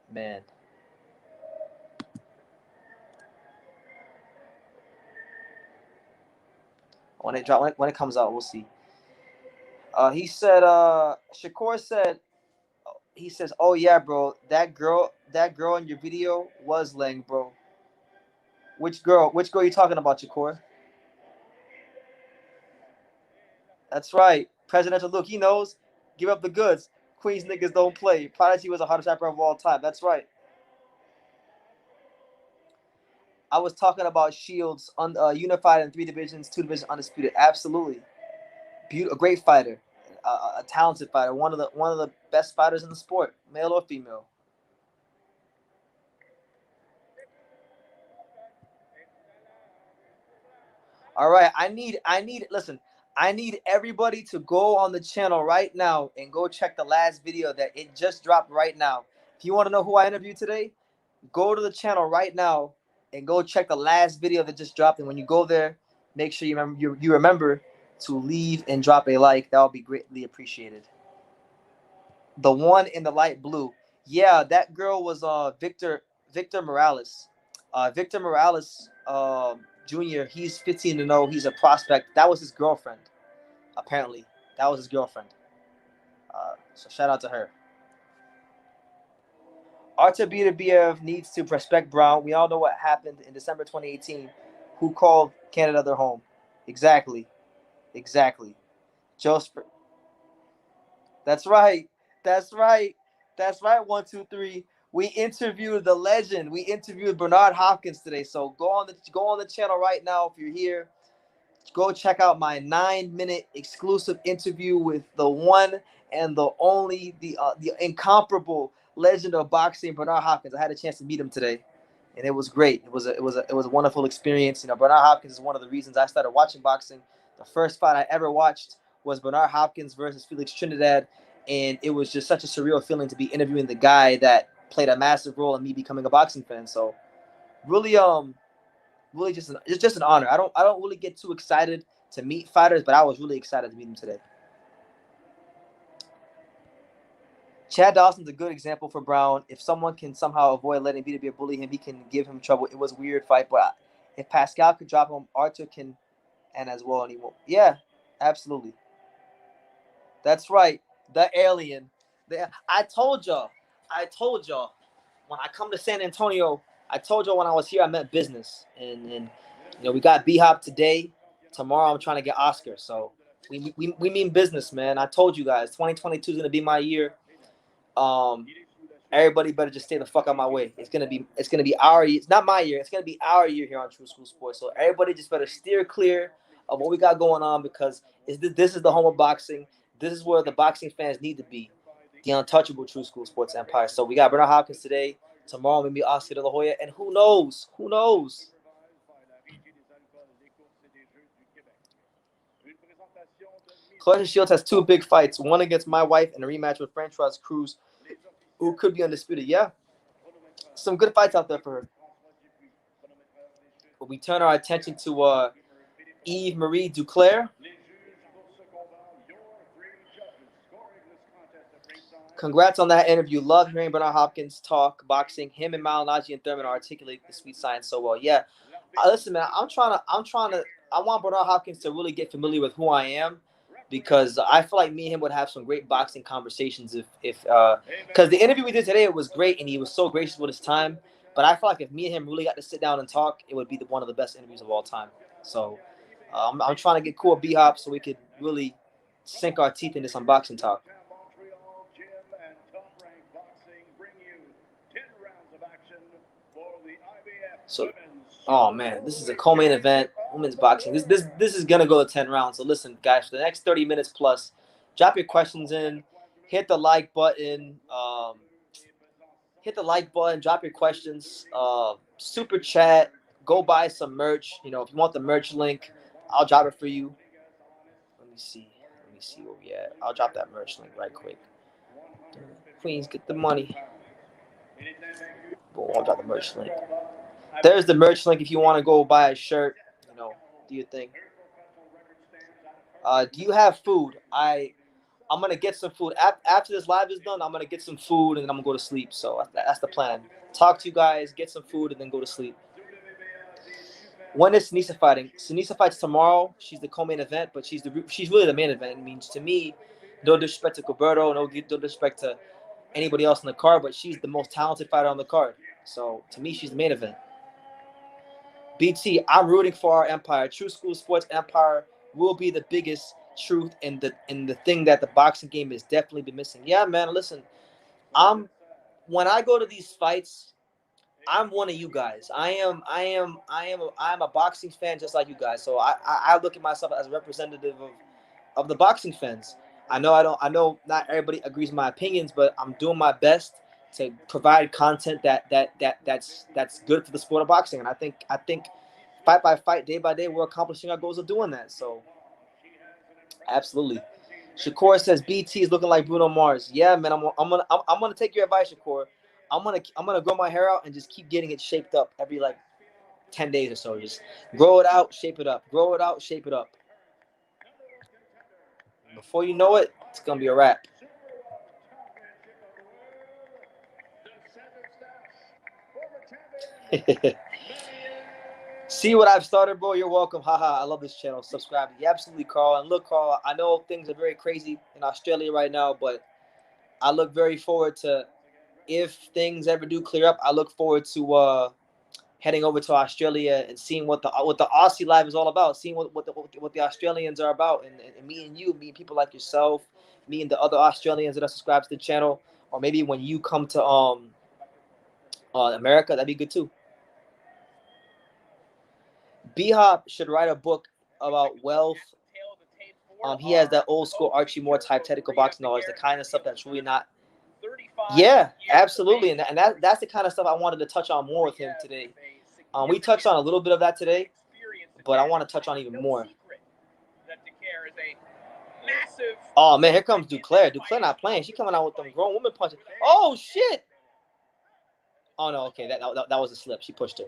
Man. When it comes out, we'll see. He said, Shakur said, he says, oh yeah, bro, that girl in your video was Lang, bro. Which girl are you talking about, Shakur? That's right. Presidential look, he knows. Give up the goods. Queens niggas don't play. Prodigy was the hardest rapper of all time. That's right. I was talking about Shields unified in 3 divisions, 2 divisions, undisputed. Absolutely. A great fighter. A talented fighter. One of the best fighters in the sport, male or female. All right, I need everybody to go on the channel right now and go check the last video that it just dropped right now. If you want to know who I interviewed today, go to the channel right now and go check the last video that just dropped. And when you go there, make sure you remember to leave and drop a like. That would be greatly appreciated. The one in the light blue. Yeah, that girl was Victor Morales. Victor Morales Jr., he's 15-0. He's a prospect. That was his girlfriend, apparently. That was his girlfriend. So shout out to her. Artur Beterbiev needs to respect Browne. We all know what happened in December 2018. Who called Canada their home? Exactly. Joseph. That's right. 1, 2, 3. We interviewed the legend. We interviewed Bernard Hopkins today. So go on the channel right now if you're here. Go check out my 9-minute exclusive interview with the one and the only, the incomparable legend of boxing, Bernard Hopkins. I had a chance to meet him today, and it was great. It was a wonderful experience. You know, Bernard Hopkins is one of the reasons I started watching boxing. The first fight I ever watched was Bernard Hopkins versus Felix Trinidad, and it was just such a surreal feeling to be interviewing the guy that played a massive role in me becoming a boxing fan. So, really just an honor. I don't really get too excited to meet fighters, but I was really excited to meet him today. Chad Dawson's a good example for Brown. If someone can somehow avoid letting Beterbiev bully him, he can give him trouble. It was a weird fight, but if Pascal could drop him, Artur can, and as well, and he won't. Yeah, absolutely. That's right. The alien. I told y'all. When I come to San Antonio, I told y'all when I was here, I meant business. And we got B-Hop today. Tomorrow, I'm trying to get Oscar. So we mean business, man. I told you guys, 2022 is going to be my year. Everybody better just stay the fuck out of my way. It's gonna be our year. It's not my year. It's gonna be our year here on True School Sports. So everybody just better steer clear of what we got going on, because this is the home of boxing. This is where the boxing fans need to be. The untouchable True School Sports Empire. So we got Bernard Hopkins today. Tomorrow maybe Oscar De La Hoya, and who knows? Who knows? Clarissa Shields has 2 big fights. One against my wife and a rematch with Francoise Cruz, who could be undisputed. Yeah, some good fights out there for her. But we turn our attention to Eve Marie Duclair. Congrats on that interview. Love hearing Bernard Hopkins talk boxing. Him and Malinaji and Thurman articulate the sweet science so well. Yeah, listen, man. I want Bernard Hopkins to really get familiar with who I am, because I feel like me and him would have some great boxing conversations because the interview we did today, it was great and he was so gracious with his time. But I feel like if me and him really got to sit down and talk, it would be one of the best interviews of all time. So I'm trying to get cool with B-Hop so we could really sink our teeth into some boxing talk. So, oh man, this is a co-main event, women's boxing. This is gonna go to 10 rounds. So listen, guys, for the next 30 minutes plus, drop your questions in, hit the like button, drop your questions, super chat, go buy some merch. If you want the merch link, I'll drop it for you. Let me see where we at. I'll drop that merch link right quick. Queens, get the money. Boom, I'll drop the merch link. There's the merch link if you want to go buy a shirt. Do your thing. Do you have food? I'm gonna get some food after this live is done. I'm gonna get some food and then I'm gonna go to sleep. So that's the plan. Talk to you guys, get some food, and then go to sleep. When is Sinisa fighting? Sinisa fights tomorrow. She's the co-main event, but she's really the main event. It means to me, no disrespect to Gilberto, no disrespect to anybody else in the card, but she's the most talented fighter on the card. So to me, she's the main event. BT, I'm rooting for our empire. True School Sports Empire will be the biggest truth in the thing that the boxing game has definitely been missing. Yeah, man. Listen, when I go to these fights, I'm one of you guys. I'm a boxing fan just like you guys. So I look at myself as a representative of the boxing fans. I know not everybody agrees with my opinions, but I'm doing my best to provide content that's good for the sport of boxing. And I think fight by fight, day by day, we're accomplishing our goals of doing that. So absolutely. Shakur says BT is looking like Bruno Mars. Yeah, man, I'm gonna take your advice, Shakur. I'm gonna grow my hair out and just keep getting it shaped up every 10 days or so. Just grow it out, shape it up. Grow it out, shape it up. Before you know it, it's gonna be a wrap. See what I've started, bro? You're welcome. Haha, I love this channel. Subscribe. Yeah, absolutely, Carl. And look, Carl, I know things are very crazy in Australia right now, but I look very forward to, if things ever do clear up, I look forward to heading over to Australia and seeing what the Aussie life is all about, seeing what the Australians are about, and meeting people like yourself, meeting the other Australians that are subscribed to the channel, or maybe when you come to America, that'd be good too. B-Hop should write a book about wealth. He has that old school Archie Moore type technical boxing knowledge, the kind of stuff that's really not. Yeah, absolutely, and that's the kind of stuff I wanted to touch on more with him today. We touched on a little bit of that today, but I want to touch on even more. Oh man, here comes Duclair. Duclair not playing. She coming out with them grown woman punches. Oh shit! Oh no, okay, that was a slip. She pushed her.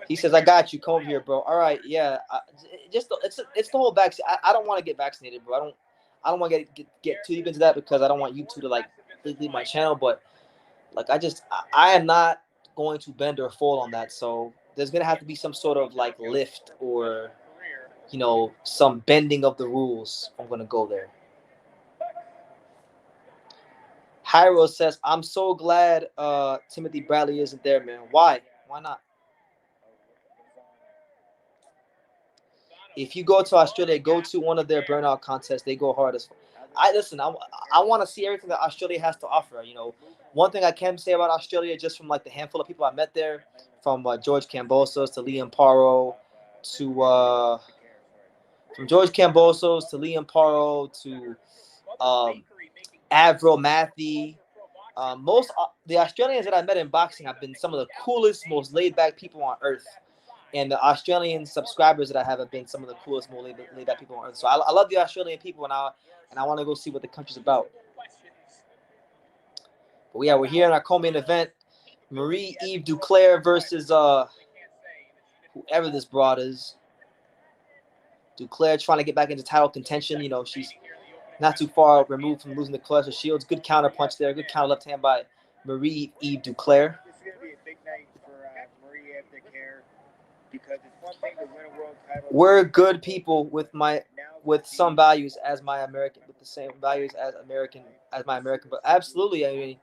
He says, "I got you. Come over here, bro." All right, yeah. It's the whole vaccine. I don't want to get vaccinated, bro. I don't want to get too deep into that because I don't want YouTube to like leave my channel. But like I am not going to bend or fall on that. So there's gonna have to be some sort of like lift or some bending of the rules. If I'm gonna go there. Hyro says, I'm so glad Timothy Bradley isn't there, man. Why? Why not? If you go to Australia, go to one of their burnout contests. They go hard as fuck. I want to see everything that Australia has to offer. One thing I can say about Australia, just from like the handful of people I met there, from George Kambosos to Liam Paro to from George Kambosos to Liam Paro to Avril Matthew. Most the Australians that I met in boxing have been some of the coolest, most laid-back people on earth. And the Australian subscribers that I have been some of the coolest, more laid-back people on earth. So I love the Australian people, and I want to go see what the country's about. But yeah, we're here in our co-main event. Marie-Eve Duclair versus whoever this broad is. Duclair trying to get back into title contention. She's not too far removed from losing the Clarissa Shields. Good counter punch there. Good counter left hand by Marie-Eve Duclair. This is going to be a big night for Marie-Eve Duclair because it's one thing to win a world title. We're good people with some values as my American, with the same values as my American. But absolutely, I mean,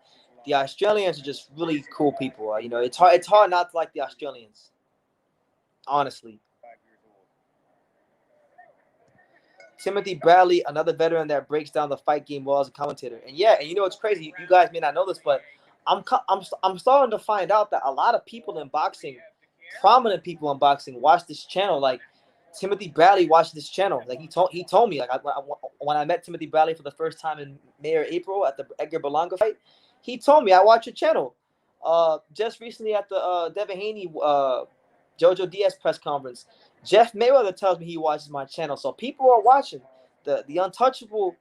the Australians are just really cool people. It's hard not to like the Australians, honestly. Timothy Bradley, another veteran that breaks down the fight game well as a commentator. And yeah, and it's crazy. You guys may not know this, but I'm starting to find out that a lot of people in boxing, prominent people in boxing, watch this channel. Like Timothy Bradley watched this channel. Like he told me, like when I met Timothy Bradley for the first time in May or April at the Edgar Berlanga fight, he told me I watch your channel. Just recently at the Devin Haney Jojo Diaz press conference, Jeff Mayweather tells me he watches my channel. So people are watching. The untouchable.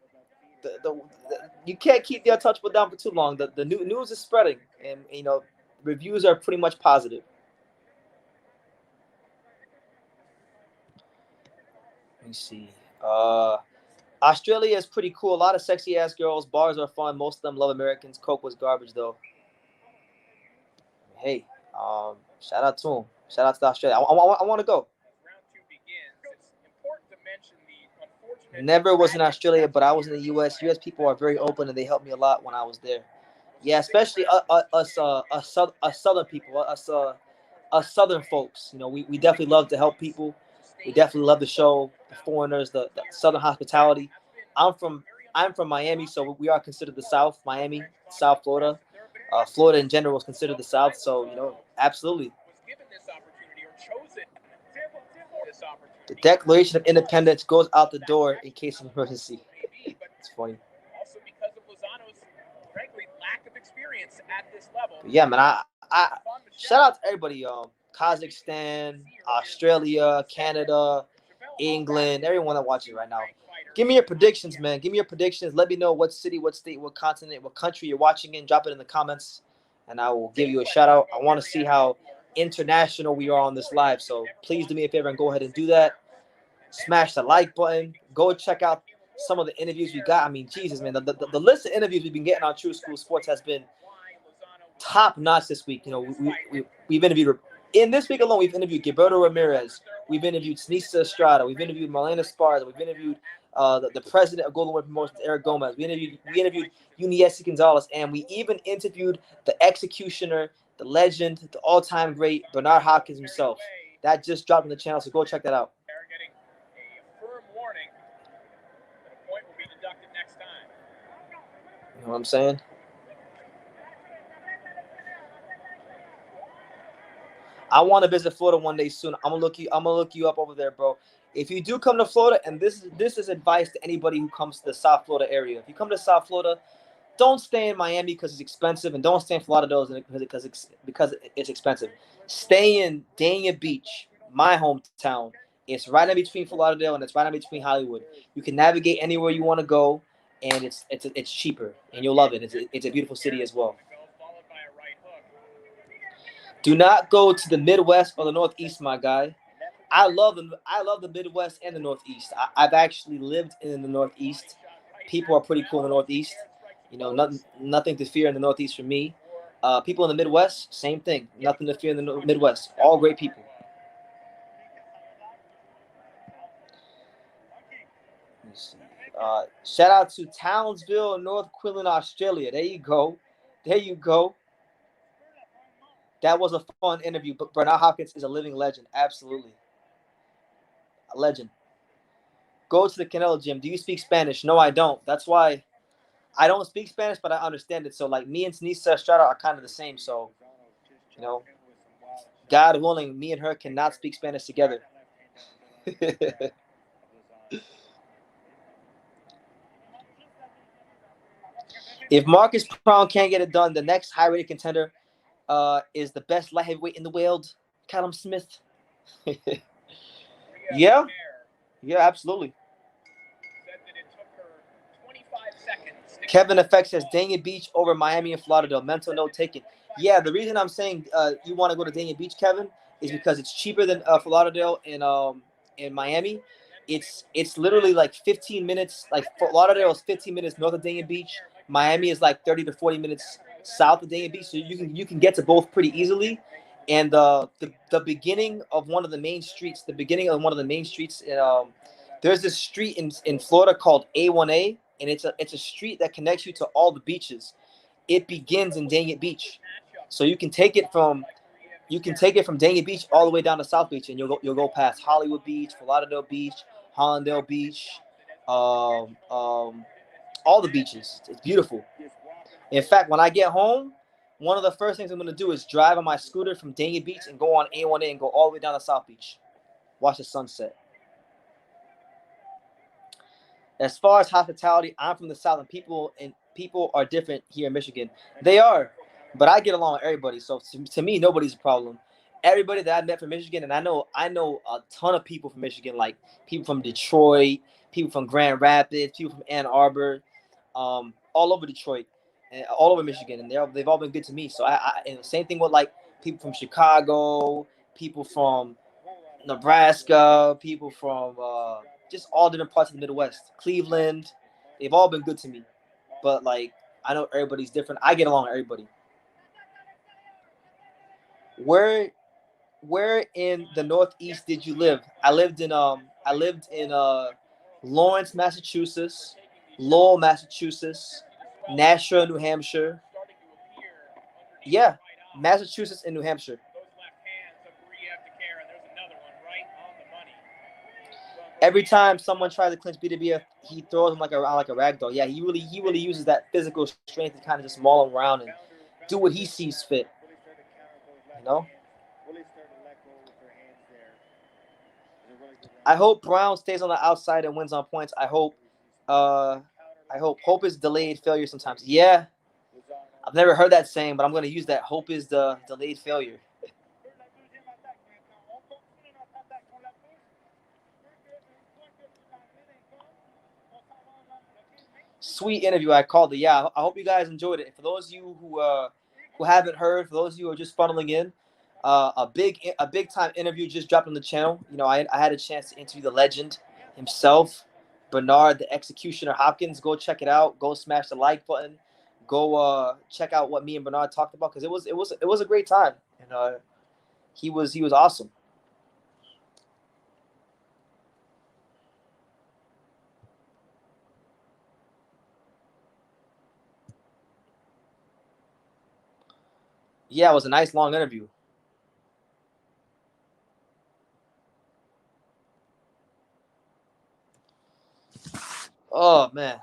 You can't keep the untouchable down for too long. The news is spreading, and reviews are pretty much positive. Let me see. Australia is pretty cool. A lot of sexy ass girls. Bars are fun. Most of them love Americans. Coke was garbage though. Hey, shout out to him. Shout out to Australia. I want to go. Never was in Australia, but I was in the U.S. U.S. people are very open, and they helped me a lot when I was there. Yeah, especially us Southern people, us Southern folks. We definitely love to help people. We definitely love to show the foreigners the Southern hospitality. I'm from Miami, so we are considered the South. Miami, South Florida. Florida in general is considered the South, so absolutely. The Declaration of Independence goes out the door in case of emergency. It's funny. Also because of Lozano's, frankly, lack of experience at this level. But yeah, man, I shout out to everybody. Kazakhstan, Australia, Canada, England, everyone that watches right now. Give me your predictions, man. Give me your predictions. Let me know what city, what state, what continent, what country you're watching in. Drop it in the comments, and I will give you a shout out. I want to see how international we are on this live, so please do me a favor and go ahead and do that. Smash the like button. Go check out some of the interviews we got. I mean, Jesus, man, the list of interviews we've been getting on True School Sports has been top notch this week. We've interviewed in this week alone. We've interviewed Gilberto Ramirez. We've interviewed Sinisa Estrada. We've interviewed Marlena Esparza. We've interviewed the president of Golden Wing Promotions, Eric Gomez. We interviewed Uniesi Gonzalez, and we even interviewed the executioner, the legend, the all-time great Bernard Hopkins himself. That just dropped on the channel, so go check that out. They're getting a firm warning that a point will be deducted next time. You know what I'm saying? I want to visit Florida one day soon. I'm gonna look you up over there, bro. If you do come to Florida, and this is advice to anybody who comes to the South Florida area. If you come to South Florida, don't stay in Miami because it's expensive, and don't stay in Florida because it's expensive. Stay in Dania Beach, my hometown. It's right in between Fort Lauderdale and it's right in between Hollywood. You can navigate anywhere you want to go, and it's cheaper, and you'll love it. It's a beautiful city as well. Do not go to the Midwest or the Northeast, my guy. I love the Midwest and the Northeast. I've actually lived in the Northeast. People are pretty cool in the Northeast. You know, nothing to fear in the Northeast for me. People in the Midwest, same thing. Nothing to fear in the Midwest. All great people. Let's see. Shout out to Townsville, North Queensland, Australia. There you go. There you go. That was a fun interview. But Bernard Hopkins is a living legend. Absolutely. A legend. Go to the Canelo gym. Do you speak Spanish? No, I don't. That's why I don't speak Spanish, but I understand it. So, like, me and Tanisa Estrada are kind of the same. So, you know, God willing, me and her cannot speak Spanish together. If Marcus Browne can't get it done, the next high-rated contender is the best light heavyweight in the world, Callum Smith. Yeah, absolutely. Kevin Effect says Dania Beach over Miami and Florida. Mental note taken. Yeah, the reason I'm saying you want to go to Dania Beach, Kevin, is because it's cheaper than Fort Lauderdale in Miami. It's literally like 15 minutes. Like Fort Lauderdale is 15 minutes north of Dania Beach. Miami is like 30 to 40 minutes south of Dania Beach. So you can get to both pretty easily. And the beginning of one of the main streets, there's this street in Florida called A1A, and it's a street that connects you to all the beaches. It begins in Dania Beach, so you can take it from Dania Beach all the way down to South Beach, and you'll go past Hollywood Beach, Fort Lauderdale Beach, Hollandale Beach, all the beaches. It's beautiful. In fact, when I get home, one of the first things I'm going to do is drive on my scooter from Dania Beach and go on A1A and go all the way down to South Beach. Watch the sunset. As far as hospitality, I'm from the South, and people are different here in Michigan. They are, but I get along with everybody. So to me, nobody's a problem. Everybody that I met from Michigan, and I know a ton of people from Michigan, like people from Detroit, people from Grand Rapids, people from Ann Arbor, all over Detroit, and all over Michigan, and they've all been good to me. So and the same thing with like people from Chicago, people from Nebraska, people from just all different parts of the Midwest, Cleveland. They've all been good to me. But like, I know everybody's different. I get along with everybody. Where in the Northeast did you live? I lived in Lawrence, Massachusetts, Lowell, Massachusetts, Nashua, New Hampshire. Yeah, Massachusetts and New Hampshire. Every time someone tries to clinch Beterbiev, he throws him around like a rag doll. Yeah, he really uses that physical strength to kind of just maul him around and do what he sees fit. You know? I hope Browne stays on the outside and wins on points. I hope hope is delayed failure sometimes. Yeah. I've never heard that saying, but I'm going to use that. Hope is the delayed failure. Sweet interview. I called it. Yeah, I hope you guys enjoyed it. For those of you who haven't heard, for those of you who are just funneling in, a big time interview just dropped on the channel. You know, I had a chance to interview the legend himself, Bernard the Executioner Hopkins. Go check it out. Go smash the like button. Go check out what me and Bernard talked about, because it was a great time, and he was awesome. Yeah, it was a nice long interview. Oh man.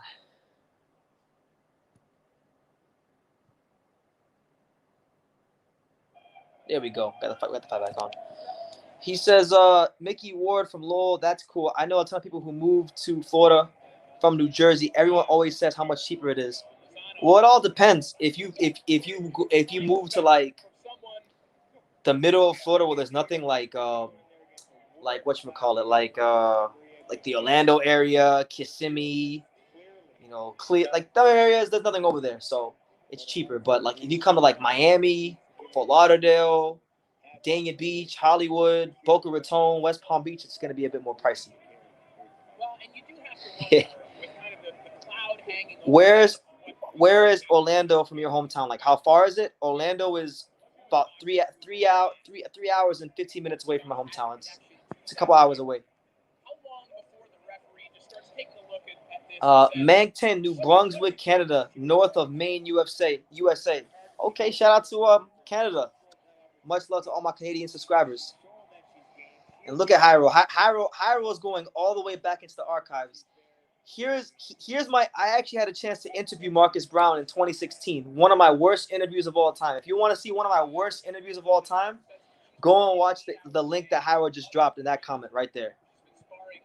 There we go. Got the fight back on. He says, Mickey Ward from Lowell, that's cool. I know a ton of people who moved to Florida from New Jersey. Everyone always says how much cheaper it is. Well, it all depends. If you move to like the middle of Florida where there's nothing like whatchamacallit, like the Orlando area, Kissimmee, Clear, like them areas, there's nothing over there, so it's cheaper. But like if you come to like Miami, Fort Lauderdale, Dania Beach, Hollywood, Boca Raton, West Palm Beach, it's going to be a bit more pricey. Well, and you do have to wonder, with kind of the cloud hanging over Where is what- where is Orlando from your hometown? Like, how far is it? Orlando is about three hours and 15 minutes away from my hometown. It's a couple hours away. How long before the referee just starts taking a look at this and says, Moncton, New Brunswick, Canada, north of Maine, USA. Okay, shout out to Canada. Much love to all my Canadian subscribers. And look at Hyro. Hyro is going all the way back into the archives. Here's my. I actually had a chance to interview Marcus Browne in 2016. One of my worst interviews of all time. If you want to see one of my worst interviews of all time, go and watch the link that Hyro just dropped in that comment right there. sparring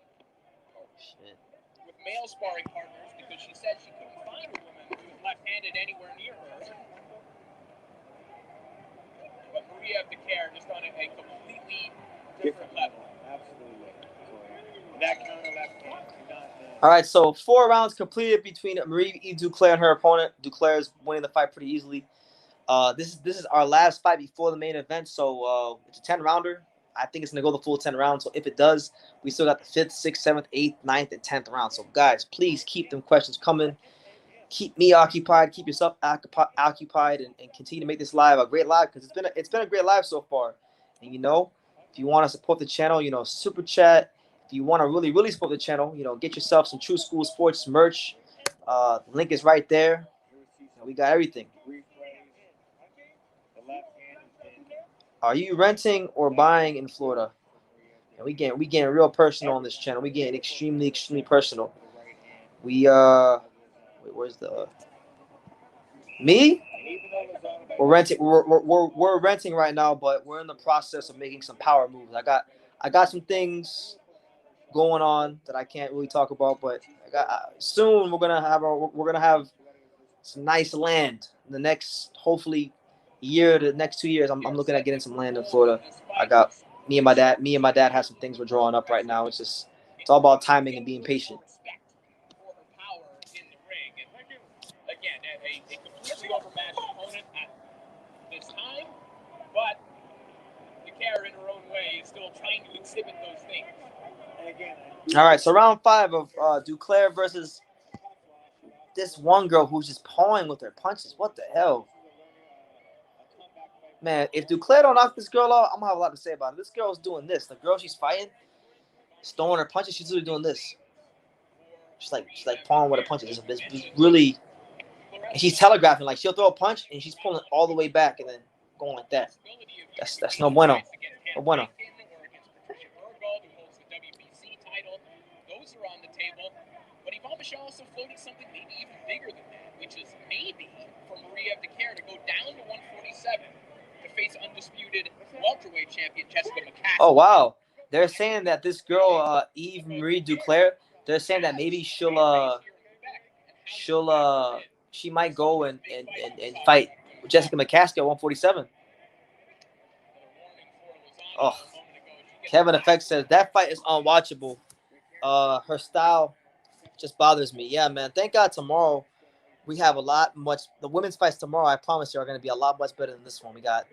with male sparring partners because she said she couldn't find a woman who was left-handed anywhere near her. But Maria Beterbiev just on a completely different level. Absolutely. That counter left hand. All right, so 4 rounds completed between Marie Duclair and her opponent. Duclair is winning the fight pretty easily. This is our last fight before the main event, so it's a 10-rounder. I think it's gonna go the full 10 rounds. So if it does, we still got the 5th, 6th, 7th, 8th, 9th, and 10th round. So guys, please keep them questions coming. Keep me occupied. Keep yourself occupied, and continue to make this live a great live because it's been a great live so far. And if you want to support the channel, super chat. If you want to really, really support the channel, get yourself some True School Sports merch. The link is right there. We got everything. Are you renting or buying in Florida? And we getting real personal on this channel. We getting extremely, extremely personal. Wait, where's the me? We're renting. We're renting right now, but we're in the process of making some power moves. I got some things going on that I can't really talk about, but soon we're gonna have some nice land in the next hopefully year to next 2 years. I'm looking at getting some land in Florida. I got me and my dad have some things we're drawing up right now. It's all about timing and being patient. Again, a completely overmatched opponent at this time, but the Beterbiev in her own way is still trying to exhibit those things. All right, so round 5 of Duclair versus this one girl who's just pawing with her punches. What the hell? Man, if Duclair don't knock this girl out, I'm going to have a lot to say about it. This girl's doing this. The girl she's fighting, she's throwing her punches. She's really doing this. She's like pawing with her punches. It's really... And she's telegraphing. Like, she'll throw a punch, and she's pulling it all the way back and then going like that. That's no bueno. No bueno. Those are on the table. But Yvonne Michelle also floated something maybe even bigger than that, which is maybe for Maria Beterbiev to go down to 147 to face undisputed welterweight champion Jessica McCaskill. Oh, wow. They're saying that this girl, Eve Marie Duclair, they're saying that maybe she might go and fight Jessica McCaskill at 147. Oh, Kevin Effect says that fight is unwatchable. Her style just bothers me. Yeah, man. Thank God tomorrow we have the women's fights tomorrow, I promise you, are going to be a lot much better than this one. We got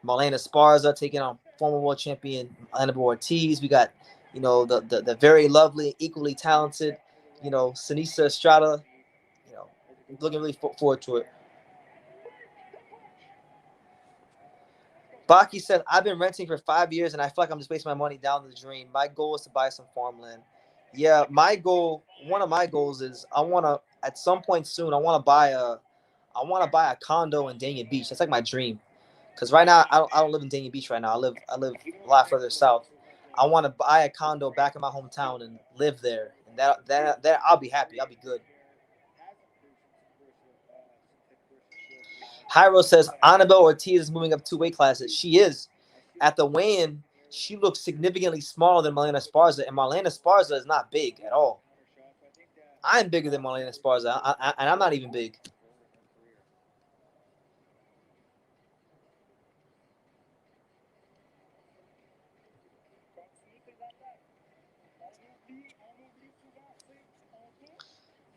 Marlena Esparza taking on former world champion Elena Ortiz. We got, the very lovely, equally talented, Sinisa Estrada. Looking really forward to it. Baki said, I've been renting for 5 years and I feel like I'm just wasting my money down the drain. My goal is to buy some farmland. Yeah, one of my goals is at some point soon, I want to buy a condo in Dania Beach. That's like my dream. Because right now I don't live in Dania Beach right now. I live a lot further south. I want to buy a condo back in my hometown and live there. And that I'll be happy. I'll be good. Hyro says Annabelle Ortiz is moving up 2 weight classes. She is. At the weigh-in, she looks significantly smaller than Marlena Esparza, and Marlena Esparza is not big at all. I'm bigger than Marlena Esparza, and I'm not even big.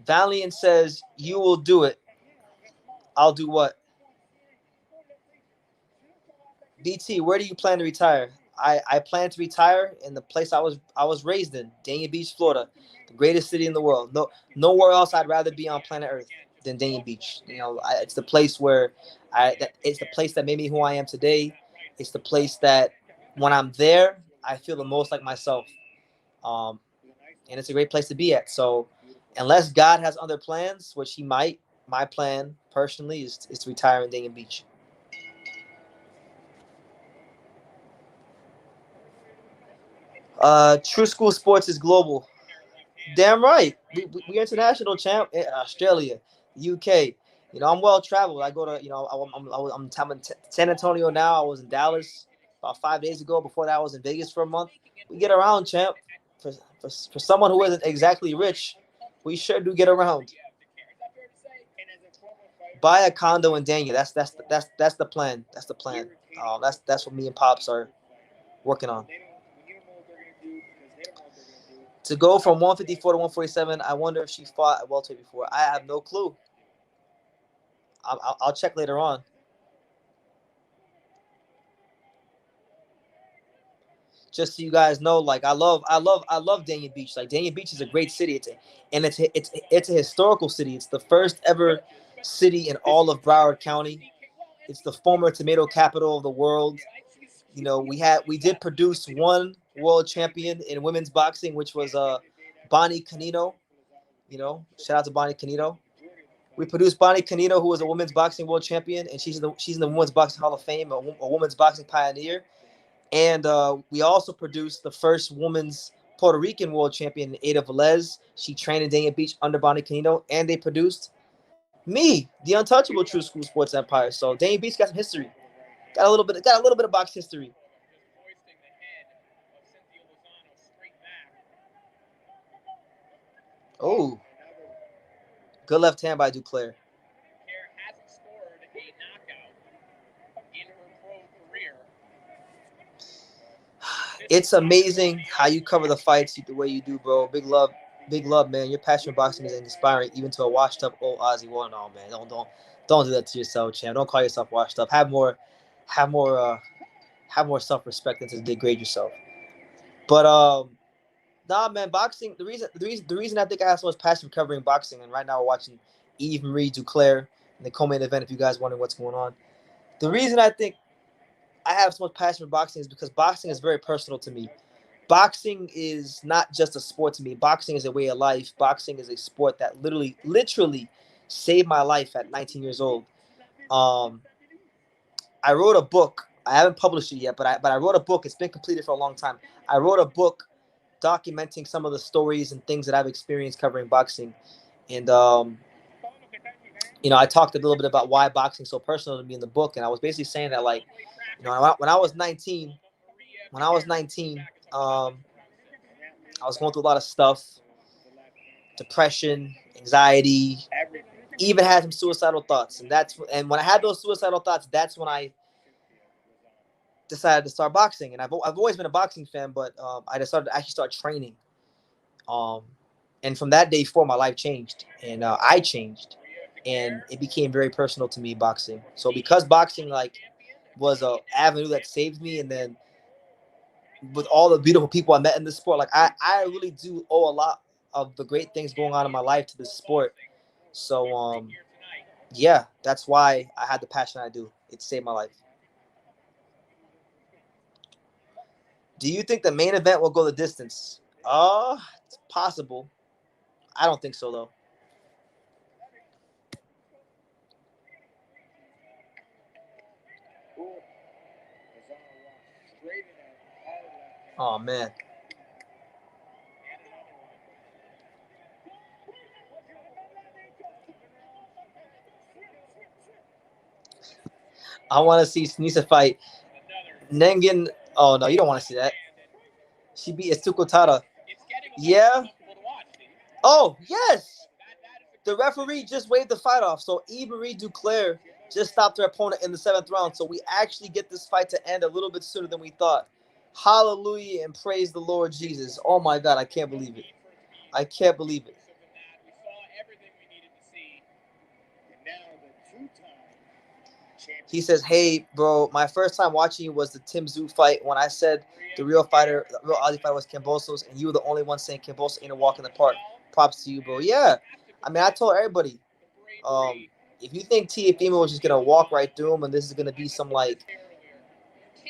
Valiant says, you will do it. I'll do what? BT, where do you plan to retire? I plan to retire in the place I was raised in, Dania Beach, Florida, the greatest city in the world. Nowhere else I'd rather be on planet Earth than Dania Beach. It's the place where it's the place that made me who I am today. It's the place that when I'm there, I feel the most like myself. And it's a great place to be at. So unless God has other plans, which he might, my plan personally is to retire in Dania Beach. True School Sports is global. Damn right. We international champ in Australia, UK. I'm well traveled. I go to, I'm in San Antonio now. I was in Dallas about 5 days ago. Before that, I was in Vegas for a month. We get around, champ. For someone who isn't exactly rich, we sure do get around. Buy a condo in Dania. That's the plan. That's the plan. That's what me and Pops are working on. To go from 154 to 147, I wonder if she fought at welterweight before. I have no clue. I'll check later on. Just so you guys know, like I love Dania Beach. Like Dania Beach is a great city. It's a historical city. It's the first ever city in all of Broward County. It's the former tomato capital of the world. We did produce one world champion in women's boxing, which was Bonnie Canino. Shout out to Bonnie Canino. We produced Bonnie Canino, who was a women's boxing world champion, and she's in the Women's Boxing Hall of Fame, a women's boxing pioneer. And we also produced the first women's Puerto Rican world champion, Ada Velez. She trained in Dania Beach under Bonnie Canino, and they produced me, the untouchable True School Sports Empire. So Dania Beach got some history, got a little bit of box history. Oh, good left hand by Duclair. It's amazing how you cover the fights the way you do, bro. Big love, man. Your passion for boxing is inspiring, even to a washed-up old Ozzy Warren. Man, don't do that to yourself, champ. Don't call yourself washed up. Have more self-respect than to degrade yourself. But nah, man, boxing. The reason I think I have so much passion for covering boxing, and right now we're watching Eve Marie Duclair in the co-main event. If you guys wondering what's going on, the reason I think I have so much passion for boxing is because boxing is very personal to me. Boxing is not just a sport to me. Boxing is a way of life. Boxing is a sport that literally saved my life at 19 years old. I wrote a book. I haven't published it yet, but I wrote a book. It's been completed for a long time. I wrote a book documenting some of the stories and things that I've experienced covering boxing. And, I talked a little bit about why boxing is so personal to me in the book. And I was basically saying that, like, when I was 19, I was going through a lot of stuff, depression, anxiety, even had some suicidal thoughts. And when I had those suicidal thoughts, that's when I decided to start boxing. And I've always been a boxing fan, but I decided to actually start training. And from that day forward, my life changed, and I changed, and it became very personal to me, boxing. So because boxing was a avenue that saved me, and then with all the beautiful people I met in this sport, I really do owe a lot of the great things going on in my life to this sport. So yeah, that's why I had the passion I do. It saved my life. Do you think the main event will go the distance? It's possible. I don't think so, though. Oh, man. I want to see Snisa fight Nengen. Oh, no, you don't want to see that. She beat Estuko Tara. Yeah. Oh, yes. The referee just waved the fight off. So Eve Marie Duclair just stopped her opponent in the 7th round. So we actually get this fight to end a little bit sooner than we thought. Hallelujah and praise the Lord Jesus. Oh, my God. I can't believe it. I can't believe it. He says, "Hey, bro, my first time watching you was the Tim Tszyu fight. When I said the real Aussie fighter was Kambosos, and you were the only one saying Kambosos ain't a walk in the park. Props to you, bro. Yeah, I mean, I told everybody, if you think Teofimo was just gonna walk right through him, and this is gonna be some like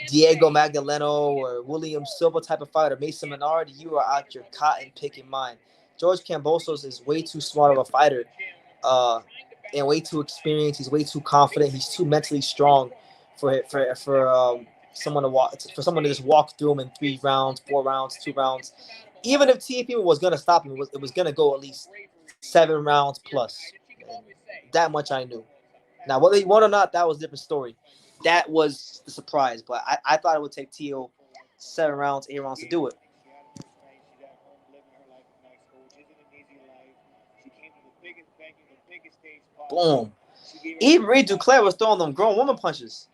Diego Magdaleno or William Silva type of fighter, Mason Menard, you are out your cotton picking mind. George Kambosos is way too smart of a fighter, and way too experienced. He's way too confident. He's too mentally strong for someone to just walk through him in 3 rounds, 4 rounds, 2 rounds. Even if Teofimo was gonna stop him, it was gonna go at least 7 rounds plus. And that much I knew. Now, whether he won or not, that was a different story. That was the surprise, but I thought it would take Teo 7 rounds, 8 rounds to do it. Boom. Even Marie Duclair was throwing them grown woman punches.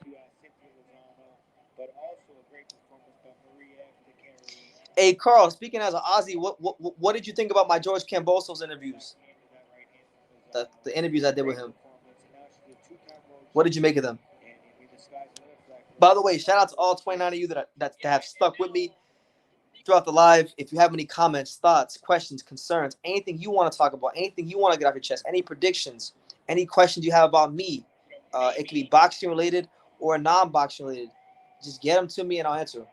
Hey, Carl, speaking as an Aussie, what did you think about my George Kambosos interviews? The interviews I did with him. What did you make of them? By the way, shout out to all 29 of you that have stuck with me throughout the live. If you have any comments, thoughts, questions, concerns, anything you want to talk about, anything you want to get off your chest, any predictions, any questions you have about me, it can be boxing related or non-boxing related. Just get them to me and I'll answer them.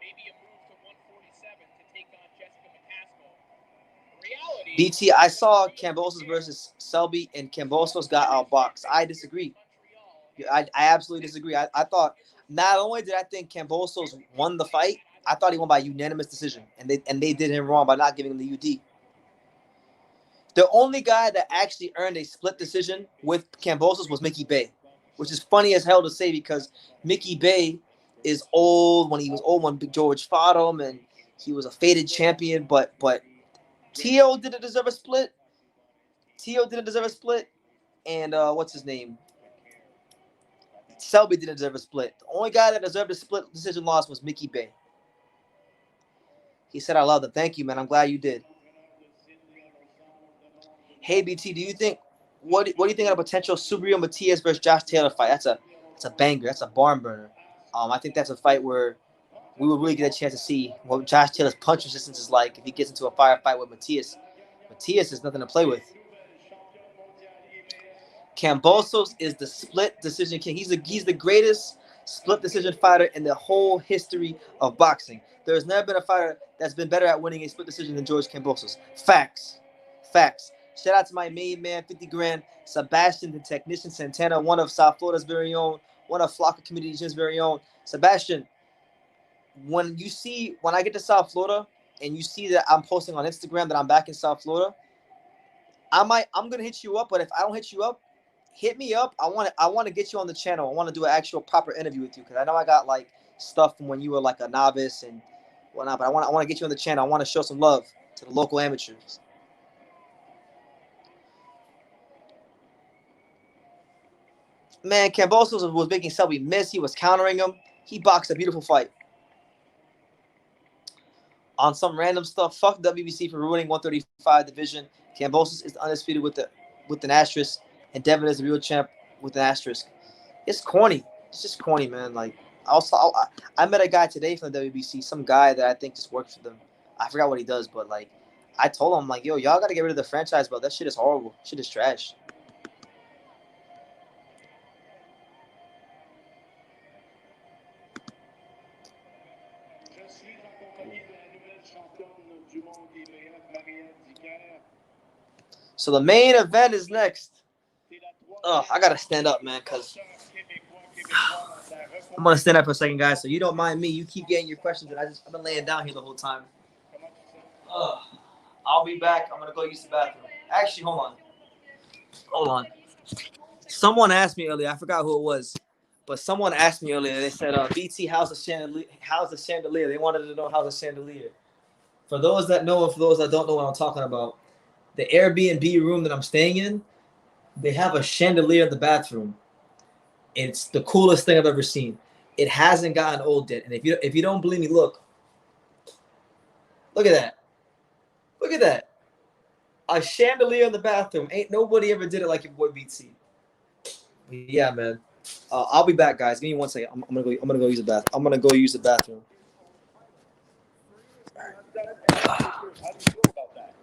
BT, I saw Kambosos versus Selby and Kambosos got outboxed. I disagree. I absolutely disagree. I thought not only did I think Kambosos won the fight, I thought he won by unanimous decision, and they did him wrong by not giving him the UD. The only guy that actually earned a split decision with Kambosos was Mickey Bay, which is funny as hell to say because Mickey Bay is old. When he was old, when Big George fought him, and he was a faded champion, but Teo didn't deserve a split. And what's his name? Selby didn't deserve a split. The only guy that deserved a split decision loss was Mickey Bay. He said, "I love them." Thank you, man. I'm glad you did. Hey, BT, do you think what do you think of a potential Subriel Matias versus Josh Taylor fight? That's a banger. That's a barn burner. I think that's a fight where we will really get a chance to see what Josh Taylor's punch resistance is like if he gets into a firefight with Matias. Matias is nothing to play with. Kambosos is the split decision king. He's the greatest split decision fighter in the whole history of boxing. There's never been a fighter that's been better at winning a split decision than George Kambosos. Facts. Shout out to my main man, 50 grand, Sebastian, the technician Santana, one of South Florida's very own, one of Flocka Community Gym's very own. Sebastian, when I get to South Florida and you see that I'm posting on Instagram that I'm back in South Florida, I'm gonna hit you up. But if I don't hit you up, hit me up. I want to get you on the channel. I want to do an actual proper interview with you because I know I got like stuff from when you were like a novice and whatnot. But I want to get you on the channel. I want to show some love to the local amateurs. Man, Kambosos was making Selby miss. He was countering him. He boxed a beautiful fight. On some random stuff, fuck WBC for ruining 135 division. Kambosos is undisputed with an asterisk, and Devin is the real champ with an asterisk. It's corny. It's just corny, man. Like I met a guy today from the WBC, some guy that I think just works for them. I forgot what he does, but like I told him, like, yo, y'all got to get rid of the franchise belt. That shit is horrible. Shit is trash. So the main event is next. I gotta stand up, man, because I'm gonna stand up for a second, guys. So you don't mind me. You keep getting your questions, and I've been laying down here the whole time. I'll be back. I'm gonna go use the bathroom. Actually, hold on. Someone asked me earlier. I forgot who it was, but someone asked me earlier. They said, "BT, how's the chandelier? They wanted to know how's the chandelier." For those that know, and for those that don't know what I'm talking about, the Airbnb room that I'm staying in, they have a chandelier in the bathroom. It's the coolest thing I've ever seen. It hasn't gotten old yet. And if you don't believe me, look at that. Look at that. A chandelier in the bathroom. Ain't nobody ever did it like your boy BT. Yeah, man. I'll be back, guys. Give me 1 second. I'm gonna go use the bath. I'm gonna go use the bathroom. How do you feel about that?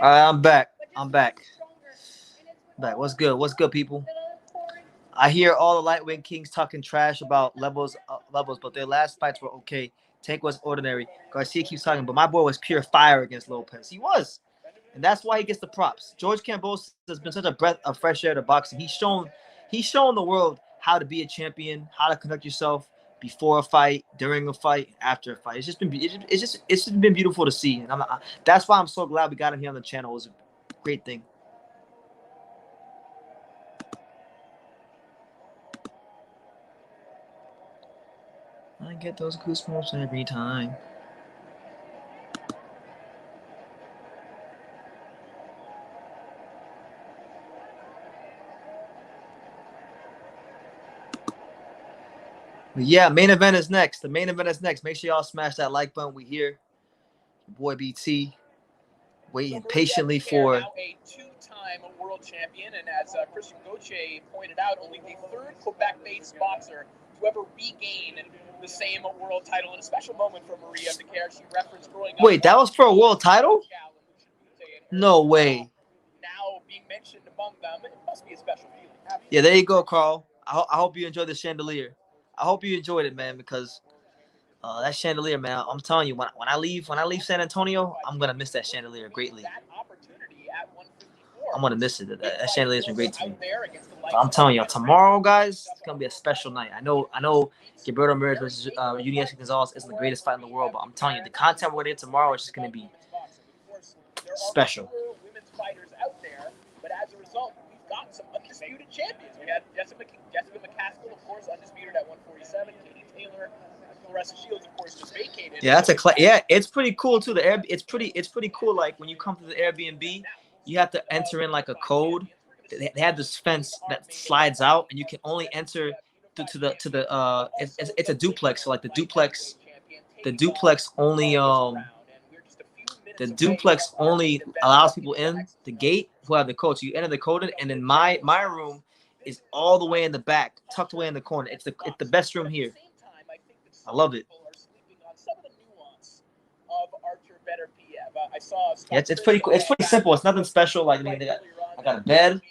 All right, I'm back. I'm back. Back. What's good? What's good, people? I hear all the lightweight kings talking trash about levels, but their last fights were okay. Tank was ordinary. Garcia keeps talking, but my boy was pure fire against Lopez. He was, and that's why he gets the props. George Campos has been such a breath of fresh air to boxing. He's shown the world how to be a champion, how to conduct yourself before a fight, during a fight, after a fight. It's just been beautiful to see, and that's why I'm so glad we got him here on the channel. It was a great thing. I get those goosebumps every time. But yeah, main event is next. The main event is next. Make sure y'all smash that like button. We here. Your boy BT waiting patiently for. Now a two-time world champion, and as Christian Gauthier pointed out, only the third Quebec-based boxer to ever regain the same world title. In a special moment for Maria Decker, she referenced growing up. Wait, that was for a world title? No way. Now being mentioned among them, it must be a special feeling. Yeah, there you go, Carl. I hope you enjoyed the chandelier. I hope you enjoyed it, man, because that chandelier, man. I'm telling you, when I leave San Antonio, I'm gonna miss that chandelier greatly. I'm gonna miss it. That chandelier's been great to me. But I'm telling you, tomorrow, guys, it's gonna be a special night. I know. Gilberto Ramirez versus Unias Gonzalez isn't the greatest fight in the world, but I'm telling you, the content we're gonna get tomorrow is just gonna be special. But as a result, we've got some undisputed champions. We had Jessica McCaskill, of course, undisputed at 147. Katie Taylor, Clarissa Shields, of course, just vacated. Yeah, that's it's pretty cool too. It's pretty cool. Like when you come to the Airbnb, you have to enter in like a code. They have this fence that slides out, and you can only enter to the. It's a duplex. So like the duplex only The duplex only allows people in the gate who have the code. So you enter the code in, and then my room is all the way in the back, tucked away in the corner. It's the best room here. I love it. Yeah, it's pretty cool. It's pretty simple. It's nothing special. Like I got a bed,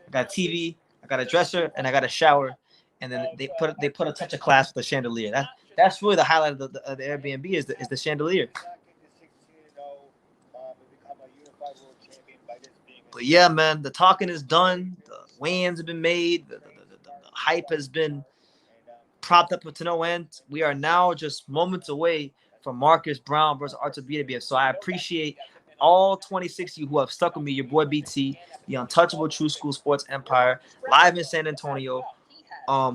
I got a TV, I got a dresser, and I got a shower. And then they put a touch of class with the chandelier. That's really the highlight of the Airbnb is the chandelier. But yeah, man, the talking is done. The weigh-ins have been made. The hype has been propped up to no end. We are now just moments away from Marcus Browne versus Artur Beterbiev. So I appreciate all 26 of you who have stuck with me. Your boy BT, the untouchable True School Sports Empire, live in San Antonio. We're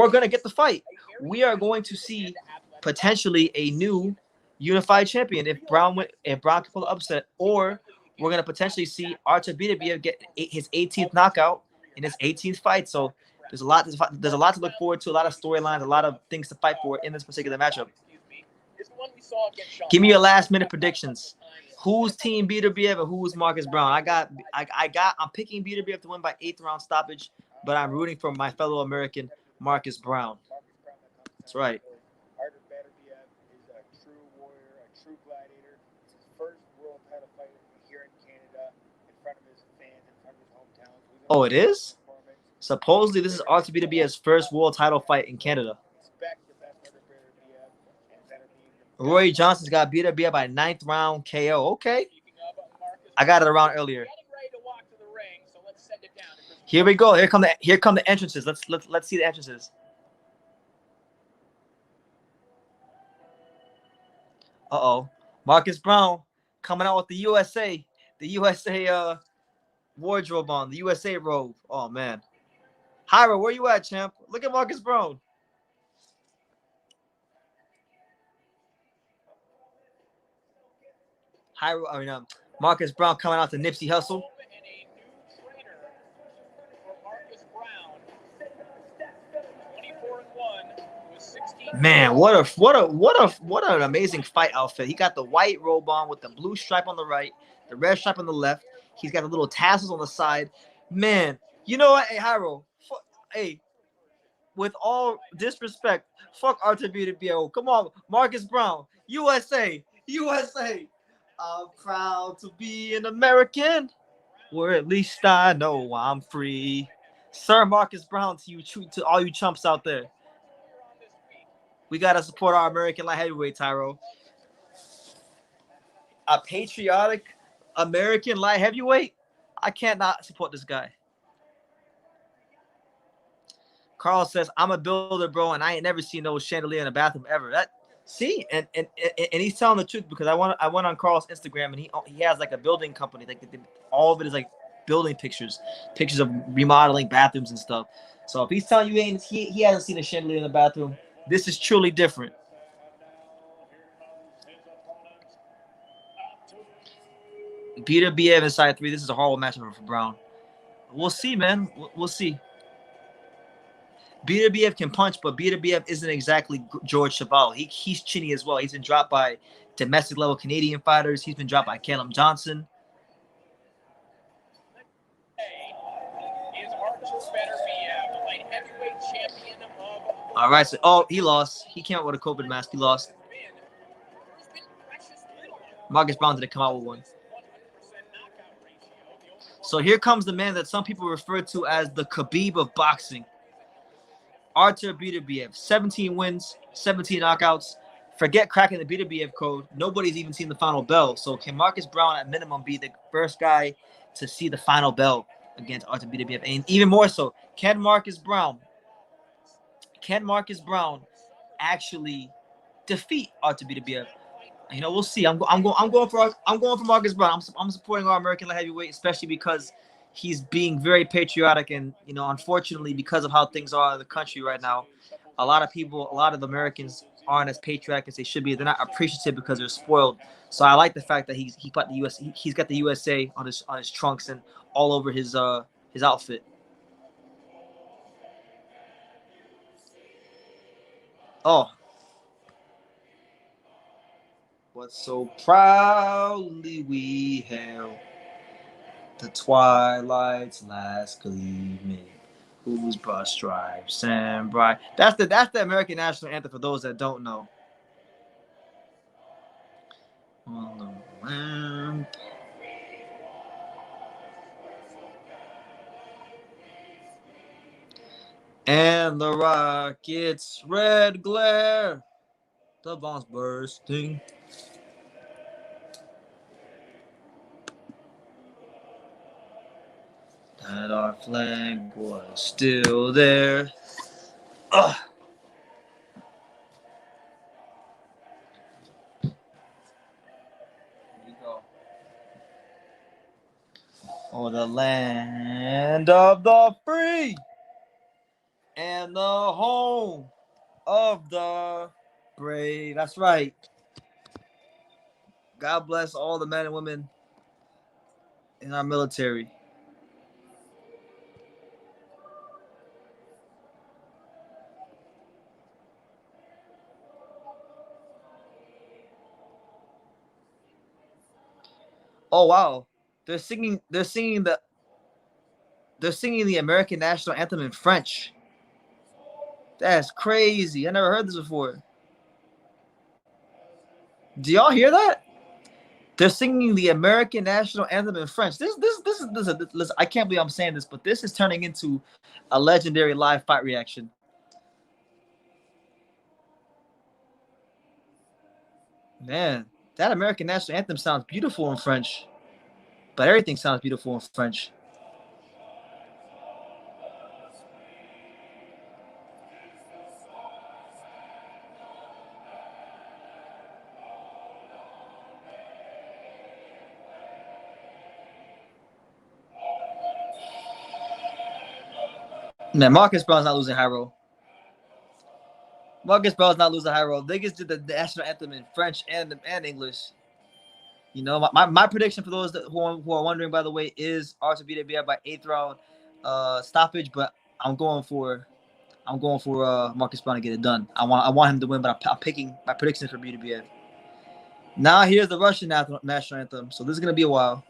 gonna get the fight. We are going to see potentially a new unified champion if Browne can pull the upset, or we're gonna potentially see Artur Beterbiev get his 18th knockout in his 18th fight. So there's a lot to look forward to, a lot of storylines, a lot of things to fight for in this particular matchup. Give me your last minute predictions. Who's team Beterbiev and who's Marcus Browne? I'm picking Beterbiev to win by 8th round stoppage, but I'm rooting for my fellow American Marcus Browne. That's right. Artur Beterbiev is a true warrior, a true gladiator. It's his first fight here in Canada, in front of his fans, in front of his hometown. Oh, it is? Supposedly, this is Artur Beterbiev's first world title fight in Canada. Expect the best Artur Beterbiev and Beterbiev. Roy Johnson's got Beterbiev by 9th round KO. Okay. Keeping up, Marcus I got it around Browne earlier. getting ready to walk to the ring, so let's send it down. Here we go. Here come the entrances. Let's see the entrances. Uh-oh. Marcus Browne coming out with the USA wardrobe on, the USA robe. Oh man. Hyra, where you at, champ? Look at Marcus Browne. Marcus Browne coming out to Nipsey Hussle. And a new trainer for Marcus Browne. 24-1 with 16. Man, what an amazing fight outfit. He got the white robe on with the blue stripe on the right, the red stripe on the left. He's got the little tassels on the side. Man, you know what? Hey, Hyro, hey, with all disrespect, fuck Artur Beterbiev. Come on, Marcus Browne, USA. I'm proud to be an American, or at least I know I'm free. Sir Marcus Browne, to all you chumps out there. We gotta support our American light heavyweight, Tyro. A patriotic American light heavyweight? I can't not support this guy. Carl says, I'm a builder, bro, and I ain't never seen no chandelier in a bathroom ever. See, and he's telling the truth, because I went on Carl's Instagram, and he has like a building company. Like all of it is like building pictures of remodeling bathrooms and stuff. So if he's telling you he hasn't seen a chandelier in the bathroom, this is truly different. Beterbiev inside 3. This is a horrible matchup for Browne. We'll see, man. We'll see. Beterbiev can punch, but Beterbiev isn't exactly George Chabal. He's chinny as well. He's been dropped by domestic level Canadian fighters. He's been dropped by Callum Johnson. Is Artur Beterbiev, light heavyweight champion of. All right, so he lost. He came out with a COVID mask. He lost. Marcus Browne didn't come out with one. So here comes the man that some people refer to as the Khabib of boxing. Artur Beterbiev, 17 wins, 17 knockouts. Forget cracking the Beterbiev code. Nobody's even seen the final bell. So can Marcus Browne at minimum be the first guy to see the final bell against Artur Beterbiev? And even more so, can Marcus Browne actually defeat Artur Beterbiev? You know, we'll see. I'm going for Marcus Browne. I'm supporting our American light heavyweight, especially because he's being very patriotic, and you know, unfortunately, because of how things are in the country right now, a lot of Americans aren't as patriotic as they should be. They're not appreciative because they're spoiled. So I like the fact that he's got the USA on his trunks and all over his outfit. Oh. What so proudly we hailed the twilight's last gleaming, whose broad stripes and bright. That's the American national anthem for those that don't know. And the rocket's red glare, the bombs bursting. And our flag was still there. Ugh. Here we go. Oh, the land of the free and the home of the brave. That's right. God bless all the men and women in our military. Oh wow, they're singing the American national anthem in French. That's crazy. I never heard this before. Do y'all hear that? They're singing the American national anthem in French. This I can't believe I'm saying this, but this is turning into a legendary live fight reaction. Man, that American national anthem sounds beautiful in French, but everything sounds beautiful in French. Man, Marcus Browne's not losing high roll. Marcus Browne's not losing high roll. They just did the national anthem in French and English. You know, my prediction for those who are wondering, by the way, is Artur Beterbiev by 8th round stoppage. But I'm going for Marcus Browne to get it done. I want him to win, but I'm picking my predictions for Beterbiev. Now here's the Russian national anthem. So this is gonna be a while.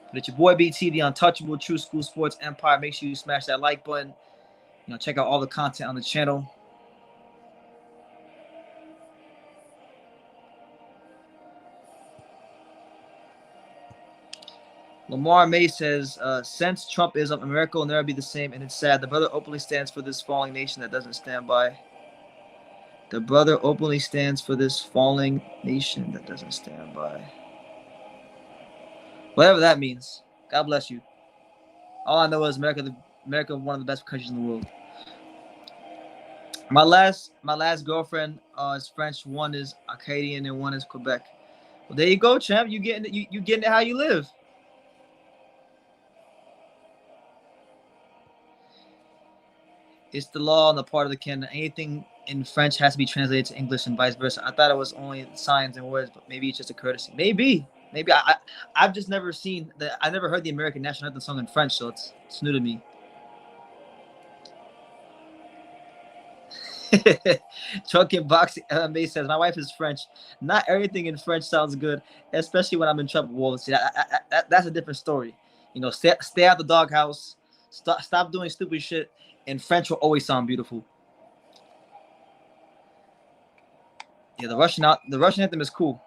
But it's your boy BT, the untouchable True School Sports Empire. Make sure you smash that like button. You know, check out all the content on the channel. Lamar May says, since Trump is up, America will never be the same, and it's sad. The brother openly stands for this falling nation that doesn't stand by. The brother openly stands for this falling nation that doesn't stand by. Whatever that means. God bless you. All I know is America, one of the best countries in the world. My last girlfriend is French. One is Acadian and one is Quebec. Well, there you go, champ. You getting it how you live. It's the law on the part of the Canada. Anything in French has to be translated to English and vice versa. I thought it was only signs and words, but maybe it's just a courtesy. Maybe I've just never seen that. I never heard the American national anthem sung in French, so it's new to me. Drunken Boxing MMA says, my wife is French. Not everything in French sounds good, especially when I'm in trouble. Well, see, that's a different story. You know, stay out the doghouse. Stop doing stupid shit. And French will always sound beautiful. Yeah, the Russian anthem is cool.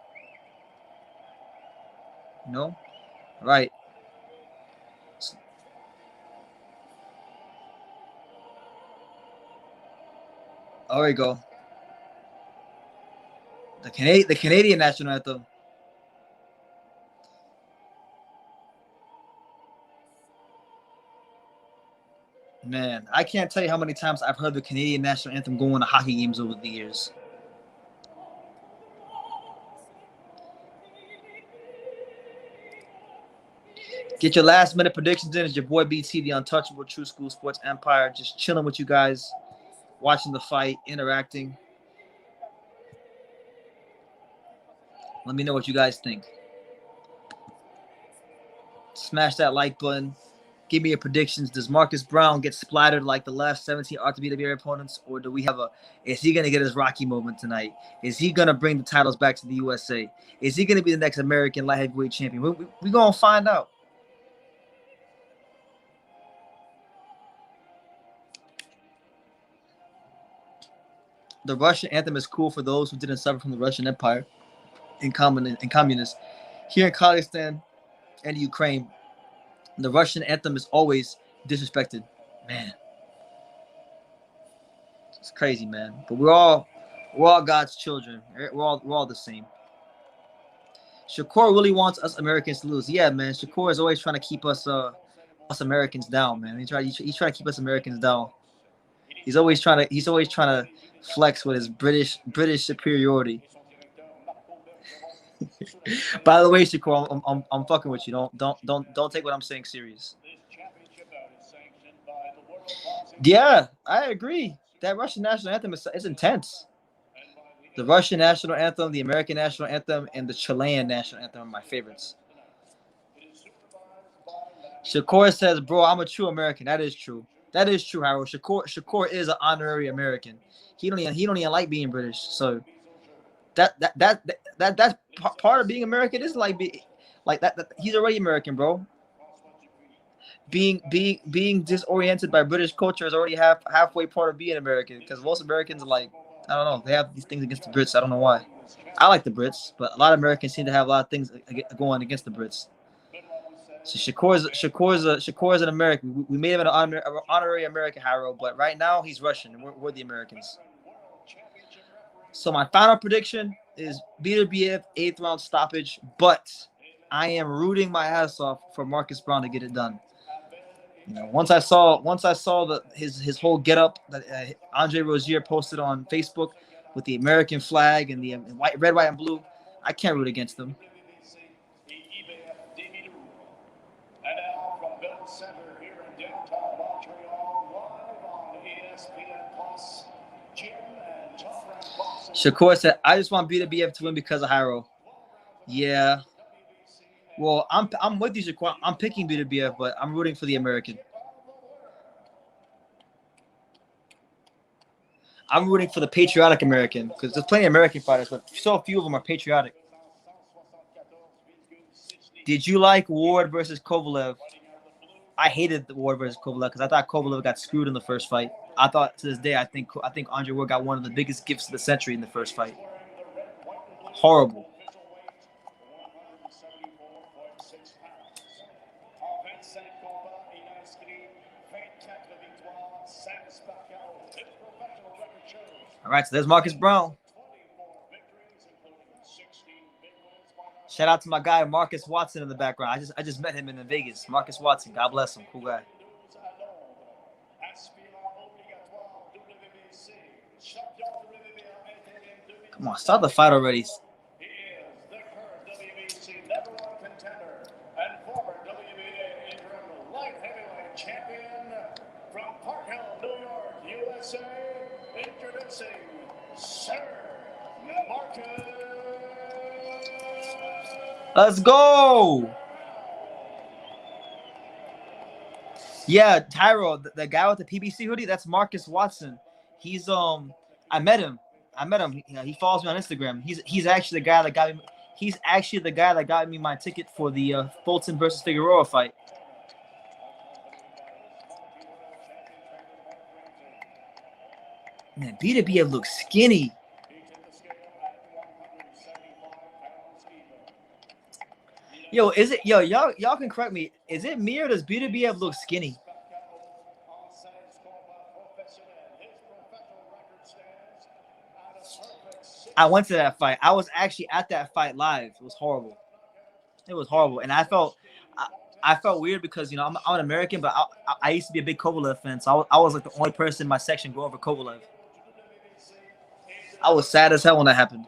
You know? Right. There we go. The Canadian national anthem. Man, I can't tell you how many times I've heard the Canadian national anthem going to hockey games over the years. Get your last minute predictions in. It's your boy BT, the untouchable True School Sports Empire. Just chilling with you guys, watching the fight, interacting. Let me know what you guys think. Smash that like button. Give me your predictions. Does Marcus Browne get splattered like the last 17 Artur Beterbiev opponents, or do we have is he going to get his Rocky moment tonight? Is he going to bring the titles back to the USA? Is he going to be the next American light heavyweight champion? We're going to find out. The Russian anthem is cool for those who didn't suffer from the Russian Empire and communists. Here in Kazakhstan and Ukraine, the Russian anthem is always disrespected. Man. It's crazy, man. But we're all God's children. We're all the same. Shakur really wants us Americans to lose. Yeah, man. Shakur is always trying to keep us Americans down, man. He's trying to keep us Americans down. He's always trying to flex with his British superiority. By the way, Shakur, I'm fucking with you. Don't take what I'm saying serious. Yeah, I agree. That Russian national anthem is intense. The Russian national anthem, the American national anthem, and the Chilean national anthem are my favorites. Shakur says, "Bro, I'm a true American." That is true. That is true, Harold. Shakur is an honorary American. He don't even like being British. So that's part of being American. Is like that. He's already American, bro. Being disoriented by British culture is already halfway part of being American, because most Americans are like I don't know. They have these things against the Brits. I don't know why. I like the Brits, but a lot of Americans seem to have a lot of things going against the Brits. So Shakur's an American. We made him an honorary American hero, but right now he's Russian, and we're the Americans. So my final prediction is Beterbiev 8th round stoppage, but I am rooting my ass off for Marcus Browne to get it done. You know, once I saw his whole getup that Andre Rozier posted on Facebook with the American flag and the red, white, and blue, I can't root against them. Shakur said, "I just want Beterbiev to win because of Hiro." Yeah. Well, I'm with you, Shakur. I'm picking Beterbiev, but I'm rooting for the American. I'm rooting for the patriotic American because there's plenty of American fighters, but so few of them are patriotic. Did you like Ward versus Kovalev? I hated the Ward versus Kovalev because I thought Kovalev got screwed in the first fight. I thought to this day, I think Andre Ward got one of the biggest gifts of the century in the first fight. Horrible. All right, so there's Marcus Browne. Shout out to my guy Marcus Watson in the background. I just met him in Vegas. Marcus Watson, God bless him, cool guy. Come on, start the fight already. Let's go. Yeah, Tyro, the guy with the PBC hoodie, that's Marcus Watson. He's I met him. You know, he follows me on Instagram. He's actually the guy that got me. He's actually the guy that got me my ticket for the Fulton versus Figueroa fight. Man, Beterbiev looks skinny. Yo, is it y'all can correct me. Is it me or does Beterbiev look skinny? I went to that fight. I was actually at that fight live. It was horrible. It was horrible, and I felt weird because, you know, I'm an American, but I used to be a big Kovalev fan, so I was like the only person in my section going for Kovalev. I was sad as hell when that happened.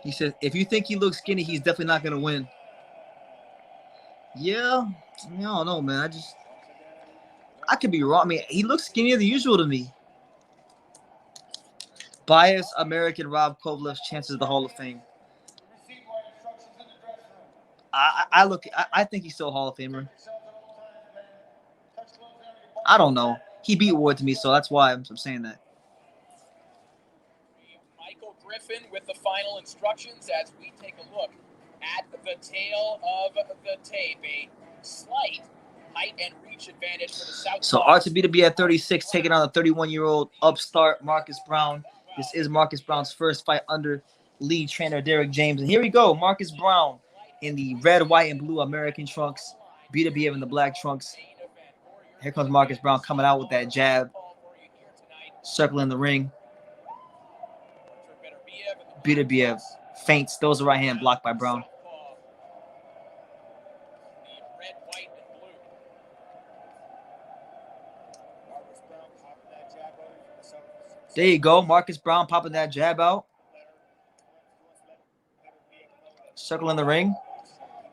He said, if you think he looks skinny, he's definitely not going to win. Yeah, I don't know, man. I could be wrong. I mean, he looks skinnier than usual to me. Biased American Rob Kovalev's chances of the Hall of Fame. I think he's still a Hall of Famer. I don't know. He beat Ward to me, so that's why I'm saying that. Griffin with the final instructions as we take a look at the tail of the tape. A slight height and reach advantage for the South. So Artur Beterbiev at 36, taking on the 31-year-old upstart Marcus Browne. This is Marcus Browne's first fight under lead trainer Derek James. And here we go, Marcus Browne in the red, white, and blue American trunks. Beterbiev in the black trunks. Here comes Marcus Browne coming out with that jab, circling the ring. Beterbiev feints, throws the right hand, blocked by Browne. There you go, Marcus Browne popping that jab out. Circling the ring,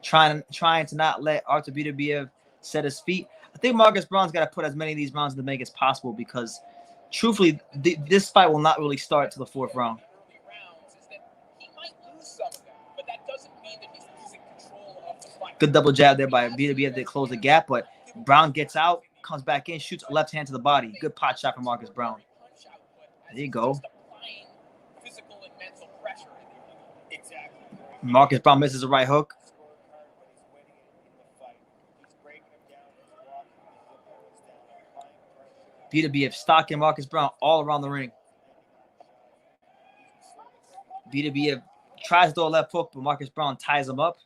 trying to not let Artur Beterbiev set his feet. I think Marcus Browne's got to put as many of these rounds in the make as possible because, truthfully, this fight will not really start to the fourth round. Good double jab there by Beterbiev to close the gap, but Browne gets out, comes back in, shoots a left hand to the body. Good pot shot from Marcus Browne. There you go. Marcus Browne misses a right hook. Beterbiev stalking Marcus Browne all around the ring. Beterbiev tries to throw a left hook, but Marcus Browne ties him up.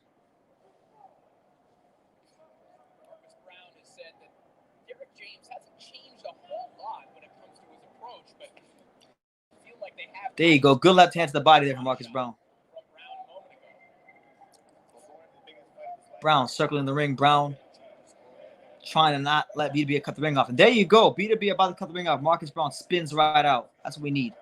Marcus Browne has said that Derek James hasn't changed a whole lot when it comes to his approach, but I feel like they have. There you go. Good left hand to the body there from Marcus Browne. Browne circling the ring. Browne trying to not let Beterbiev cut the ring off. And there you go. Beterbiev about to cut the ring off. Marcus Browne spins right out. That's what we need.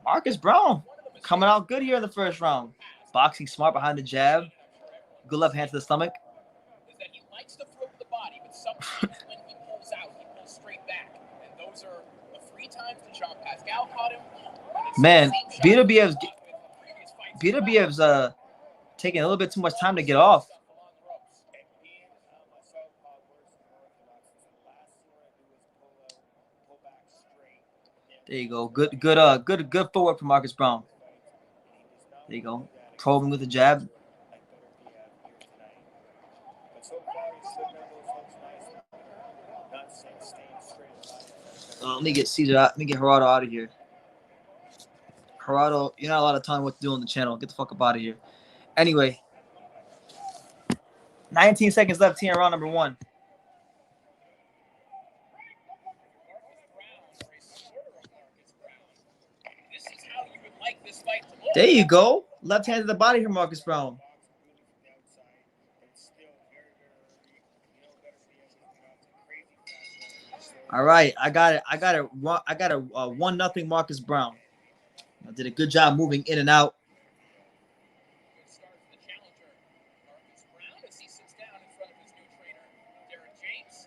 Marcus Browne coming out good here in the first round. Boxing smart behind the jab. Good left hand to the stomach. He likes to throw the body, but sometimes when he pulls out, he pulls straight back. And those are the 3 times that Jean Pascal caught him. Man, Beterbiev's taking a little bit too much time to get off. There you go. Good footwork from Marcus Browne. There you go. Probing with the jab. Let me get Caesar out. Let me get Gerardo out of here. Gerardo, you're not allowed to tell me what to do on the channel. Get the fuck up out of here. Anyway, 19 seconds left here in round number 1. There you go. Left hand to the body here, Marcus Browne. All right, I got it. I got a 1-0 Marcus Browne. I did a good job moving in and out.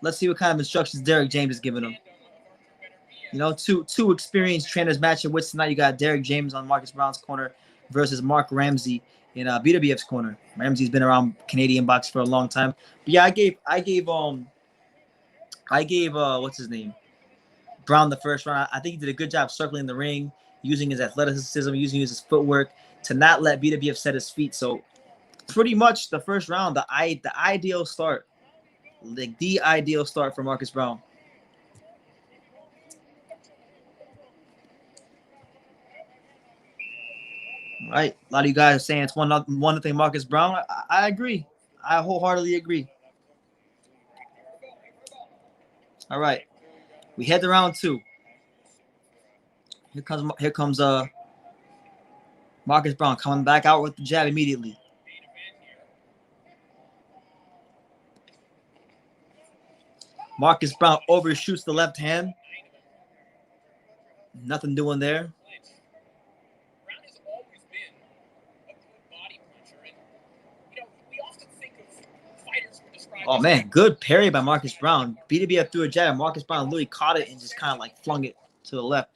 Let's see what kind of instructions Derek James is giving him. You know, two experienced trainers matching wits tonight. You got Derek James on Marcus Browne's corner versus Mark Ramsey in Beterbiev's corner. Ramsey's been around Canadian boxing for a long time. But yeah, I gave what's his name? Browne the first round. I think he did a good job circling the ring, using his athleticism, using his footwork to not let Beterbiev set his feet. So pretty much the first round, the ideal start. Like the ideal start for Marcus Browne. All right, a lot of you guys are saying it's 1-0 Marcus Browne. I agree. I wholeheartedly agree. All right, we head to round 2. Here comes Marcus Browne coming back out with the jab immediately. Marcus Browne overshoots the left hand. Nothing doing there. Oh, man, good parry by Marcus Browne. Beterbiev threw a jab, and Marcus Browne literally caught it and just kind of like flung it to the left.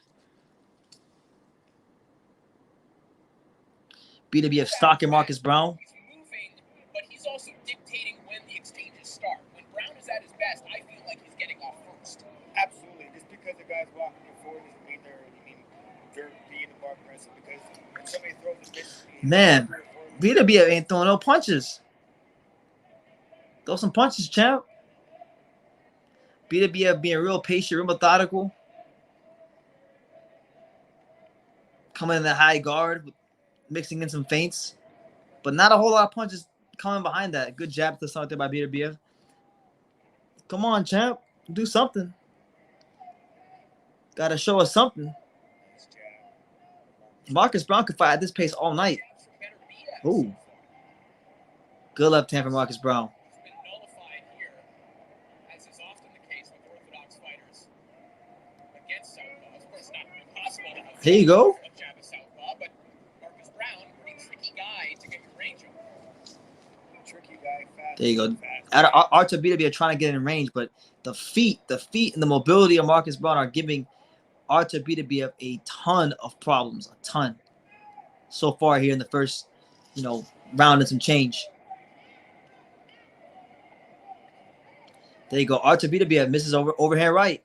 Beterbiev stalking Marcus Browne. He's moving, but he's also dictating when the exchanges start. When Browne is at his best, I feel like he's getting off first. Absolutely. Just because the guy's walking forward doesn't mean they're being the more aggressive. Because when somebody throws a miss, man, Beterbiev ain't throwing no punches. Throw some punches, champ. Beterbiev being real patient, real methodical. Coming in the high guard, mixing in some feints. But not a whole lot of punches coming behind that. Good jab to the start there by Beterbiev. Come on, champ. Do something. Got to show us something. Marcus Browne could fight at this pace all night. Ooh. Good left hand from Marcus Browne. There you go. There you go. Artur Beterbiev trying to get in range, but the feet and the mobility of Marcus Browne are giving Artur Beterbiev a ton of problems, a ton. So far here in the first you know, round and some change. There you go. Artur Beterbiev misses overhand right.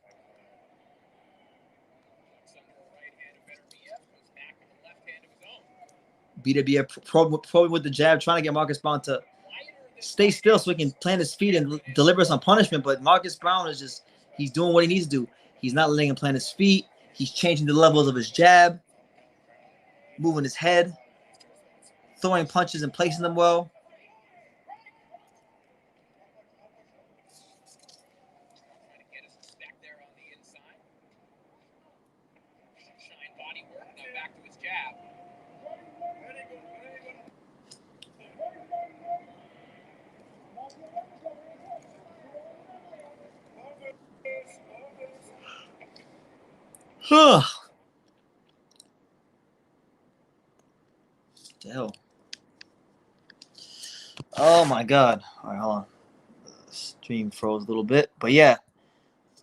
Beterbiev probing with the jab, trying to get Marcus Browne to stay still so he can plant his feet and deliver some punishment. But Marcus Browne is just, he's doing what he needs to do. He's not letting him plant his feet. He's changing the levels of his jab, moving his head, throwing punches and placing them well. Huh. What the hell? Oh my God. All right, hold on. The stream froze a little bit. But yeah.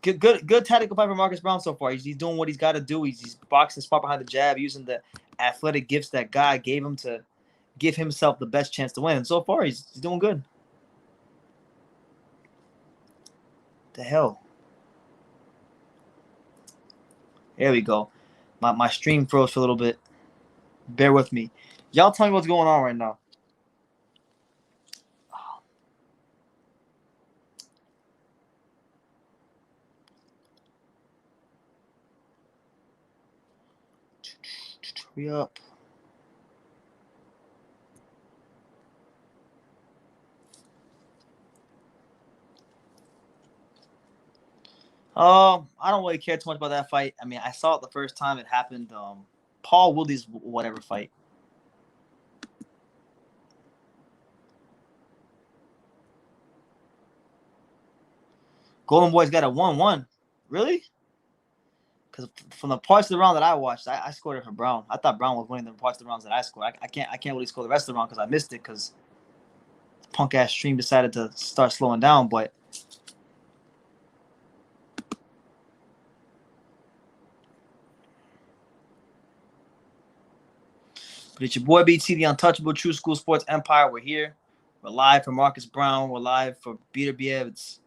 Good tactical fight for Marcus Browne so far. He's doing what he's got to do. He's boxing smart behind the jab, using the athletic gifts that God gave him to give himself the best chance to win. And so far, he's doing good. The hell? There we go. My stream froze for a little bit. Bear with me. Y'all tell me what's going on right now. Hurry up. I don't really care too much about that fight. I mean, I saw it the first time it happened. Paul Woodley's whatever fight. Golden Boy's got a 1-1. Really? Because from the parts of the round that I watched, I scored it for Browne. I thought Browne was winning the parts of the rounds that I scored. I can't really score the rest of the round because I missed it because punk ass stream decided to start slowing down. But it's your boy BT, the untouchable True School Sports Empire. We're here. We're live for Marcus Browne. We're live for Beterbiev. It's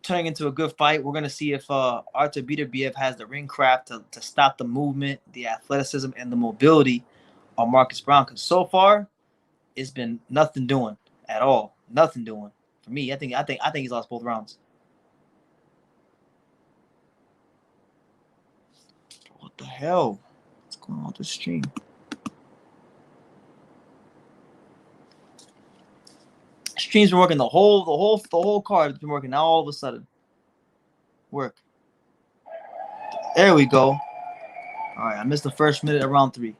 turning into a good fight. We're going to see if Artur Beterbiev has the ring craft to stop the movement, the athleticism, and the mobility on Marcus Browne. Because so far, it's been nothing doing at all. Nothing doing for me. I think he's lost both rounds. What the hell? What's going on with this stream? Stream's been working the whole card. It's been working. Now all of a sudden, work. There we go. All right, I missed the first minute of round 3.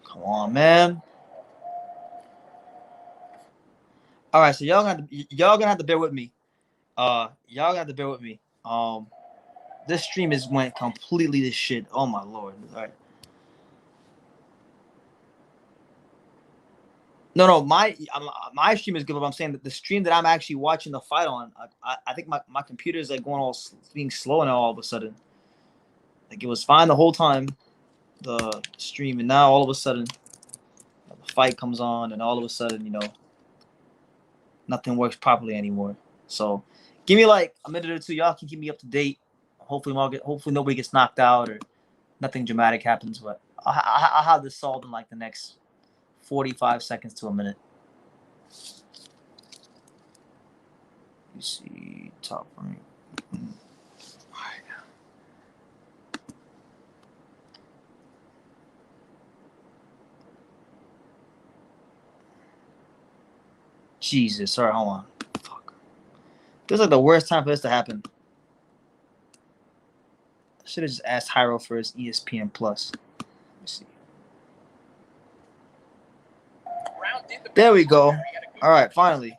Come on, man. All right, so y'all gonna have to bear with me. Y'all gonna have to bear with me. This stream is went completely to shit. Oh my lord. All right. No, my stream is good, but I'm saying that the stream that I'm actually watching the fight on, I think my computer is like going all being slow now all of a sudden. Like it was fine the whole time, the stream, and now all of a sudden the fight comes on, and all of a sudden, you know, nothing works properly anymore. So give me like a minute or two. Y'all can keep me up to date. Hopefully nobody gets knocked out or nothing dramatic happens. But I'll have this solved in like the next 45 seconds to a minute. You see top right. Jesus, sorry, hold on. Fuck. This is like the worst time for this to happen. I should have just asked Hyro for his ESPN Plus. Let me see. There we go. All right, finally.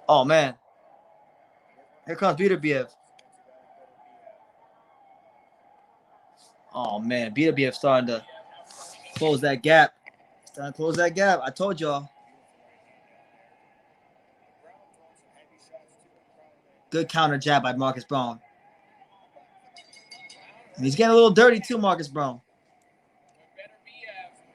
Oh man. Here comes Beterbiev. Oh man, Beterbiev starting to Close that gap. It's time to close that gap. I told y'all. Good counter jab by Marcus Browne. And he's getting a little dirty too, Marcus Browne.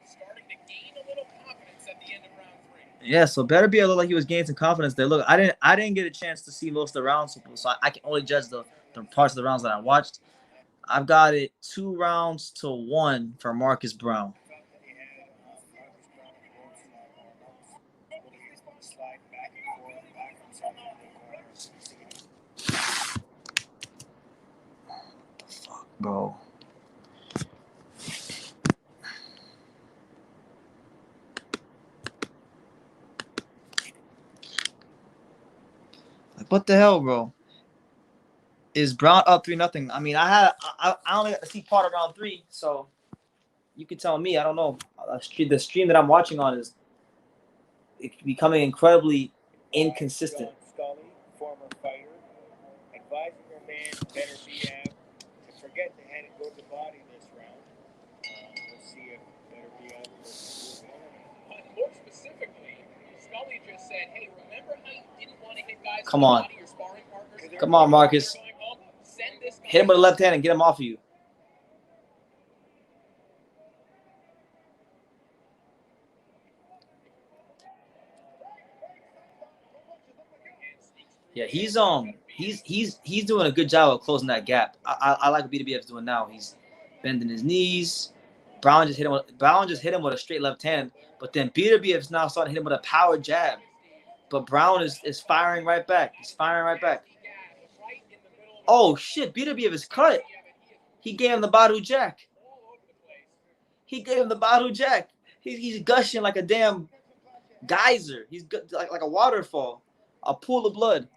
Starting to gain a little confidence at the end of round 3. Yeah, so Beterbiev looked like he was gaining some confidence there. Look, I didn't get a chance to see most of the rounds, so I can only judge the parts of the rounds that I watched. I've got it 2-1 for Marcus Browne. Fuck, bro. Like, what the hell, bro? Is Browne up 3-0? I mean, I only got to see part of round 3, so you can tell me. I don't know. The stream that I'm watching on is becoming incredibly inconsistent. Scully, former fighter, advising your man Beterbiev to forget the head and go to the body this round. We'll see if Beterbiev will. More specifically, Scully just said, "Hey, remember how you didn't want to hit guys Come on. in the body, your sparring partners? Come on, Marcus. Send this guy Hit him with the left hand and get him off of you." Yeah, he's doing a good job of closing that gap. I like what Beterbiev's doing now. He's bending his knees. Browne just hit him with a straight left hand, but then Beterbiev's now starting to hit him with a power jab. But Browne is firing right back. He's firing right back. Oh shit, Beterbiev is cut. He gave him the Badu Jack. He gave him the Badu Jack. He's gushing like a damn geyser. He's like a waterfall, a pool of blood.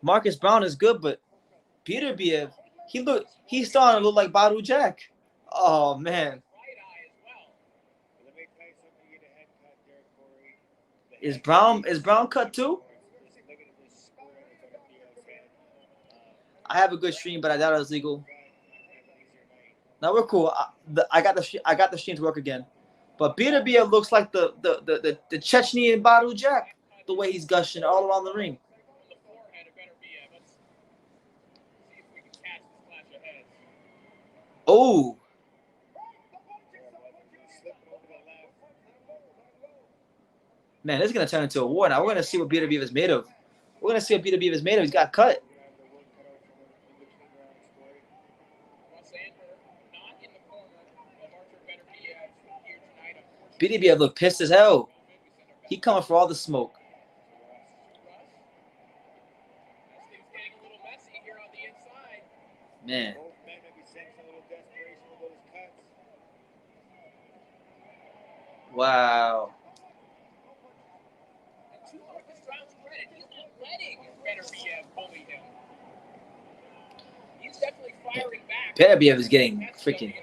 Marcus Browne is good, but Beterbiev, he's starting to look like Badu Jack. Oh man. Is Browne cut too? I have a good stream, but I doubt it's legal. No, we're cool. I got the stream to work again. But Beterbiev looks like the Chechnyan Badu Jack, the way he's gushing all around the ring. Oh. Man, this is going to turn into a war now. We're going to see what Beterbiev is made of. He's got cut. Beterbiev look pissed as hell. He coming for all the smoke. Man. Wow. Beterbiev is getting freaking.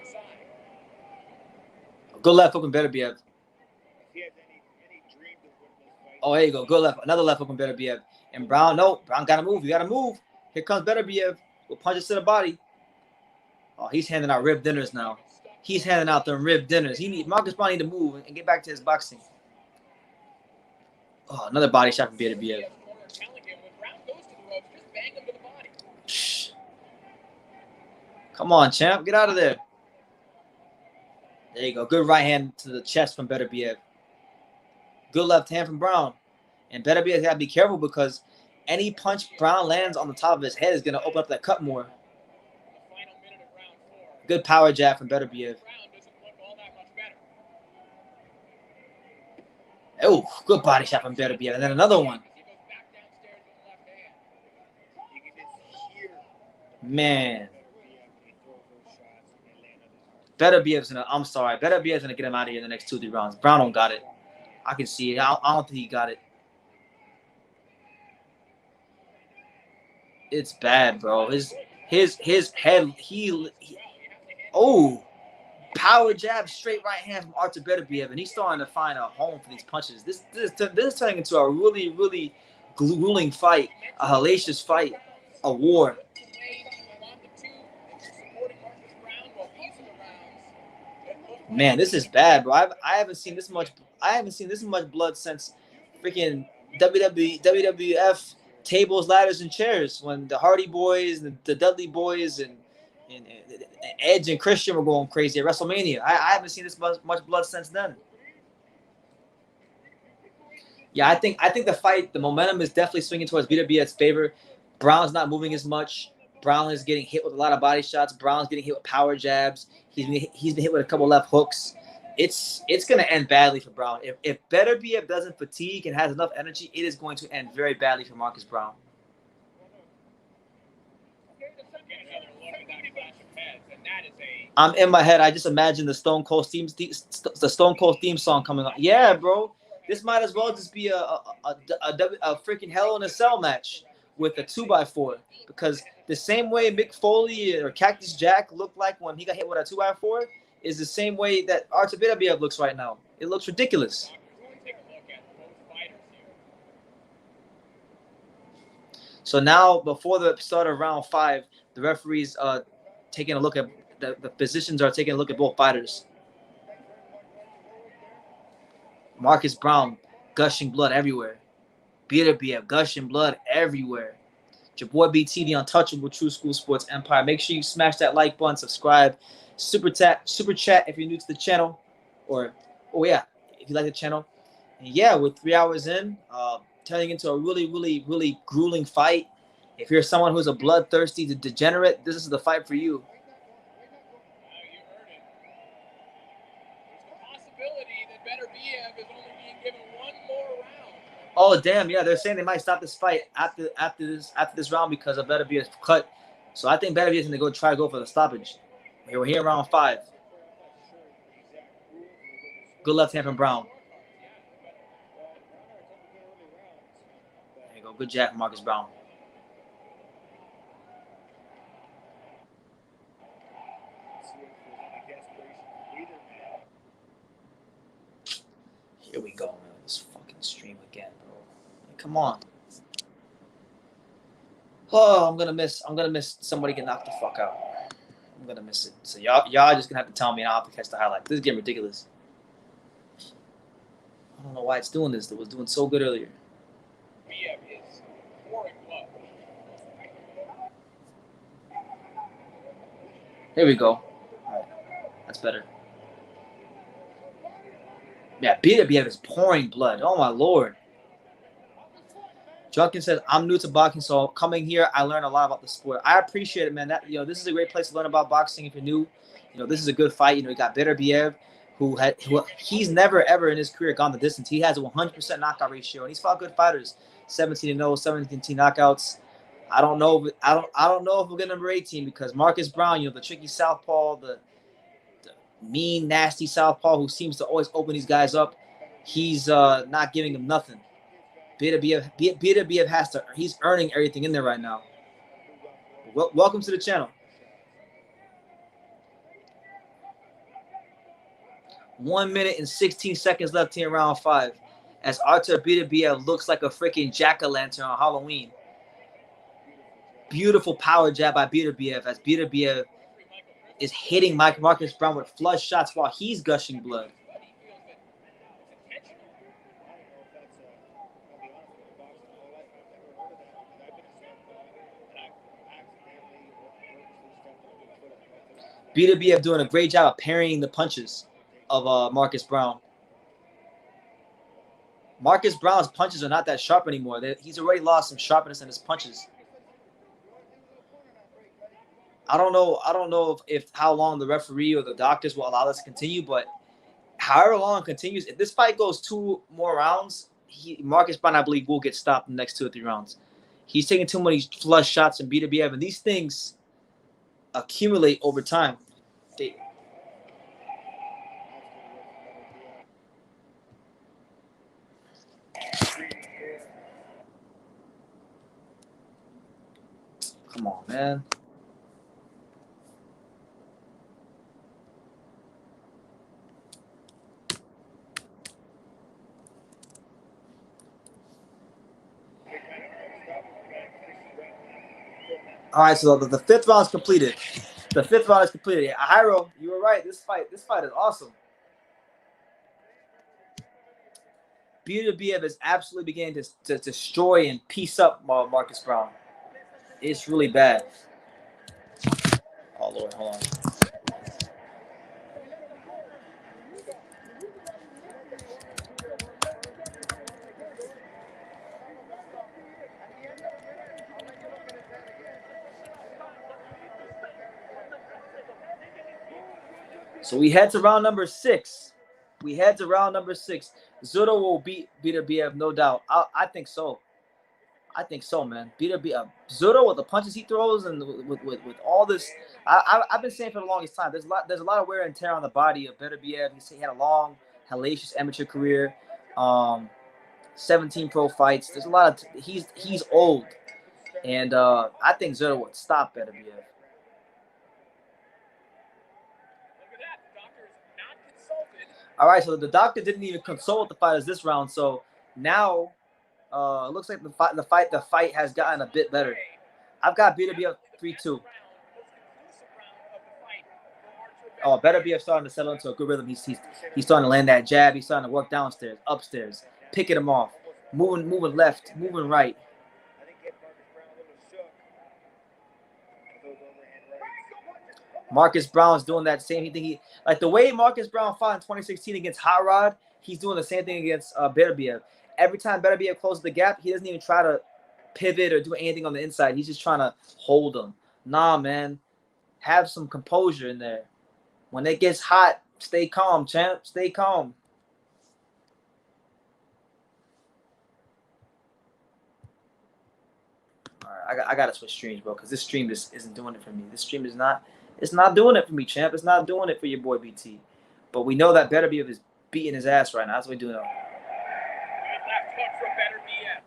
Good left hook from Beterbiev. Oh, there you go. Good left. Another left hook from Beterbiev. And Browne, no. Browne got to move. You got to move. Here comes Beterbiev with punches to the body. Oh, he's handing out rib dinners now. He's handing out them rib dinners. Marcus Browne need to move and get back to his boxing. Oh, another body shot from Beterbiev. Come on, champ. Get out of there. There you go. Good right hand to the chest from Beterbiev. Good left hand from Browne. And Beterbiev got to be careful because any punch Browne lands on the top of his head is going to open up that cut more. Good power jab from Beterbiev. Oh, good body shot from Beterbiev. And then another one. Man. Beterbiev's going to get him out of here in the next 2-3 rounds. Browne don't got it. I can see it. I don't think he got it. It's bad, bro. His head, oh, power jab, straight right hand from Artur Beterbiev, and he's starting to find a home for these punches. This is turning into a really, really grueling fight, a hellacious fight, a war. Man, this is bad, bro. I haven't seen this much. I haven't seen this much blood since freaking WWF tables, ladders, and chairs when the Hardy Boys, the Dudley Boys, and Edge and Christian were going crazy at WrestleMania. I haven't seen this much blood since then. Yeah, I think the fight, the momentum is definitely swinging towards Beterbiev's favor. Browne's not moving as much. Browne is getting hit with a lot of body shots. Browne's getting hit with power jabs. He's been hit with a couple left hooks. It's going to end badly for Browne. If Beterbiev doesn't fatigue and has enough energy, it is going to end very badly for Marcus Browne. I'm in my head. I just imagine the Stone Cold theme song coming on. Yeah, bro. This might as well just be a freaking Hell in a Cell match with a 2x4, because the same way Mick Foley or Cactus Jack looked like when he got hit with a 2x4 is the same way that Artur Beterbiev looks right now. It looks ridiculous. So now, before the start of round 5, the referees taking a look at the physicians are taking a look at both fighters. Marcus Browne, gushing blood everywhere. Beterbiev, gushing blood everywhere. It's your boy BT, the untouchable True School Sports Empire. Make sure you smash that like button, subscribe, super chat if you're new to the channel, or if you like the channel. And yeah, we're 3 hours in, turning into a really grueling fight. If you're someone who's a bloodthirsty degenerate, this is the fight for you. Oh damn! Yeah, they're saying they might stop this fight after this round because of Beterbiev's cut. So I think Beterbiev is going to go for the stoppage. We're here in round 5. Good left hand from Browne. There you go. Good jab from Marcus Browne. Here we go, man. This fucking stream again, bro. Come on. Oh, I'm gonna miss somebody get knocked the fuck out. I'm gonna miss it. So y'all just gonna have to tell me, and I'll have to catch the highlight. This is getting ridiculous. I don't know why it's doing this. It was doing so good earlier. Here we go. All right. That's better. Yeah, Beterbiev is pouring blood. Oh my lord. Drunken says, I'm new to boxing, so coming here, I learned a lot about the sport. I appreciate it, man. This is a great place to learn about boxing if you're new. This is a good fight. You got Beterbiev, who he's never ever in his career gone the distance. He has a 100% knockout ratio, and he's fought good fighters. 17-0, 17 knockouts. I don't know if we'll get number 18 because Marcus Browne, the tricky southpaw, the mean, nasty southpaw who seems to always open these guys up, he's not giving them nothing. Beterbiev he's earning everything in there right now. Welcome to the channel. 1 minute and 16 seconds left here in round 5 as Artur Beterbiev looks like a freaking jack-o'-lantern on Halloween. Beautiful power jab by Beterbiev as Beterbiev is hitting Marcus Browne with flush shots while he's gushing blood. Beterbiev doing a great job of parrying the punches of Marcus Browne. Marcus Browne's punches are not that sharp anymore. He's already lost some sharpness in his punches. I don't know if how long the referee or the doctors will allow this to continue, but however long it continues, if this fight goes 2 more rounds, Marcus Browne, I believe, will get stopped in the next 2 or 3 rounds. He's taking too many flush shots from Beterbiev, and these things accumulate over time. Come on, man. All right, so the 5th round is completed. The 5th round is completed. Yeah, Jairo, you were right. This fight is awesome. Beterbiev is absolutely beginning to destroy and piece up Marcus Browne. It's really bad. Oh, Lord, hold on. So we head to round number 6. Zurdo will beat Beterbiev, no doubt. I think so. I think so, man. Beterbiev, Zurdo with the punches he throws and with all this, I've been saying for the longest time. There's a lot of wear and tear on the body of Beterbiev. He had a long, hellacious amateur career, 17 pro fights. There's a lot of he's old, and I think Zurdo would stop Beterbiev. All right, so the doctor didn't even consult the fighters this round. So now, it looks like the fight has gotten a bit better. I've got Beterbiev 3-2. Oh, Beterbiev starting to settle into a good rhythm. He's starting to land that jab. He's starting to work downstairs, upstairs, picking him off, moving left, moving right. Marcus Browne's doing that same thing. Like the way Marcus Browne fought in 2016 against Hot Rod, he's doing the same thing against Beterbiev. Every time Beterbiev closes the gap, he doesn't even try to pivot or do anything on the inside. He's just trying to hold him. Nah, man. Have some composure in there. When it gets hot, stay calm, champ. Stay calm. All right, I gotta switch streams, bro, because this stream just isn't doing it for me. This stream is not. It's not doing it for me, champ. It's not doing it for your boy BT. But we know that Beterbiev is beating his ass right now. That's what we're doing. Left hook from Beterbiev.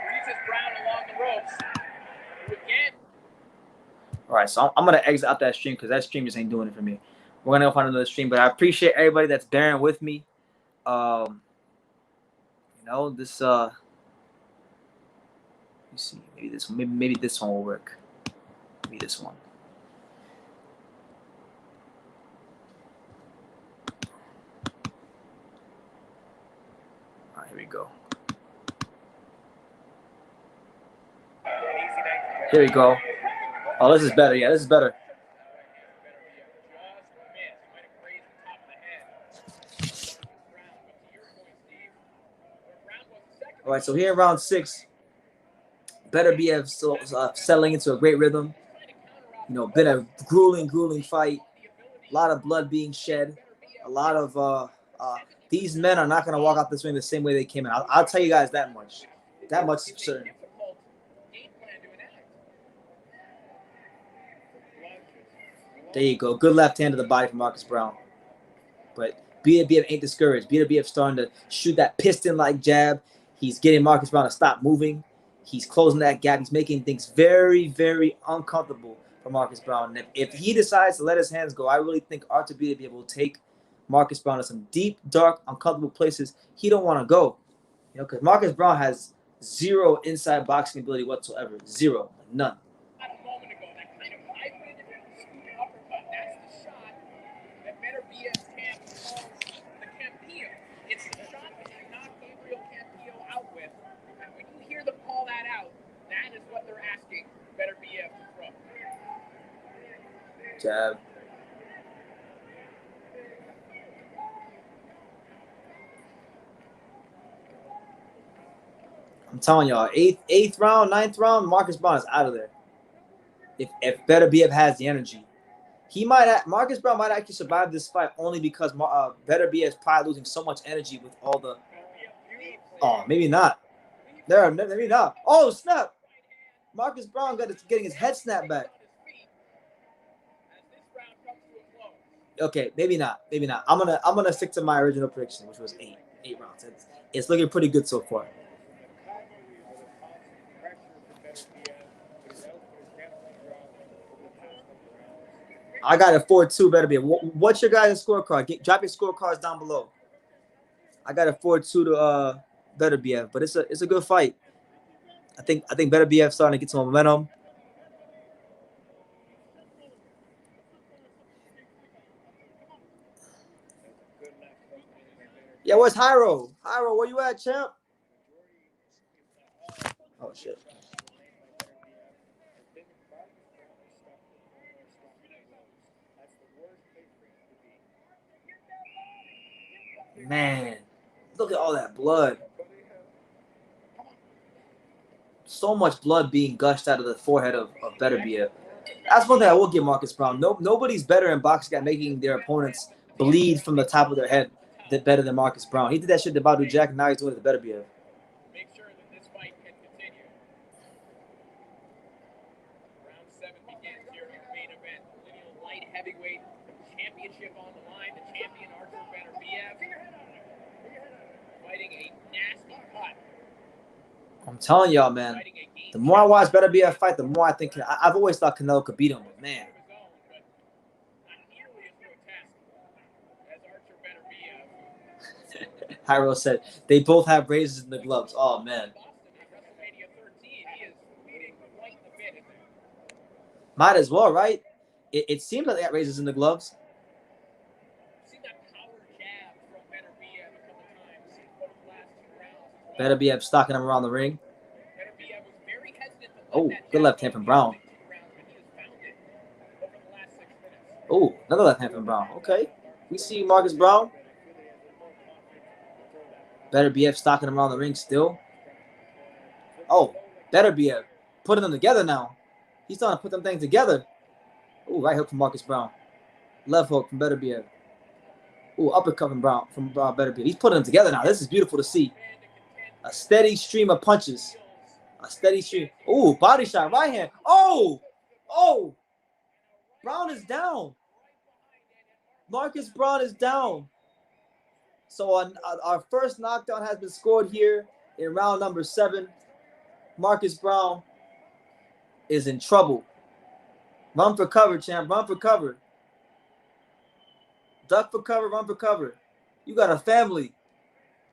Freezes Browne along the ropes. Again. All right, so I'm gonna exit out that stream because that stream just ain't doing it for me. We're gonna go find another stream, but I appreciate everybody that's bearing with me. You know, this let me see, maybe this one, maybe this one will work. Maybe this one. All right, here we go. Here we go. Oh, this is better. Yeah, this is better. All right, so here in round 6, Beterbiev still settling into a great rhythm. You know, been a grueling fight. A lot of blood being shed. A lot of these men are not going to walk out this ring the same way they came in. I'll tell you guys that much. That much is certain. There you go. Good left hand to the body from Marcus Browne. But Beterbiev ain't discouraged. Beterbiev starting to shoot that piston-like jab. He's getting Marcus Browne to stop moving. He's closing that gap. He's making things very, very uncomfortable for Marcus Browne. And if he decides to let his hands go, I really think Artur Beterbiev will take Marcus Browne to some deep, dark, uncomfortable places he don't want to go. You know, because Marcus Browne has zero inside boxing ability whatsoever. Zero. None. Jab. I'm telling y'all, eighth round, 9th round, Marcus Browne is out of there. If Beterbiev has the energy, Marcus Browne might actually survive this fight only because Beterbiev is probably losing so much energy with all the. Oh, maybe not. Maybe not. Oh snap! Marcus Browne getting his head snapped back. Okay, maybe not. Maybe not. I'm gonna stick to my original prediction, which was eight rounds. It's looking pretty good so far. I got a 4-2 Beterbiev. What's your guys' scorecard? Drop your scorecards down below. I got a 4-2 to Beterbiev, but it's a good fight. I think Beterbiev starting to get some momentum. where's Hyro? Hyro, where you at, champ? Oh, shit. Man, look at all that blood. So much blood being gushed out of the forehead of Beterbiev. That's one thing I will give Marcus Browne. Nobody's better in boxing at making their opponents bleed from the top of their head better than Marcus Browne. He did that shit to Badu Jack, and now he's doing it to Beterbiev. Make sure that this fight can continue. Round 7 begins here in our main event. The lineal light heavyweight championship on the line. The champion Artur Beterbiev fighting a nasty cut. I'm telling y'all, man. The more I watch Beterbiev fight, the more I think I've always thought Canelo could beat him, but man. Hyro said they both have razors in the gloves. Oh man. Might as well, right? It seems like they got razors in the gloves. Beterbiev stalking him around the ring. Oh, good left hand from Browne. Oh, another left hand from Browne. Okay. We see Marcus Browne. Beterbiev stalking him around the ring still. Oh, Beterbiev putting them together now. He's trying to put them things together. Oh, right hook from Marcus Browne. Left hook from Beterbiev. Oh, uppercut from Browne from Beterbiev. He's putting them together now. This is beautiful to see. A steady stream of punches. A steady stream. Oh, body shot, right hand. Oh, oh. Browne is down. Marcus Browne is down. So our first knockdown has been scored here in round number 7. Marcus Browne is in trouble. Run for cover, champ. Run for cover. Duck for cover. Run for cover. You got a family.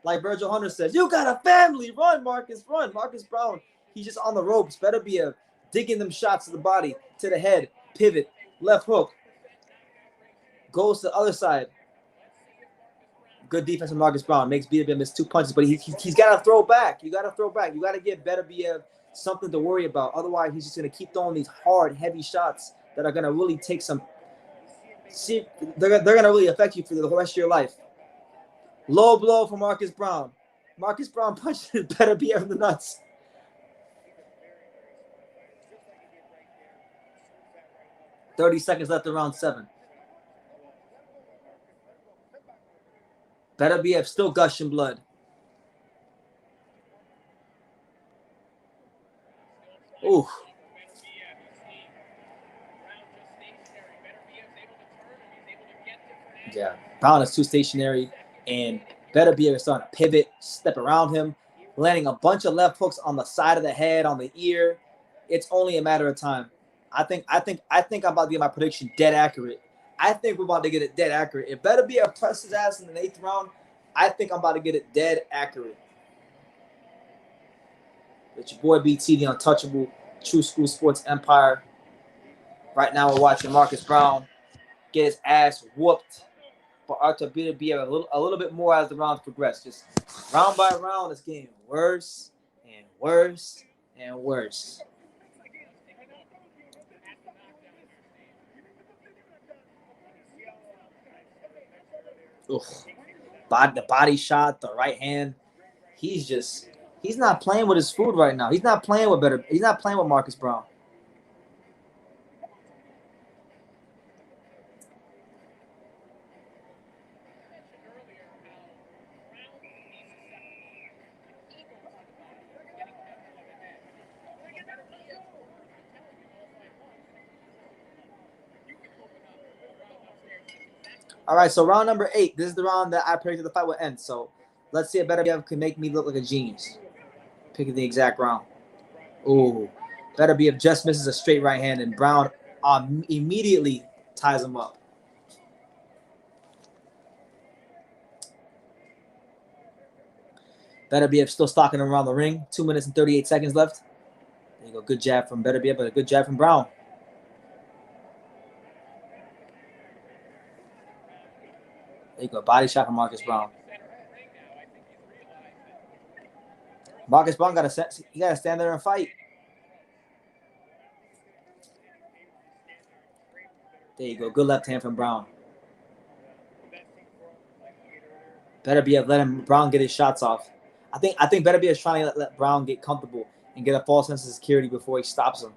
Like Virgil Hunter says, you got a family. Run, Marcus. Run. Marcus Browne. He's just on the ropes. Beterbiev digging them shots to the body, to the head. Pivot. Left hook. Goes to the other side. Good defense from Marcus Browne. Makes Beterbiev miss 2 punches, but he's got to throw back. You got to throw back. You got to give Beterbiev something to worry about. Otherwise, he's just going to keep throwing these hard, heavy shots that are going to really take some – see, they're going to really affect you for the rest of your life. Low blow for Marcus Browne. Marcus Browne punches Beterbiev in the nuts. $30 seconds left in round 7. Beterbiev still gushing blood. Ooh. Yeah, Browne is too stationary, and Beterbiev is starting to pivot, step around him, landing a bunch of left hooks on the side of the head, on the ear. It's only a matter of time. I think I'm about to get my prediction dead accurate. I think we're about to get it dead accurate. If Beterbiev presses his ass in the 8th round, I think I'm about to get it dead accurate. It's your boy BT, the untouchable, True School Sports Empire. Right now we're watching Marcus Browne get his ass whooped by Artur Beterbiev a little bit more as the rounds progress. Just round by round, it's getting worse and worse and worse. Ugh. The body shot, the right hand. He's not playing with his food right now. He's not playing with Marcus Browne. All right, so round number 8. This is the round that I predicted the fight would end. So let's see if Beterbiev can make me look like a genius. Picking the exact round. Ooh, Beterbiev just misses a straight right hand, and Browne immediately ties him up. Beterbiev still stalking him around the ring. 2 minutes and 38 seconds left. There you go. Good jab from Beterbiev, but a good jab from Browne. There you go. Body shot from Marcus Browne. Marcus Browne got to stand there and fight. There you go. Good left hand from Browne. Beterbiev let Browne get his shots off. I think Beterbiev is trying to let Browne get comfortable and get a false sense of security before he stops him.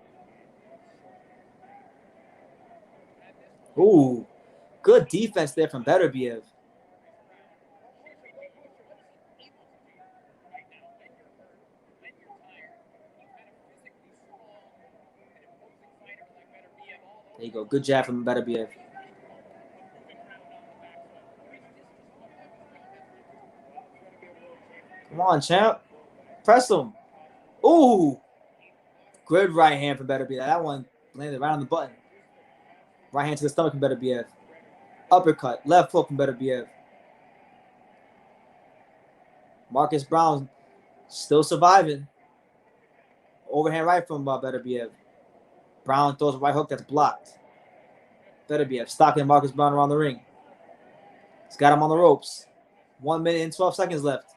Ooh, good defense there from Beterbiev. There you go. Good jab from Beterbiev. Come on, champ. Press him. Ooh. Good right hand from Beterbiev. That one landed right on the button. Right hand to the stomach from Beterbiev. Uppercut. Left hook from Beterbiev. Marcus Browne still surviving. Overhand right from Beterbiev. Browne throws a right hook that's blocked. Beterbiev stalking Marcus Browne around the ring. He's got him on the ropes. 1 minute and 12 seconds left.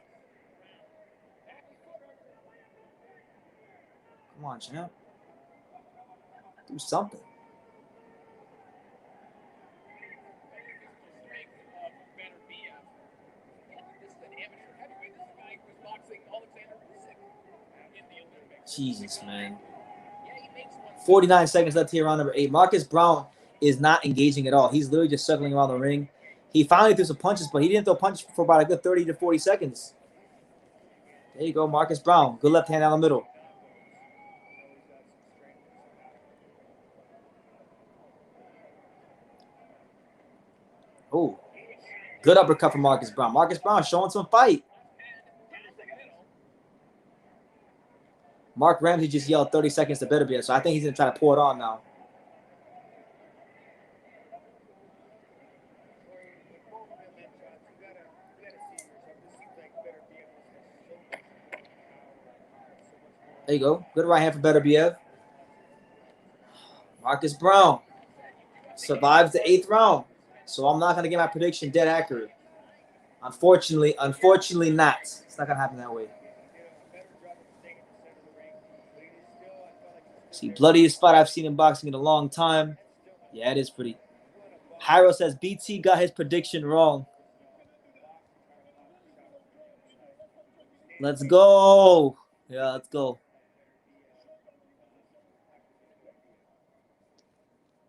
Come on, champ. Do something. Jesus, man. 49 seconds left here, round number 8. Marcus Browne is not engaging at all. He's literally just circling around the ring. He finally threw some punches, but he didn't throw punches for about a good 30 to 40 seconds. There you go, Marcus Browne. Good left hand down the middle. Oh, good uppercut from Marcus Browne. Marcus Browne showing some fight. Mark Ramsey just yelled 30 seconds to Beterbiev, so I think he's going to try to pour it on now. There you go. Good right hand for Beterbiev. Marcus Browne survives the 8th round, so I'm not going to get my prediction dead accurate. Unfortunately not. It's not going to happen that way. See, bloodiest spot I've seen in boxing in a long time. Yeah, it is pretty. Hyro says BT got his prediction wrong. Let's go. Yeah, let's go.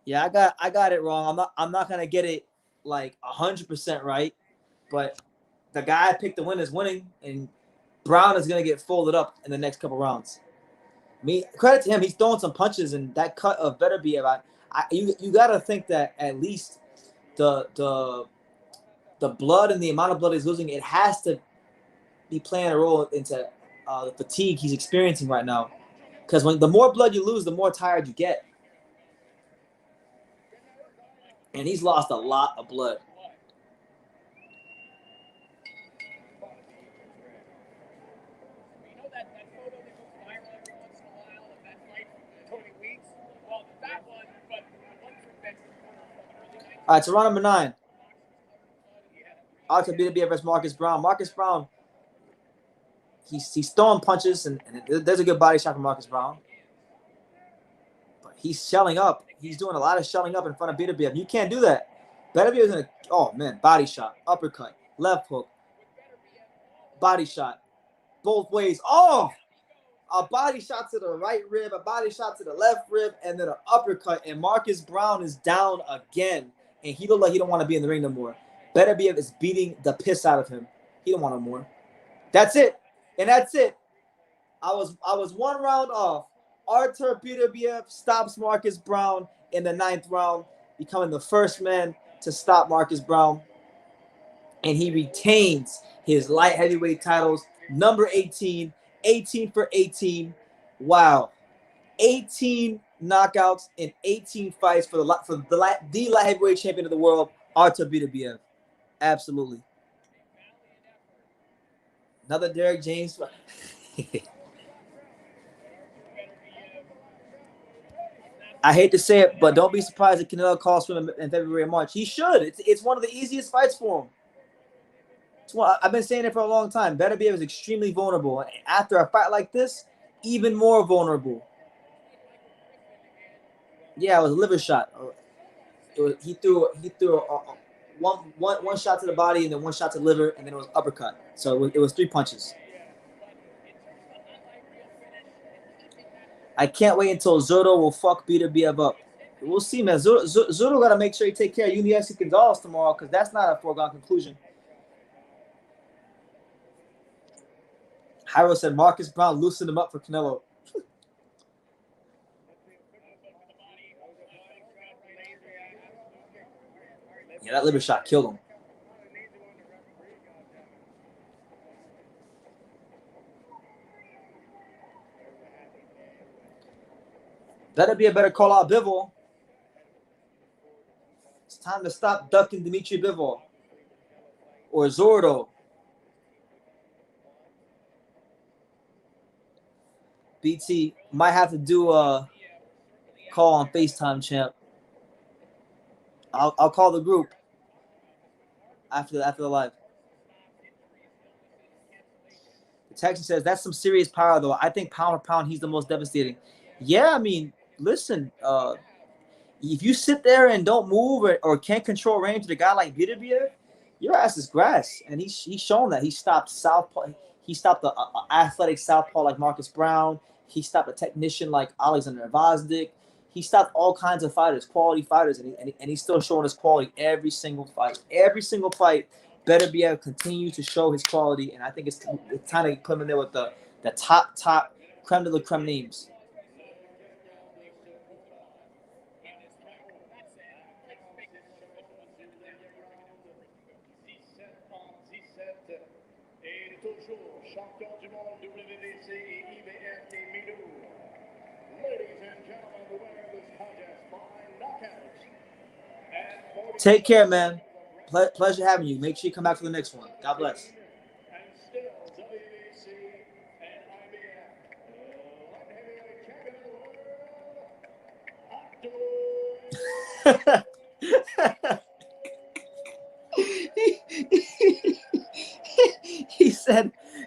Yeah, I got it wrong. I'm not gonna get it like 100% right, but the guy I picked to win is winning, and Browne is gonna get folded up in the next couple rounds. Credit to him, he's throwing some punches, and that cut of Beterbiev, you gotta think that at least the blood and the amount of blood he's losing, it has to be playing a role into the fatigue he's experiencing right now. Because the more blood you lose, the more tired you get. And he's lost a lot of blood. All right, so round number 9. Artur Beterbiev versus Marcus Browne. Marcus Browne, he's throwing punches, and there's a good body shot from Marcus Browne. But he's shelling up. He's doing a lot of shelling up in front of Beterbiev. You can't do that. Beterbiev is going to, oh, man, body shot, uppercut, left hook, body shot, both ways. Oh, a body shot to the right rib, a body shot to the left rib, and then an uppercut. And Marcus Browne is down again. And he looked like he don't want to be in the ring no more. Beterbiev is beating the piss out of him. He don't want no more. That's it. And that's it. I was 1 round off. Artur Beterbiev stops Marcus Browne in the 9th round, becoming the first man to stop Marcus Browne. And he retains his light heavyweight titles, number 18, 18 for 18. Wow. 18 knockouts in 18 fights for the light heavyweight champion of the world, Artur Beterbiev. Absolutely. Another Derek James. I hate to say it, but don't be surprised if Canelo calls for him in February or March. He should. It's one of the easiest fights for him. Well, I've been saying it for a long time. Beterbiev is extremely vulnerable. And after a fight like this, even more vulnerable. Yeah, it was a liver shot. He threw one shot to the body and then one shot to the liver, and then it was uppercut. So it was 3 punches. I can't wait until Zotto will fuck Beterbiev up. We'll see, man. Zotto got to make sure he take care of Uniesi Gonzalez tomorrow, because that's not a foregone conclusion. Hyro said Marcus Browne loosened him up for Canelo. Yeah, that liver shot killed him. Better call out Bivol. It's time to stop ducking Dimitri Bivol. Or Zordo. BT might have to do a call on FaceTime, champ. I'll call the group after the live. The Texan says that's some serious power, though. I think pound for pound, he's the most devastating. Yeah, I mean, listen, if you sit there and don't move or can't control range with a guy like Beterbiev, your ass is grass. And he's shown that. He stopped southpaw. He stopped the athletic southpaw like Marcus Browne. He stopped a technician like Alexander Vazdik. He stopped all kinds of fighters, quality fighters, and he's still showing his quality every single fight. Every single fight, Beterbiev continues to show his quality, and I think it's time to put him in there with the top creme de la creme names. Champion du monde WBC IBF Ladies and gentlemen, the winner of this contest by knockout. Take care, man. Pleasure having you. Make sure you come back for the next one. God bless. And still WBC and IBF light heavyweight champion of the world,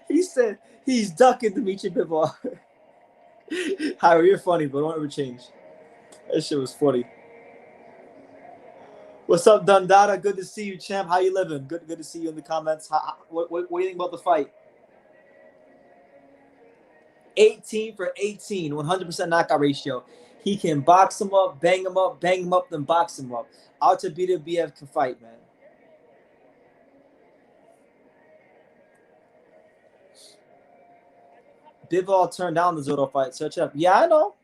He said he's ducking Dimitri Bivol. Harry, you're funny, but don't ever change. That shit was funny. What's up, Dundada? Good to see you, champ. How you living? Good to see you in the comments. What do you think about the fight? 18 for 18, 100% knockout ratio. He can box him up, then box him up. Artur Beterbiev can fight, man. Bivol turned down the Zotto fight. Search it up. Yeah, I know.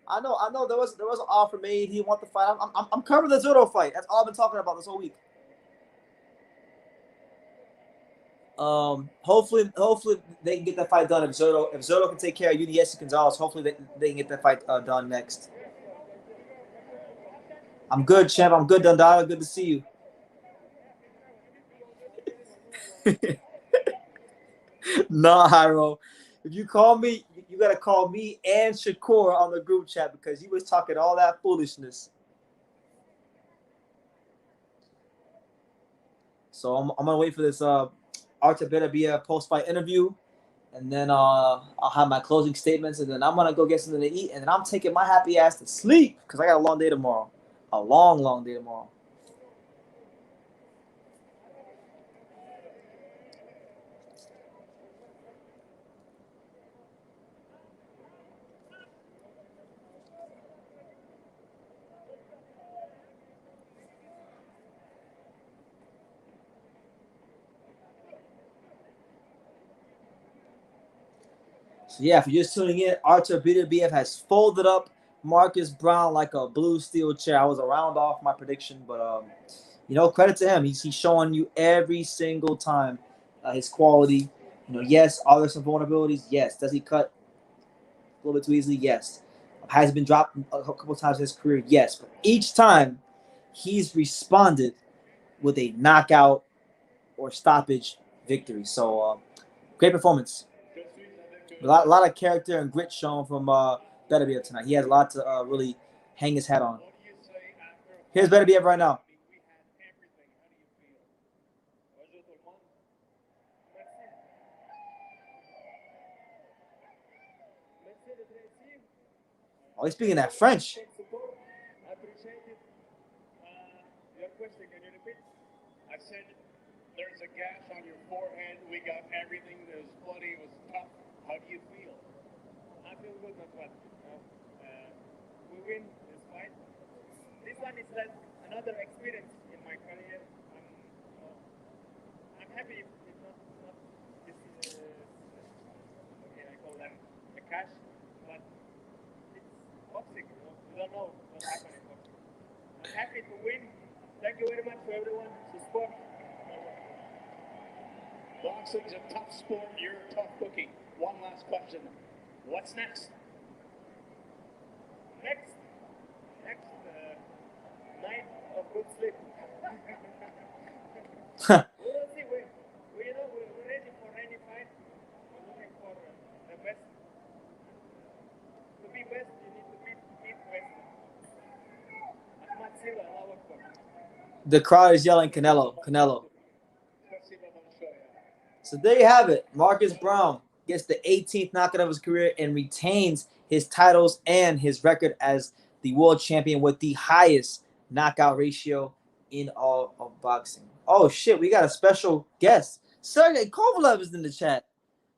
There was an offer made. He want the fight. I'm covering the Zotto fight. That's all I've been talking about this whole week. Hopefully they can get that fight done. If Zotto can take care of Uniesi Gonzalez, hopefully they can get that fight done next. I'm good, champ. I'm good, Dundada. Good to see you. Nah, Hyro. If you call me, you gotta call me and Shakur on the group chat because you was talking all that foolishness. So I'm gonna wait for this Artur Beterbiev post-fight interview, and then I'll have my closing statements, and then I'm gonna go get something to eat, and then I'm taking my happy ass to sleep because I got a long day tomorrow. A long day tomorrow. So yeah, if you're just tuning in, Artur Beterbiev has folded up Marcus Browne like a blue steel chair. I was a round off my prediction, but credit to him. He's showing you every single time his quality. Yes, are there some vulnerabilities? Yes. Does he cut a little bit too easily? Yes. Has he been dropped a couple times in his career? Yes. But each time he's responded with a knockout or stoppage victory. So great performance. A lot of character and grit shown from Beterbiev tonight. He has a lot to really hang his hat on. Here's Beterbiev right now. Oh, he's speaking that French. I appreciate it. Your question, can you repeat? I said, there's a gash on your forehead. We got everything. It was bloody. It was tough. How do you feel? I feel good, but what? We win this fight. This one is like another experience in my career. I'm happy it's not this, okay, I call them a cash, but it's boxing, you know. You don't know what happened in boxing. I'm happy to win. Thank you very much for everyone to support. Boxing's a tough sport. You're a tough cookie. One last question. What's next? Next night of good sleep. We'll see. We're ready for any fight. We're looking for the best. To be best, you need to beat best. Ahmad Silva, Allah Akbar. The crowd is yelling Canelo, Canelo. So there you have it. Marcus Browne gets the 18th knockout of his career and retains his titles and his record as the world champion with the highest knockout ratio in all of boxing. Oh, shit. We got a special guest. Sergey Kovalev is in the chat.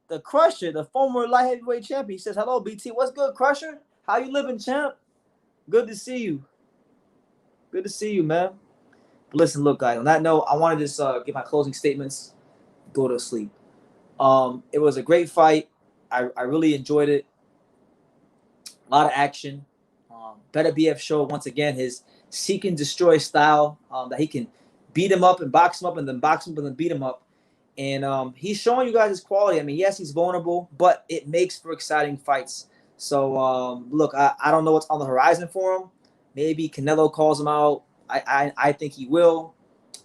The Crusher, the former light heavyweight champion. He says, hello, BT. What's good, Crusher? How you living, champ? Good to see you. Good to see you, man. But listen, look, guys. On that note, I want to just give my closing statements. Go to sleep. It was a great fight. I really enjoyed it. A lot of action. Beterbiev showed once again his seek and destroy style, that he can beat him up and box him up and then box him up and then beat him up. And he's showing you guys his quality. I mean, yes, he's vulnerable, but it makes for exciting fights. So, look, I don't know what's on the horizon for him. Maybe Canelo calls him out. I think he will.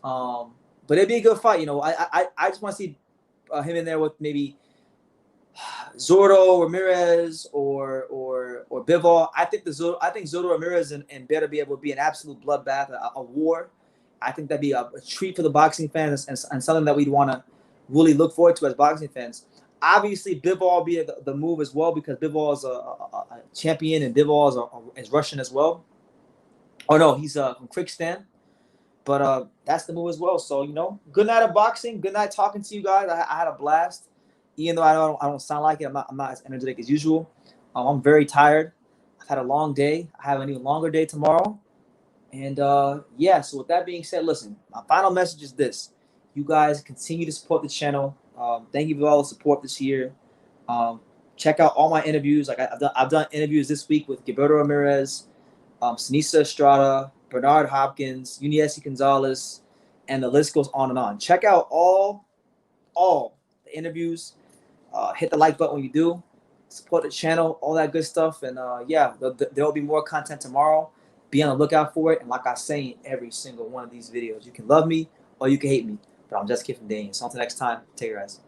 But it'd be a good fight. You know, I just want to see him in there with maybe Zorro Ramirez or Bivol. I think Zorro Ramirez and Beterbiev would be an absolute bloodbath, a war. I think that'd be a treat for the boxing fans and something that we'd want to really look forward to as boxing fans. Obviously, Bivol would be the move as well because Bivol is a champion and Bivol is Russian as well. Oh no, he's from Kyrgyzstan. But that's the move as well. So, you know, good night of boxing. Good night talking to you guys. I had a blast. Even though I don't sound like it, I'm not as energetic as usual. I'm very tired. I've had a long day. I have an even longer day tomorrow. And, yeah, so with that being said, listen, my final message is this. You guys continue to support the channel. Thank you for all the support this year. Check out all my interviews. Like I've done interviews this week with Gilberto Ramirez, Sinisa Estrada, Bernard Hopkins, Uniesi Gonzalez, and the list goes on and on. Check out all the interviews. Hit the like button when you do. Support the channel, all that good stuff. And yeah, there will be more content tomorrow. Be on the lookout for it. And like I say in every single one of these videos, you can love me or you can hate me. But I'm just kidding, Dane. So until next time, take care, guys.